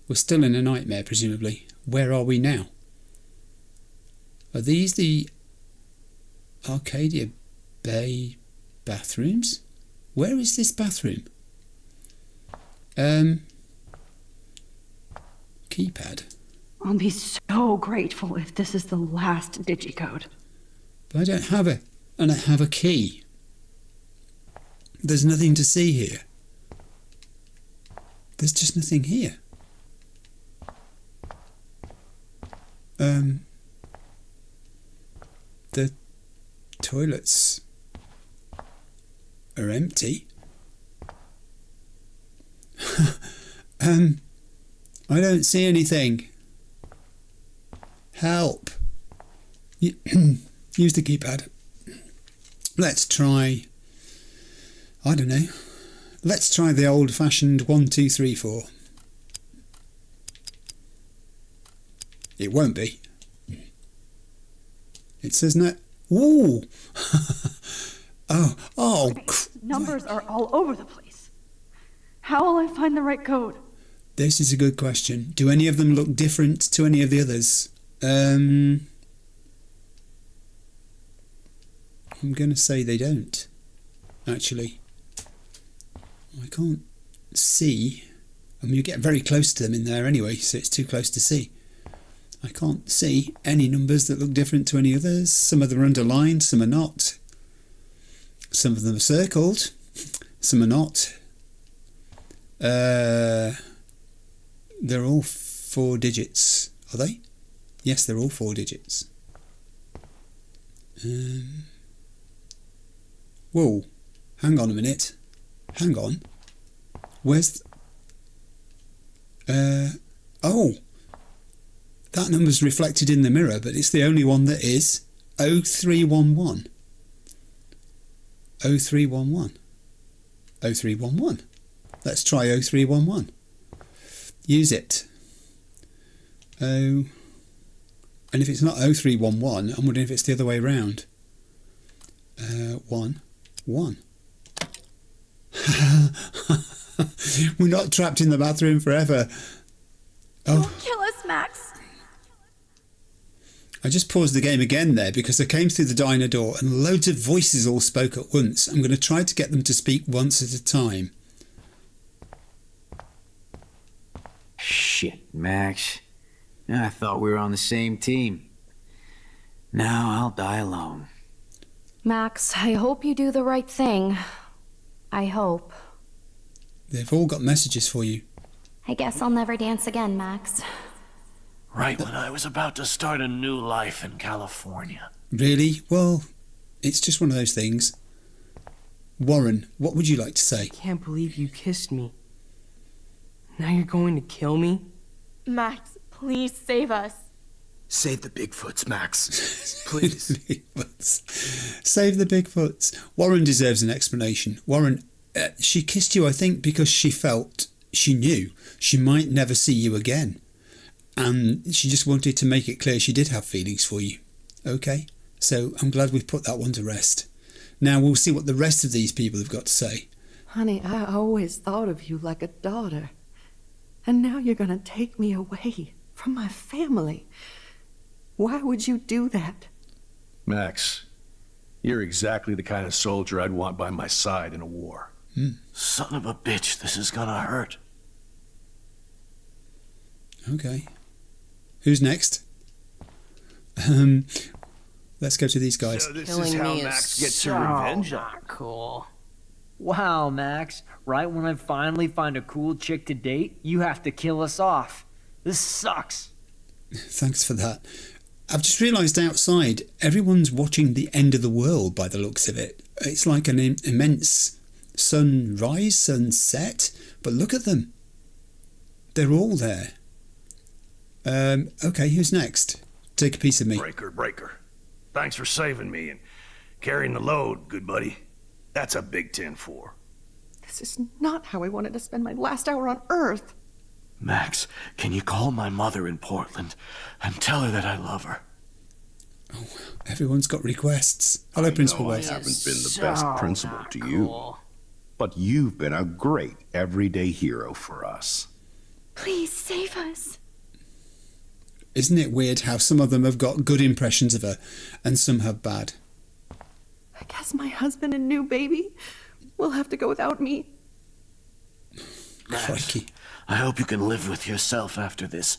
[SPEAKER 1] We're still in a nightmare, presumably. Where are we now? Are these the Arcadia Bay bathrooms? Where is this bathroom? Keypad.
[SPEAKER 2] I'll be so grateful if this is the last digicode.
[SPEAKER 1] But I don't have it, and I have a key. There's nothing to see here. There's just nothing here. The toilets are empty. I don't see anything. Help. Use the keypad. Let's try, I don't know. Let's try the old-fashioned 1, 2, 3, 4. It won't be. It says no. Ooh. Oh.
[SPEAKER 2] Numbers are all over the place. How will I find the right code?
[SPEAKER 1] This is a good question. Do any of them look different to any of the others? I'm going to say they don't, actually. I can't see. I mean, you get very close to them in there anyway, so it's too close to see. I can't see any numbers that look different to any others. Some of them are underlined, some are not. Some of them are circled, some are not. They're all 4 digits, are they? Yes, they're all 4 digits. Whoa, hang on a minute. Hang on. Where's... oh! That number's reflected in the mirror, but it's the only one that is 0311. 0311. 0311. Let's try 0311. Use it. Oh. And if it's not 0311, I'm wondering if it's the other way around. 1, 1. We're not trapped in the bathroom forever. Oh.
[SPEAKER 9] Don't kill us, Max.
[SPEAKER 1] I just paused the game again there because I came through the diner door and loads of voices all spoke at once. I'm going to try to get them to speak once at a time.
[SPEAKER 14] Shit, Max. I thought we were on the same team. Now I'll die alone.
[SPEAKER 16] Max, I hope you do the right thing. I hope.
[SPEAKER 1] They've all got messages for you.
[SPEAKER 16] I guess I'll never dance again, Max.
[SPEAKER 4] Right when I was about to start a new life in California.
[SPEAKER 1] Really? Well, it's just one of those things. Warren, what would you like to say?
[SPEAKER 5] I can't believe you kissed me. Now you're going to kill me?
[SPEAKER 17] Max, please save us.
[SPEAKER 3] Save the Bigfoots, Max. Please.
[SPEAKER 1] Save the Bigfoots. Warren deserves an explanation. Warren, she kissed you, I think, because she felt, she knew she might never see you again. And she just wanted to make it clear she did have feelings for you. Okay? So I'm glad we've put that one to rest. Now we'll see what the rest of these people have got to say.
[SPEAKER 13] Honey, I always thought of you like a daughter. And now you're going to take me away from my family. Why would you do that?
[SPEAKER 6] Max, you're exactly the kind of soldier I'd want by my side in a war.
[SPEAKER 4] Son of a bitch, this is gonna hurt.
[SPEAKER 1] Okay. Who's next? Let's go to these guys.
[SPEAKER 4] So this
[SPEAKER 5] Killing
[SPEAKER 4] is how
[SPEAKER 5] me
[SPEAKER 4] Max
[SPEAKER 5] is
[SPEAKER 4] gets
[SPEAKER 5] so
[SPEAKER 4] her revenge on
[SPEAKER 8] Not cool. Wow, Max. Right when I finally find a cool chick to date, you have to kill us off. This sucks.
[SPEAKER 1] Thanks for that. I've just realised outside, everyone's watching the end of the world by the looks of it. It's like an immense sunrise, sunset, but look at them. They're all there. Okay, who's next? Take a piece of me.
[SPEAKER 4] Breaker. Thanks for saving me and carrying the load, good buddy. That's a big 10-4.
[SPEAKER 2] This is not how I wanted to spend my last hour on Earth.
[SPEAKER 10] Max, can you call my mother in Portland and tell her that I love her?
[SPEAKER 1] Oh, everyone's got requests. Hello, Principal
[SPEAKER 22] I
[SPEAKER 1] Wells.
[SPEAKER 22] haven't been the best principal to you, but you've been a great everyday hero for us.
[SPEAKER 17] Please save us.
[SPEAKER 1] Isn't it weird how some of them have got good impressions of her and some have bad?
[SPEAKER 2] I guess my husband and new baby will have to go without me.
[SPEAKER 1] Crikey.
[SPEAKER 10] I hope you can live with yourself after this.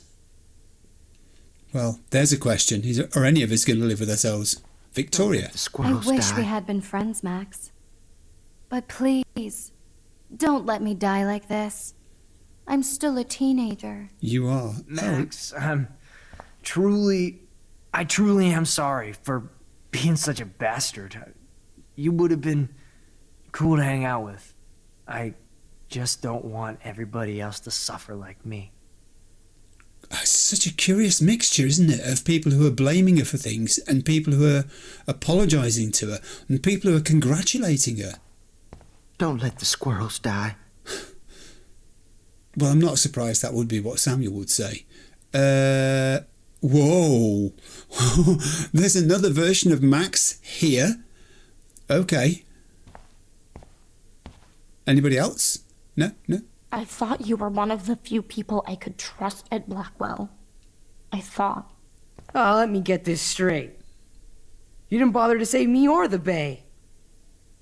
[SPEAKER 1] Well, there's a question. Are any of us going to live with ourselves? Victoria.
[SPEAKER 16] I wish we had been friends, Max. But please, don't let me die like this. I'm still a teenager.
[SPEAKER 1] You are.
[SPEAKER 8] Max, I truly am sorry for being such a bastard. You would have been cool to hang out with. I just don't want everybody else to suffer like me.
[SPEAKER 1] It's such a curious mixture, isn't it, of people who are blaming her for things and people who are apologising to her and people who are congratulating her.
[SPEAKER 3] Don't let the squirrels die.
[SPEAKER 1] Well, I'm not surprised that would be what Samuel would say. Whoa. There's another version of Max here. Okay. Anybody else? No?
[SPEAKER 17] I thought you were one of the few people I could trust at Blackwell. I thought.
[SPEAKER 5] Oh, let me get this straight. You didn't bother to save me or the Bay.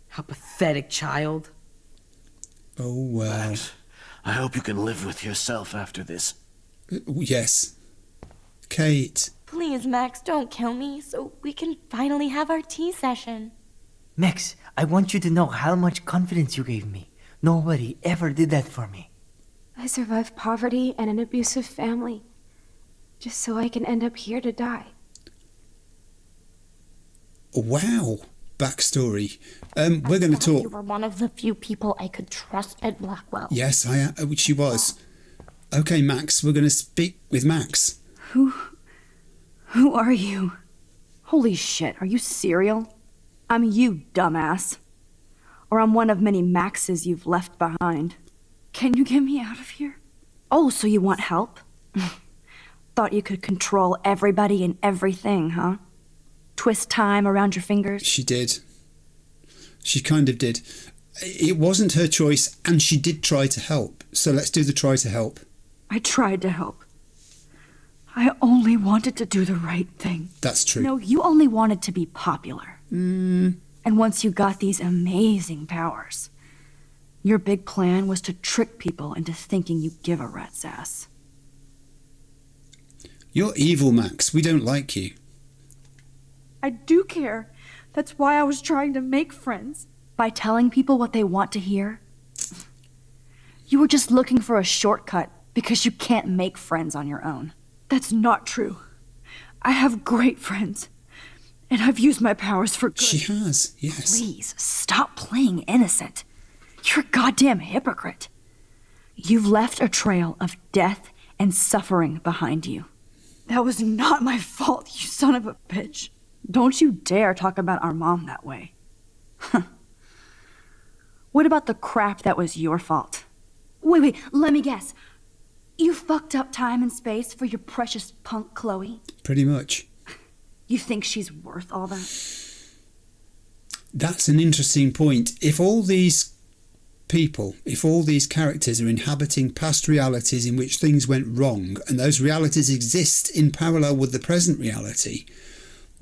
[SPEAKER 5] How pathetic, child.
[SPEAKER 1] Oh, well.
[SPEAKER 10] Max, I hope you can live with yourself after this.
[SPEAKER 1] Yes. Kate.
[SPEAKER 17] Please, Max, don't kill me so we can finally have our tea session.
[SPEAKER 8] Max, I want you to know how much confidence you gave me. Nobody ever did that for me.
[SPEAKER 15] I survived poverty and an abusive family, just so I can end up here to die.
[SPEAKER 1] Wow. Backstory. We're going to talk.
[SPEAKER 17] You were one of the few people I could trust at Blackwell.
[SPEAKER 1] Yes, I am. Which she was. Okay, Max. We're going to speak with Max.
[SPEAKER 2] Who are you? Holy shit, are you serial? I'm you, dumbass. Or I'm one of many Maxes you've left behind. Can you get me out of here? Oh, so you want help? Thought you could control everybody and everything, huh? Twist time around your fingers?
[SPEAKER 1] She did. She kind of did. It wasn't her choice, and she did try to help. So let's do the try to help.
[SPEAKER 2] I tried to help. I only wanted to do the right thing.
[SPEAKER 1] That's true.
[SPEAKER 2] No, you only wanted to be popular. And once you got these amazing powers, your big plan was to trick people into thinking you give a rat's ass.
[SPEAKER 1] You're evil, Max. We don't like you.
[SPEAKER 2] I do care. That's why I was trying to make friends. By telling people what they want to hear? You were just looking for a shortcut because you can't make friends on your own. That's not true. I have great friends. And I've used my powers for good.
[SPEAKER 1] She has, yes.
[SPEAKER 2] Please, stop playing innocent. You're a goddamn hypocrite. You've left a trail of death and suffering behind you. That was not my fault, you son of a bitch. Don't you dare talk about our mom that way. What about the crap that was your fault? Wait, let me guess. You fucked up time and space for your precious punk Chloe?
[SPEAKER 1] Pretty much.
[SPEAKER 2] You think she's worth all that?
[SPEAKER 1] That's an interesting point. If all these people, if all these characters are inhabiting past realities in which things went wrong, and those realities exist in parallel with the present reality,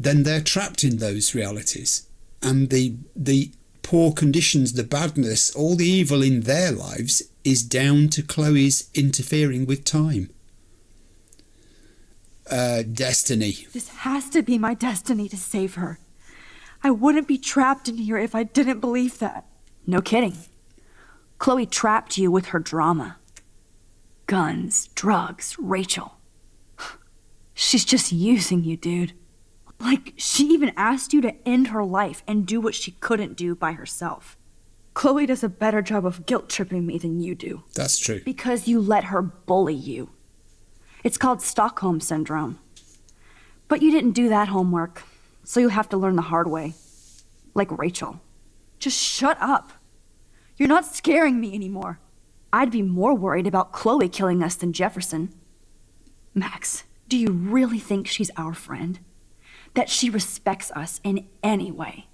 [SPEAKER 1] then they're trapped in those realities. And the poor conditions, the badness, all the evil in their lives is down to Chloe's interfering with time. Destiny.
[SPEAKER 2] This has to be my destiny to save her. I wouldn't be trapped in here if I didn't believe that.
[SPEAKER 12] No kidding. Chloe trapped you with her drama. Guns, drugs, Rachel. She's just using you, dude.
[SPEAKER 2] Like, she even asked you to end her life and do what she couldn't do by herself. Chloe does a better job of guilt-tripping me than you do.
[SPEAKER 1] That's true.
[SPEAKER 12] Because you let her bully you. It's called Stockholm Syndrome. But you didn't do that homework, so you'll have to learn the hard way. Like Rachel.
[SPEAKER 2] Just shut up. You're not scaring me anymore.
[SPEAKER 12] I'd be more worried about Chloe killing us than Jefferson. Max, do you really think she's our friend? That she respects us in any way?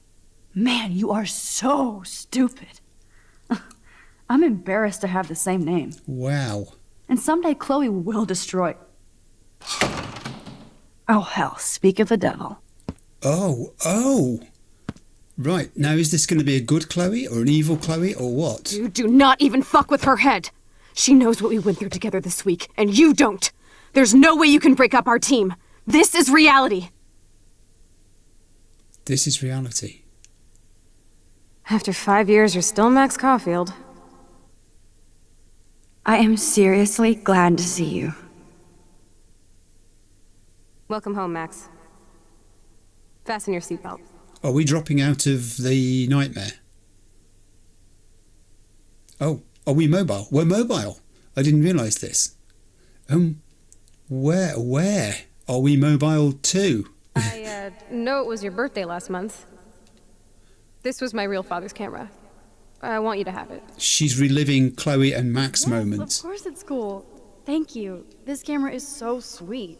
[SPEAKER 2] Man, you are so stupid. I'm embarrassed to have the same name.
[SPEAKER 1] Wow.
[SPEAKER 2] And someday Chloe will destroy...
[SPEAKER 12] Oh, hell, speak of the devil.
[SPEAKER 1] Oh. Right, now is this going to be a good Chloe or an evil Chloe or what?
[SPEAKER 15] You do not even fuck with her head. She knows what we went through together this week, and you don't. There's no way you can break up our team. This is reality.
[SPEAKER 1] This is reality.
[SPEAKER 15] After 5 years, you're still Max Caulfield.
[SPEAKER 12] I am seriously glad to see you.
[SPEAKER 15] Welcome home, Max. Fasten your seatbelt.
[SPEAKER 1] Are we dropping out of the nightmare? Oh, are we mobile? We're mobile. I didn't realise this. Where are we mobile to?
[SPEAKER 15] I know it was your birthday last month. This was my real father's camera. I want you to have it.
[SPEAKER 1] She's reliving Chloe and Max moments.
[SPEAKER 2] Of course it's cool. Thank you. This camera is so sweet.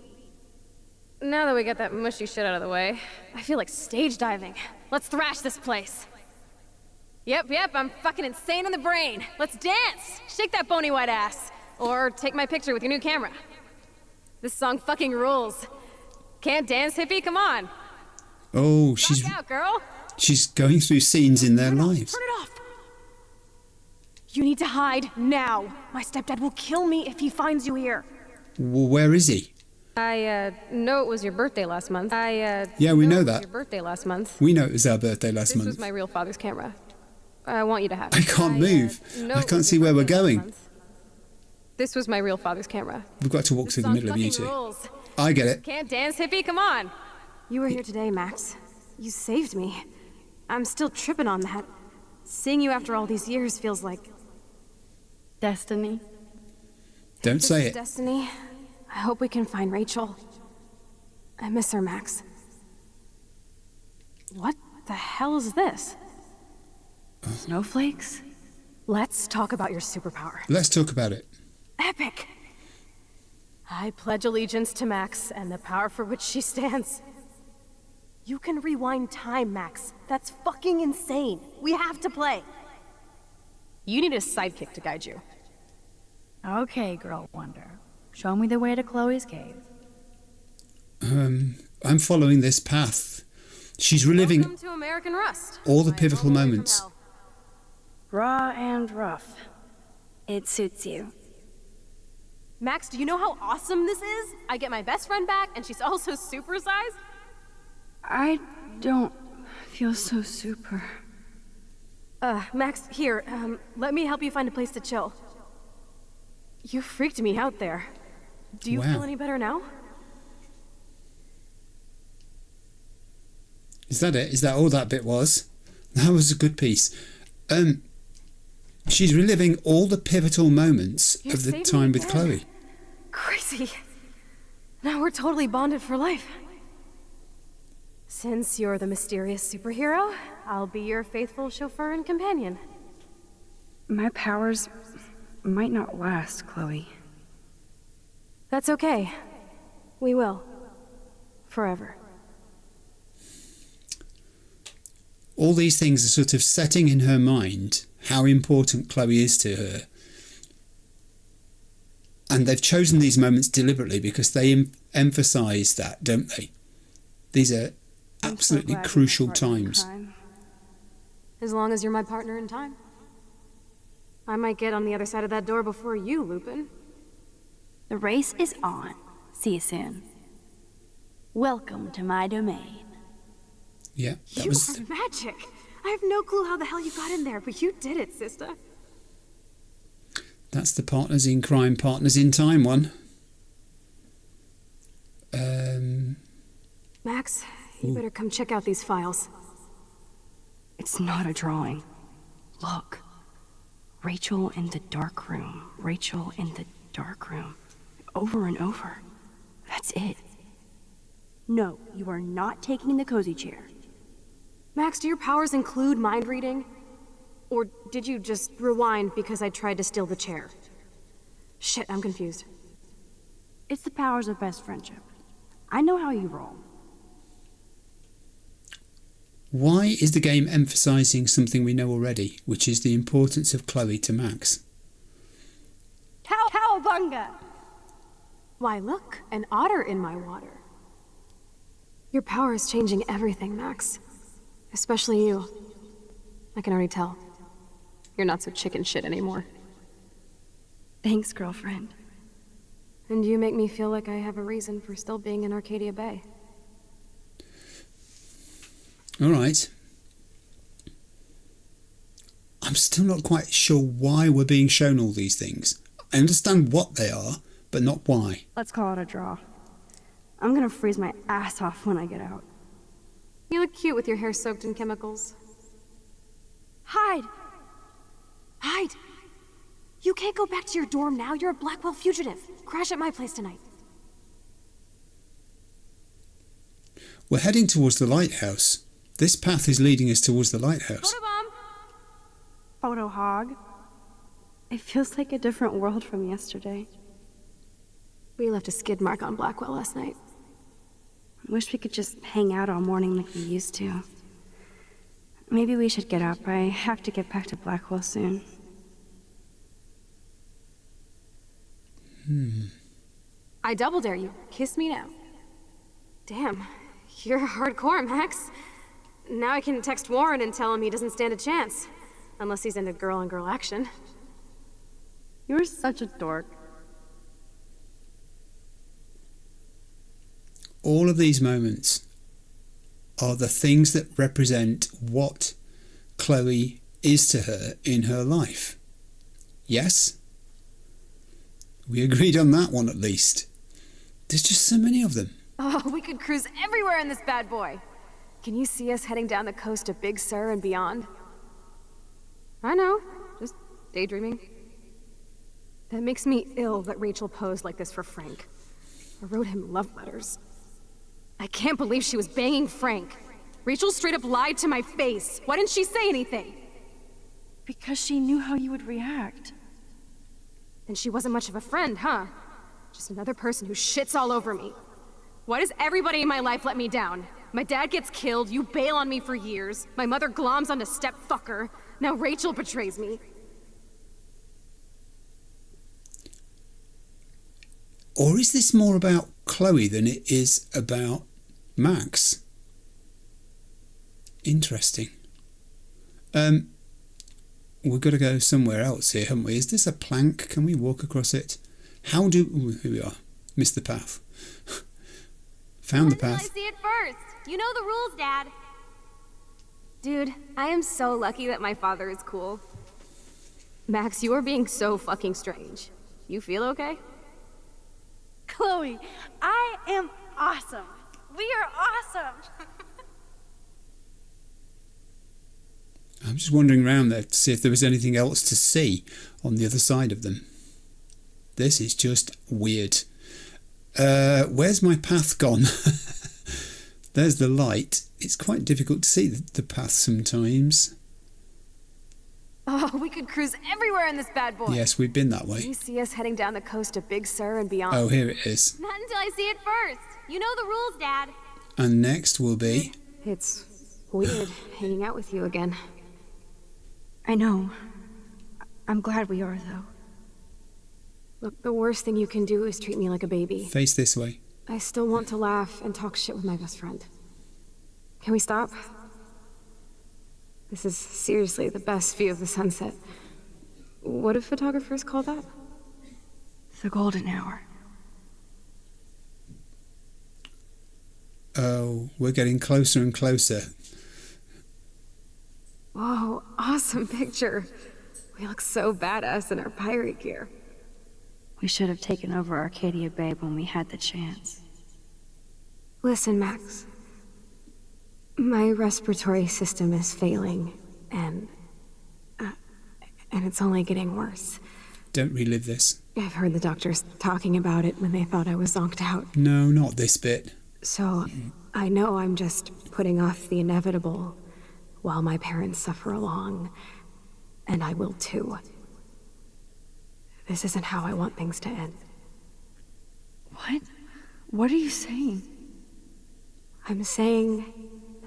[SPEAKER 15] Now that we got that mushy shit out of the way, I feel like stage diving. Let's thrash this place. Yep, I'm fucking insane in the brain. Let's dance! Shake that bony white ass. Or take my picture with your new camera. This song fucking rules. Can't dance, hippie? Come on.
[SPEAKER 1] Oh,
[SPEAKER 15] Rock out, girl.
[SPEAKER 1] she's going through scenes in their lives.
[SPEAKER 15] Turn it off. You need to hide now. My stepdad will kill me if he finds you here.
[SPEAKER 1] Well, where is he?
[SPEAKER 15] I know it was your birthday last month.
[SPEAKER 1] Yeah, we know that.
[SPEAKER 15] Your birthday last month.
[SPEAKER 1] We know it was our birthday last month.
[SPEAKER 15] This was my real father's camera. I want you to have it.
[SPEAKER 1] I can't move. I can't see where we're going.
[SPEAKER 15] This was my real father's camera.
[SPEAKER 1] We've got to walk through the middle of you two. I get it.
[SPEAKER 15] Can't dance, hippie? Come on. You were here today, Max. You saved me. I'm still tripping on that. Seeing you after all these years feels like...
[SPEAKER 2] destiny.
[SPEAKER 1] Don't say it.
[SPEAKER 15] Destiny. I hope we can find Rachel. I miss her, Max. What the hell is this?
[SPEAKER 12] Snowflakes?
[SPEAKER 15] Let's talk about your superpower.
[SPEAKER 1] Let's talk about it.
[SPEAKER 15] Epic! I pledge allegiance to Max and the power for which she stands. You can rewind time, Max. That's fucking insane. We have to play. You need a sidekick to guide you.
[SPEAKER 2] Okay, Girl Wonder. Show me the way to Chloe's cave.
[SPEAKER 1] I'm following this path. She's reliving
[SPEAKER 15] Welcome to American Rust.
[SPEAKER 1] all the pivotal moments.
[SPEAKER 2] Raw and rough. It suits you.
[SPEAKER 15] Max, do you know how awesome this is? I get my best friend back, and she's also supersized.
[SPEAKER 12] I don't feel so super.
[SPEAKER 15] Max, here, let me help you find a place to chill. You freaked me out there. Do you feel any better now?
[SPEAKER 1] Is that it? Is that all that bit was? That was a good piece. She's reliving all the pivotal moments of the time with Chloe.
[SPEAKER 15] Crazy. Now we're totally bonded for life. Since you're the mysterious superhero, I'll be your faithful chauffeur and companion.
[SPEAKER 12] My powers might not last, Chloe.
[SPEAKER 15] That's okay. We will. Forever.
[SPEAKER 1] All these things are sort of setting in her mind how important Chloe is to her. And they've chosen these moments deliberately because they emphasise that, don't they? These are absolutely crucial times.
[SPEAKER 15] As long as you're my partner in time. I might get on the other side of that door before you, Lupin.
[SPEAKER 12] The race is on. See you soon. Welcome to my domain.
[SPEAKER 1] Yeah, that
[SPEAKER 9] You
[SPEAKER 1] was...
[SPEAKER 9] are magic. I have no clue how the hell you got in there, but you did it, sister.
[SPEAKER 1] That's the Partners in Crime, Partners in Time one.
[SPEAKER 9] Max, you better come check out these files.
[SPEAKER 2] It's not a drawing. Look. Rachel in the dark room. Rachel in the dark room. Over and over. That's it.
[SPEAKER 12] No, you are not taking the cozy chair.
[SPEAKER 9] Max, do your powers include mind reading? Or did you just rewind because I tried to steal the chair? Shit, I'm confused.
[SPEAKER 12] It's the powers of best friendship. I know how you roll.
[SPEAKER 1] Why is the game emphasising something we know already, which is the importance of Chloe to Max?
[SPEAKER 9] Cowabunga! Why, look, an otter in my water. Your power is changing everything, Max. Especially you. I can already tell. You're not so chicken shit anymore.
[SPEAKER 2] Thanks, girlfriend.
[SPEAKER 9] And you make me feel like I have a reason for still being in Arcadia Bay.
[SPEAKER 1] All right. I'm still not quite sure why we're being shown all these things. I understand what they are, but not why.
[SPEAKER 12] Let's call it a draw. I'm gonna freeze my ass off when I get out.
[SPEAKER 9] You look cute with your hair soaked in chemicals.
[SPEAKER 12] Hide!
[SPEAKER 9] Hide! You can't go back to your dorm now. You're a Blackwell fugitive. Crash at my place tonight.
[SPEAKER 1] We're heading towards the lighthouse. This path is leading us towards the lighthouse.
[SPEAKER 12] Photo hog. It feels like a different world from yesterday.
[SPEAKER 9] We left a skid mark on Blackwell last night.
[SPEAKER 12] I wish we could just hang out all morning like we used to. Maybe we should get up. I have to get back to Blackwell soon.
[SPEAKER 9] I double dare you. Kiss me now. Damn, you're hardcore, Max. Now I can text Warren and tell him he doesn't stand a chance. Unless he's into girl-on-girl action.
[SPEAKER 12] You're such a dork.
[SPEAKER 1] All of these moments are the things that represent what Chloe is to her in her life. Yes? We agreed on that one at least. There's just so many of them.
[SPEAKER 9] Oh, we could cruise everywhere in this bad boy. Can you see us heading down the coast to Big Sur and beyond? I know, just daydreaming. That makes me ill that Rachel posed like this for Frank. I wrote him love letters. I can't believe she was banging Frank. Rachel straight up lied to my face. Why didn't she say anything?
[SPEAKER 2] Because she knew how you would react.
[SPEAKER 9] Then she wasn't much of a friend, huh? Just another person who shits all over me. Why does everybody in my life let me down? My dad gets killed, you bail on me for years. My mother gloms onto step-fucker. Now Rachel betrays me.
[SPEAKER 1] Or is this more about Chloe than it is about Max? Interesting. We've got to go somewhere else here, haven't we? Is this a plank? Can we walk across it? How do... Ooh, here we are. Missed the path. Found the path.
[SPEAKER 7] I see it first. You know the rules, Dad.
[SPEAKER 9] Dude, I am so lucky that my father is cool. Max, you are being so fucking strange. You feel okay?
[SPEAKER 12] Chloe, I am awesome. We are awesome.
[SPEAKER 1] I'm just wandering around there to see if there was anything else to see on the other side of them. This is just weird. Where's my path gone? There's the light. It's quite difficult to see the path sometimes.
[SPEAKER 9] Oh, we could cruise everywhere in this bad boy.
[SPEAKER 1] Yes, we've been that
[SPEAKER 9] Can
[SPEAKER 1] way.
[SPEAKER 9] you see us heading down the coast to Big Sur and beyond?
[SPEAKER 1] Oh, here it is.
[SPEAKER 7] Not until I see it first. You know the rules, Dad.
[SPEAKER 1] And next will be...
[SPEAKER 9] It's weird hanging out with you again.
[SPEAKER 12] I know. I'm glad we are, though.
[SPEAKER 9] Look, the worst thing you can do is treat me like a baby.
[SPEAKER 1] Face this way.
[SPEAKER 9] I still want to laugh and talk shit with my best friend. Can we stop? This is seriously the best view of the sunset. What do photographers call that?
[SPEAKER 2] The golden hour.
[SPEAKER 1] Oh, we're getting closer and closer.
[SPEAKER 9] Whoa, awesome picture. We look so badass in our pirate gear.
[SPEAKER 12] We should have taken over Arcadia Bay when we had the chance.
[SPEAKER 9] Listen, Max. My respiratory system is failing, and it's only getting worse.
[SPEAKER 1] Don't relive this.
[SPEAKER 9] I've heard the doctors talking about it when they thought I was zonked out.
[SPEAKER 1] No, not this bit.
[SPEAKER 9] So, I know I'm just putting off the inevitable while my parents suffer along, and I will too. This isn't how I want things to end.
[SPEAKER 12] What? What are you saying?
[SPEAKER 9] I'm saying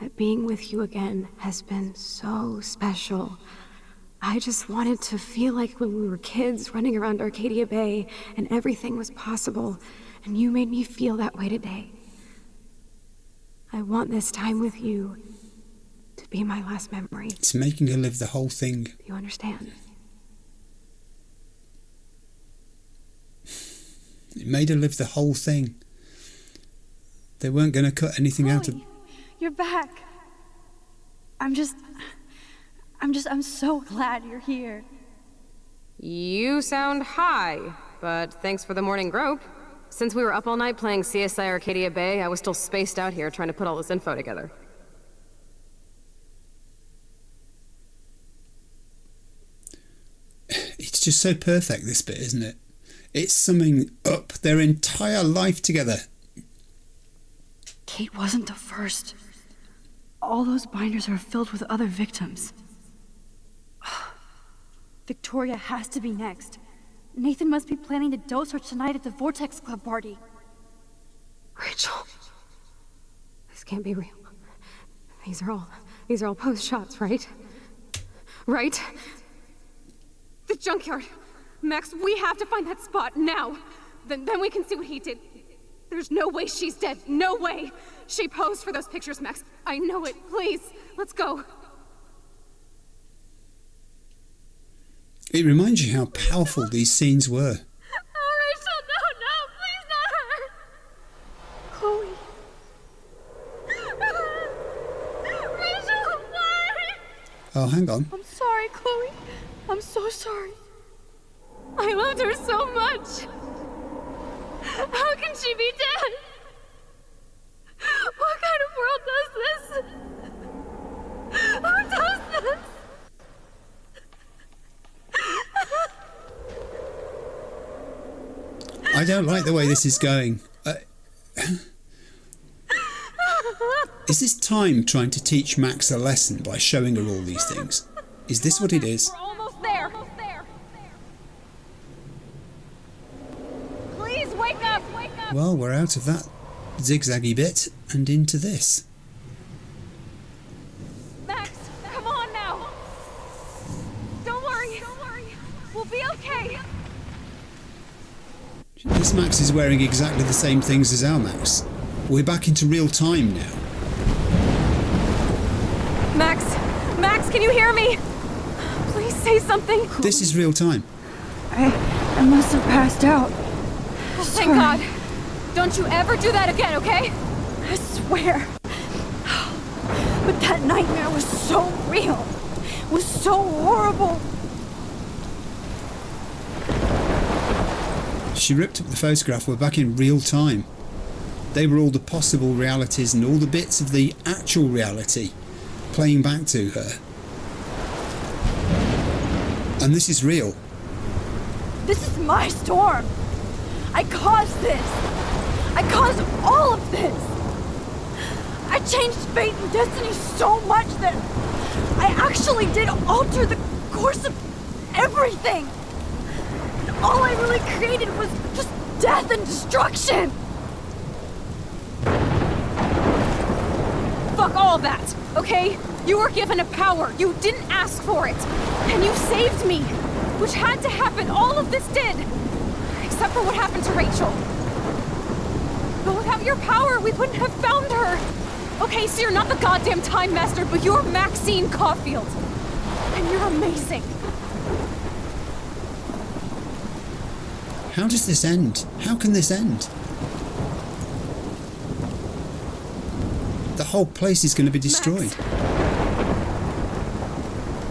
[SPEAKER 9] that being with you again has been so special. I just wanted to feel like when we were kids running around Arcadia Bay and everything was possible, and you made me feel that way today. I want this time with you to be my last memory.
[SPEAKER 1] It's making her live the whole thing.
[SPEAKER 9] Do you understand?
[SPEAKER 1] It made her live the whole thing. They weren't going to cut anything out of...
[SPEAKER 12] You're back. I'm so glad you're here.
[SPEAKER 9] You sound high, but thanks for the morning grope. Since we were up all night playing CSI Arcadia Bay, I was still spaced out here trying to put all this info together.
[SPEAKER 1] It's just so perfect, this bit, isn't it? It's summing up their entire life together.
[SPEAKER 12] Kate wasn't the first. All those binders are filled with other victims. Victoria has to be next. Nathan must be planning to dose her tonight at the Vortex Club party.
[SPEAKER 9] Rachel. This can't be real. These are all post shots, right? Right? The junkyard. Max, we have to find that spot now. Then we can see what he did. There's no way she's dead. No way. She posed for those pictures, Max. I know it. Please, let's go.
[SPEAKER 1] It reminds you how powerful these scenes were.
[SPEAKER 7] Oh, Rachel, no, please not her.
[SPEAKER 12] Chloe.
[SPEAKER 7] Rachel, why?
[SPEAKER 1] Oh, hang on.
[SPEAKER 12] I'm sorry, Chloe. I'm so sorry.
[SPEAKER 7] I loved her so much. How can she be dead? What kind of world does this? Who does this?
[SPEAKER 1] I don't like the way this is going. Is this time trying to teach Max a lesson by showing her all these things? Is this what it is?
[SPEAKER 7] We're almost there. Please wake up.
[SPEAKER 1] Well, we're out of that zigzaggy bit and into this.
[SPEAKER 7] Max, come on now. Don't worry. We'll be okay.
[SPEAKER 1] This Max is wearing exactly the same things as our Max. We're back into real time now.
[SPEAKER 9] Max, can you hear me? Please say something.
[SPEAKER 1] This is real time.
[SPEAKER 12] I must have passed out.
[SPEAKER 9] Thank God. Don't you ever do that again, okay?
[SPEAKER 12] I swear. But that nightmare was so real. It was so horrible.
[SPEAKER 1] She ripped up the photograph. We're back in real time. They were all the possible realities and all the bits of the actual reality playing back to her. And this is real.
[SPEAKER 12] This is my storm. I caused this. I caused all of this. I changed fate and destiny so much that I actually did alter the course of everything. And all I really created was just death and destruction.
[SPEAKER 9] Fuck all that, okay? You were given a power. You didn't ask for it. And you saved me. Which had to happen. All of this did. Except for what happened to Rachel. But without your power, we wouldn't have found her. Okay, so you're not the goddamn Time Master, but you're Maxine Caulfield. And you're amazing.
[SPEAKER 1] How does this end? How can this end? whole place is going to be destroyed.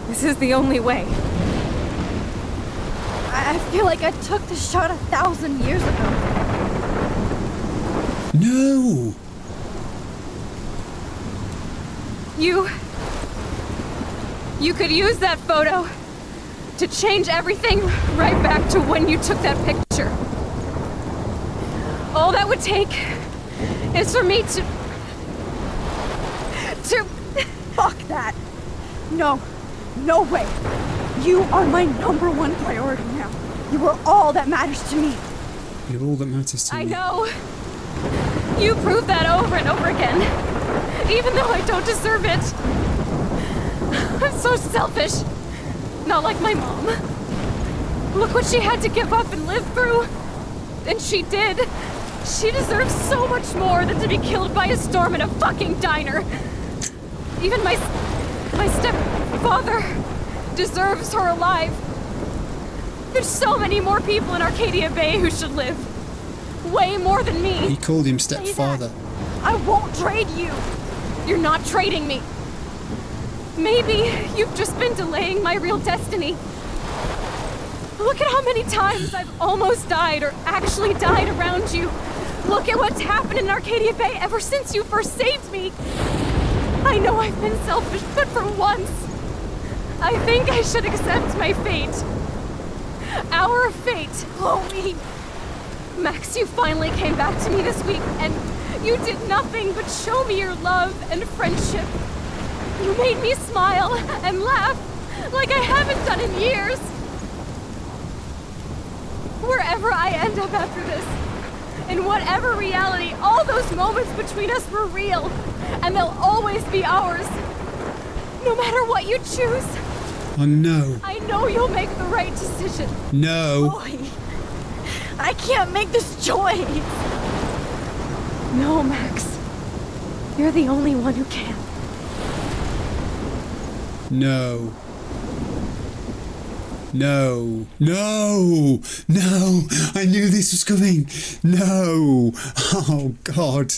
[SPEAKER 15] This is the only way.
[SPEAKER 12] I feel like I took the shot 1,000 years ago.
[SPEAKER 1] No!
[SPEAKER 15] You could use that photo to change everything right back to when you took that picture. All that would take is for me to...
[SPEAKER 12] Fuck that! No. No way. You are my #1 priority now. You are all that matters to me.
[SPEAKER 1] You're all that matters to me.
[SPEAKER 15] I know. You prove that over and over again. Even though I don't deserve it. I'm so selfish. Not like my mom. Look what she had to give up and live through. And she did. She deserves so much more than to be killed by a storm in a fucking diner. Even my stepfather deserves her alive. There's so many more people in Arcadia Bay who should live. Way more than me.
[SPEAKER 1] He called him stepfather.
[SPEAKER 12] I won't trade you.
[SPEAKER 15] You're not trading me. Maybe you've just been delaying my real destiny. Look at how many times I've almost died or actually died around you. Look at what's happened in Arcadia Bay ever since you first saved me. I know I've been selfish, but for once, I think I should accept my fate. Our fate.
[SPEAKER 12] Chloe!
[SPEAKER 15] Max, you finally came back to me this week, and you did nothing but show me your love and friendship. You made me smile and laugh like I haven't done in years. Wherever I end up after this, in whatever reality, all those moments between us were real, and they'll always be ours. No matter what you choose.
[SPEAKER 1] Oh no.
[SPEAKER 15] I know you'll make the right decision.
[SPEAKER 1] No.
[SPEAKER 12] Chloe, I can't make this choice.
[SPEAKER 15] No, Max. You're the only one who can.
[SPEAKER 1] No. No. No. No. I knew this was coming. No. Oh, God.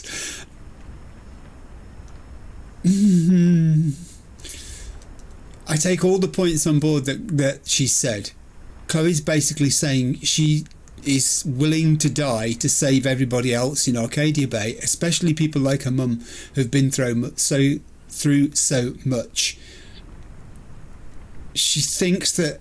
[SPEAKER 1] I take all the points on board that she said. Chloe's basically saying she is willing to die to save everybody else in Arcadia Bay, especially people like her mum who've been through so much. She thinks that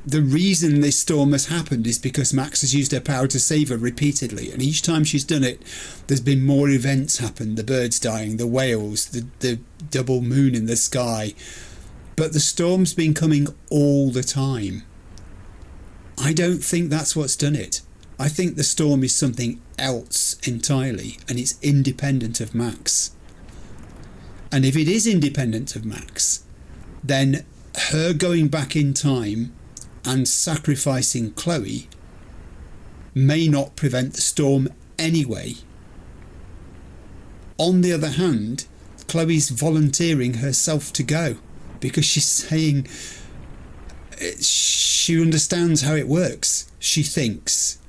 [SPEAKER 1] the reason this storm has happened is because Max has used her power to save her repeatedly, and each time she's done it, there's been more events happen. The birds dying, the whales, the double moon in the sky. But the storm's been coming all the time. I don't think that's what's done it. I think the storm is something else entirely, and it's independent of Max. And if it is independent of Max, then her going back in time and sacrificing Chloe may not prevent the storm anyway. On the other hand, Chloe's volunteering herself to go because she's saying she understands how it works. She thinks.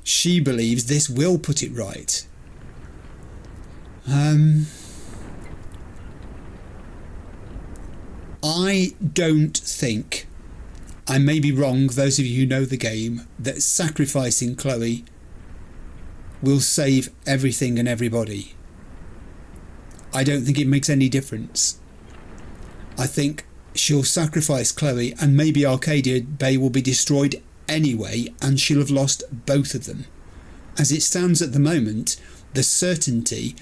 [SPEAKER 1] She believes this will put it right. I don't think, I may be wrong, those of you who know the game, that sacrificing Chloe will save everything and everybody. I don't think it makes any difference. I think she'll sacrifice Chloe and maybe Arcadia Bay will be destroyed anyway, and she'll have lost both of them. As it stands at the moment, the certainty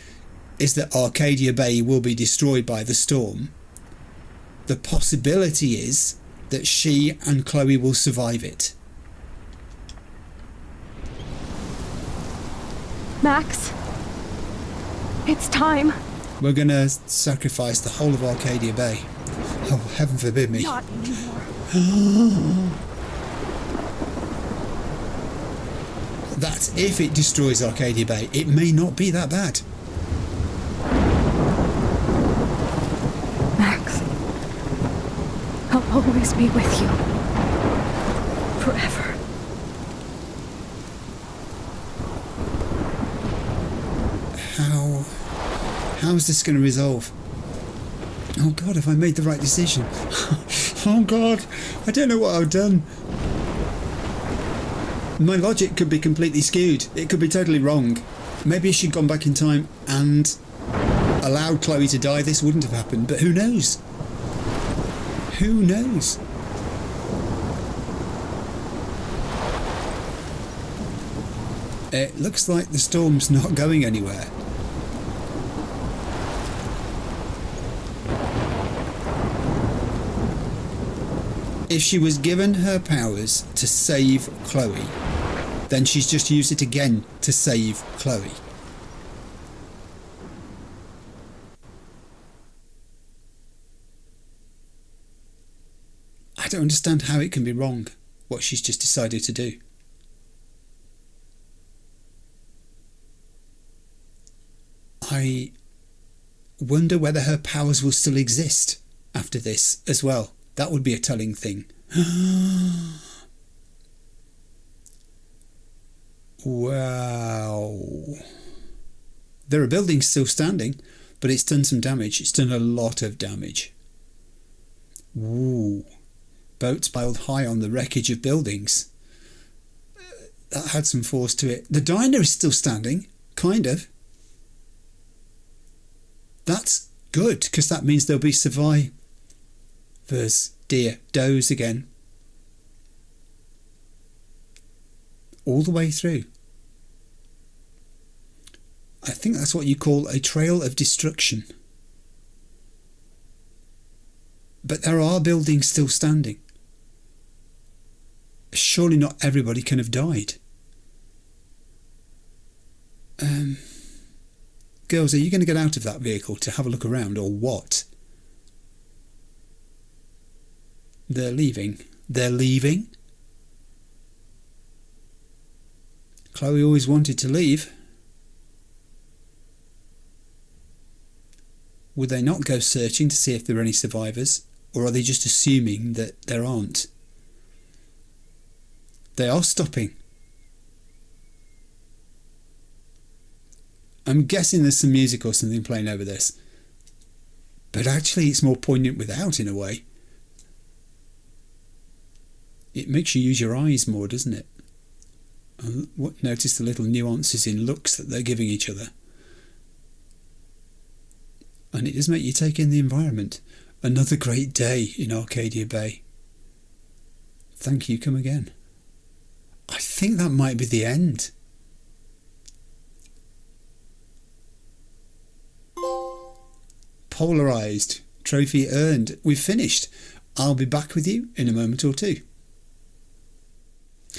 [SPEAKER 1] is that Arcadia Bay will be destroyed by the storm. The possibility is that she and Chloe will survive it.
[SPEAKER 15] Max, it's time.
[SPEAKER 1] We're gonna sacrifice the whole of Arcadia Bay. Oh, heaven forbid me.
[SPEAKER 12] Not anymore.
[SPEAKER 1] That's if it destroys Arcadia Bay. It may not be that bad.
[SPEAKER 2] Max, I'll always be with you. Forever.
[SPEAKER 1] How How's this going to resolve? Oh God, have I made the right decision? Oh God, I don't know what I've done. My logic could be completely skewed. It could be totally wrong. Maybe if she'd gone back in time and allowed Chloe to die, this wouldn't have happened. But who knows? Who knows? It looks like the storm's not going anywhere. If she was given her powers to save Chloe, then she's just used it again to save Chloe. I don't understand how it can be wrong, what she's just decided to do. I wonder whether her powers will still exist after this as well. That would be a telling thing. Wow. There are buildings still standing, but it's done some damage. It's done a lot of damage. Ooh. Boats piled high on the wreckage of buildings. That had some force to it. The diner is still standing, kind of. That's good, because that means there'll be survivors. Dear does again. All the way through. I think that's what you call a trail of destruction. But there are buildings still standing. Surely not everybody can have died. Girls, are you going to get out of that vehicle to have a look around, or what? They're leaving. They're leaving? Chloe always wanted to leave. Would they not go searching to see if there are any survivors? Or are they just assuming that there aren't? They are stopping. I'm guessing there's some music or something playing over this. But actually it's more poignant without, in a way. It makes you use your eyes more, doesn't it? Notice the little nuances in looks that they're giving each other. And it does make you take in the environment. Another great day in Arcadia Bay. Thank you, come again. I think that might be the end. Polarized. Trophy earned. We've finished. I'll be back with you in a moment or two.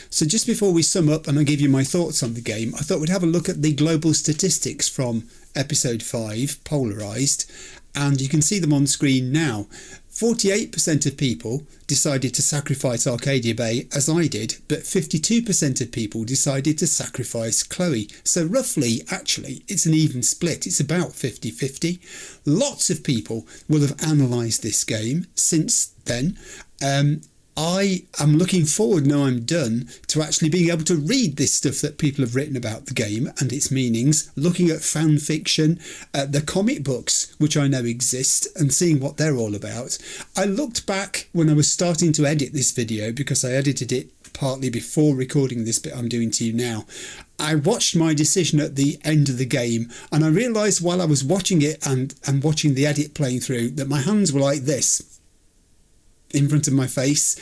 [SPEAKER 1] So just before we sum up and I give you my thoughts on the game, I thought we'd have a look at the global statistics from episode 5, Polarized, and you can see them on screen now. 48% of people decided to sacrifice Arcadia Bay, as I did, but 52% of people decided to sacrifice Chloe. So roughly, actually, it's an even split. It's about 50-50. Lots of people will have analysed this game since then. I am looking forward, now I'm done, to actually being able to read this stuff that people have written about the game and its meanings, looking at fan fiction, the comic books, which I know exist, and seeing what they're all about. I looked back when I was starting to edit this video, because I edited it partly before recording this bit I'm doing to you now. I watched my decision at the end of the game, and I realised while I was watching it and watching the edit playing through that my hands were like this in front of my face.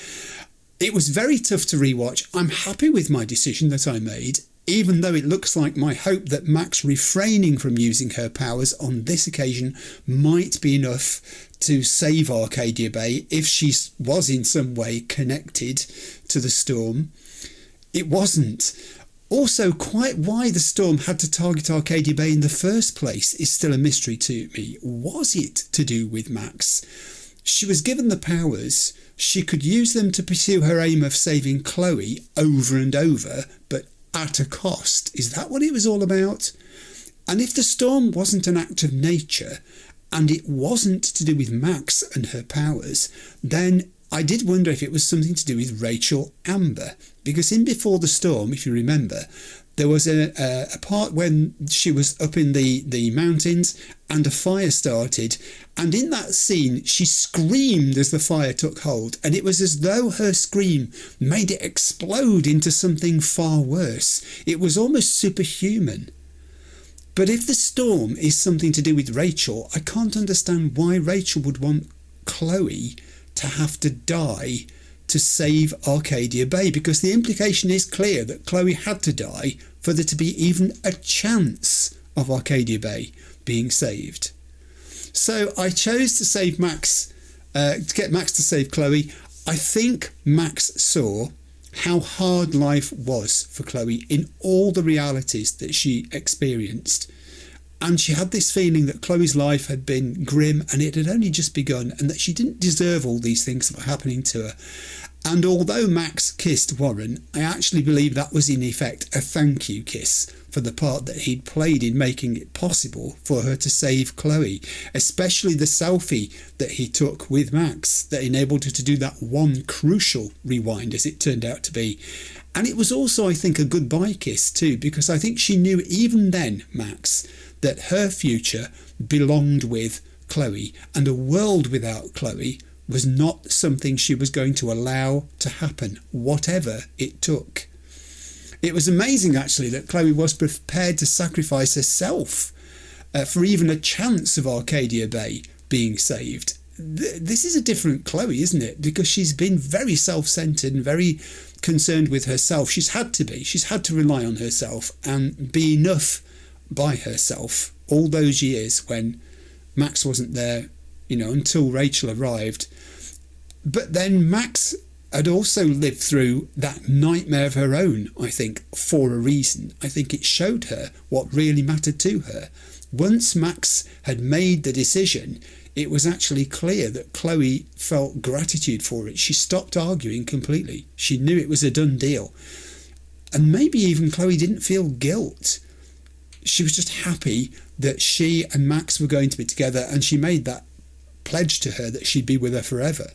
[SPEAKER 1] It was very tough to rewatch. I'm happy with my decision that I made, even though it looks like my hope that Max refraining from using her powers on this occasion might be enough to save Arcadia Bay if she was in some way connected to the storm. It wasn't. Also, quite why the storm had to target Arcadia Bay in the first place is still a mystery to me. Was it to do with Max? She was given the powers, she could use them to pursue her aim of saving Chloe over and over, but at a cost. Is that what it was all about? And if the storm wasn't an act of nature, and it wasn't to do with Max and her powers, then I did wonder if it was something to do with Rachel Amber. Because in Before the Storm, if you remember, There was a part when she was up in the mountains and a fire started, and in that scene she screamed as the fire took hold, and it was as though her scream made it explode into something far worse. It was almost superhuman. But if the storm is something to do with Rachel, I can't understand why Rachel would want Chloe to have to die to save Arcadia Bay, because the implication is clear that Chloe had to die for there to be even a chance of Arcadia Bay being saved. So I chose to save Max, to get Max to save Chloe. I think Max saw how hard life was for Chloe in all the realities that she experienced. And she had this feeling that Chloe's life had been grim and it had only just begun, and that she didn't deserve all these things that were happening to her. And although Max kissed Warren, I actually believe that was in effect a thank you kiss for the part that he'd played in making it possible for her to save Chloe, especially the selfie that he took with Max that enabled her to do that one crucial rewind, as it turned out to be. And it was also, I think, a goodbye kiss too, because I think she knew even then, Max, that her future belonged with Chloe, and a world without Chloe was not something she was going to allow to happen, whatever it took. It was amazing, actually, that Chloe was prepared to sacrifice herself for even a chance of Arcadia Bay being saved. This is a different Chloe, isn't it? Because she's been very self-centered and very concerned with herself. She's had to be. She's had to rely on herself and be enough by herself all those years when Max wasn't there, until Rachel arrived. But then Max had also lived through that nightmare of her own, I think, for a reason. I think it showed her what really mattered to her. Once Max had made the decision, it was actually clear that Chloe felt gratitude for it. She stopped arguing completely. She knew it was a done deal. And maybe even Chloe didn't feel guilt. She was just happy that she and Max were going to be together, and she made that pledge to her that she'd be with her forever.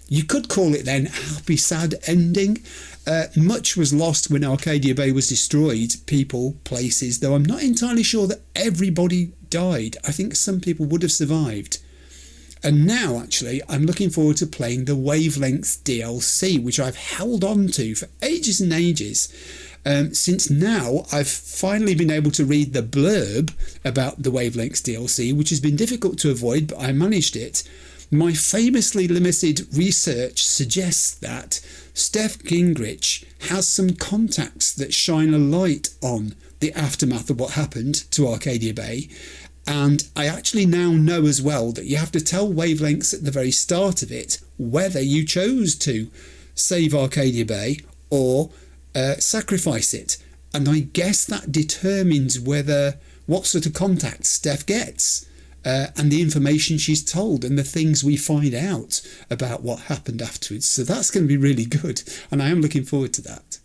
[SPEAKER 1] You could call it then a happy, sad ending. Much was lost when Arcadia Bay was destroyed, people, places, though I'm not entirely sure that everybody died. I think some people would have survived. And now, actually, I'm looking forward to playing the Wavelengths DLC, which I've held on to for ages and ages. Since now I've finally been able to read the blurb about the Wavelengths DLC, which has been difficult to avoid, but I managed it. My famously limited research suggests that Steph Gingrich has some contacts that shine a light on the aftermath of what happened to Arcadia Bay. And I actually now know as well that you have to tell Wavelengths at the very start of it whether you chose to save Arcadia Bay or sacrifice it. And I guess that determines what sort of contact Steph gets. And the information she's told and the things we find out about what happened afterwards. So that's going to be really good, and I am looking forward to that.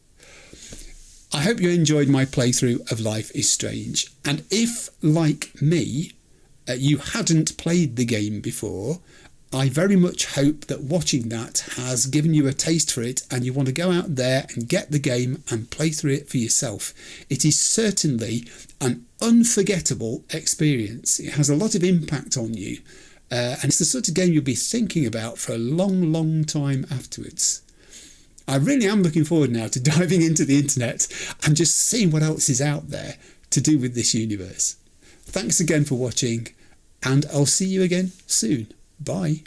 [SPEAKER 1] I hope you enjoyed my playthrough of Life is Strange, and if, like me, you hadn't played the game before, I very much hope that watching that has given you a taste for it and you want to go out there and get the game and play through it for yourself. It is certainly an unforgettable experience. It has a lot of impact on you, and it's the sort of game you'll be thinking about for a long, long time afterwards. I really am looking forward now to diving into the internet and just seeing what else is out there to do with this universe. Thanks again for watching, and I'll see you again soon. Bye.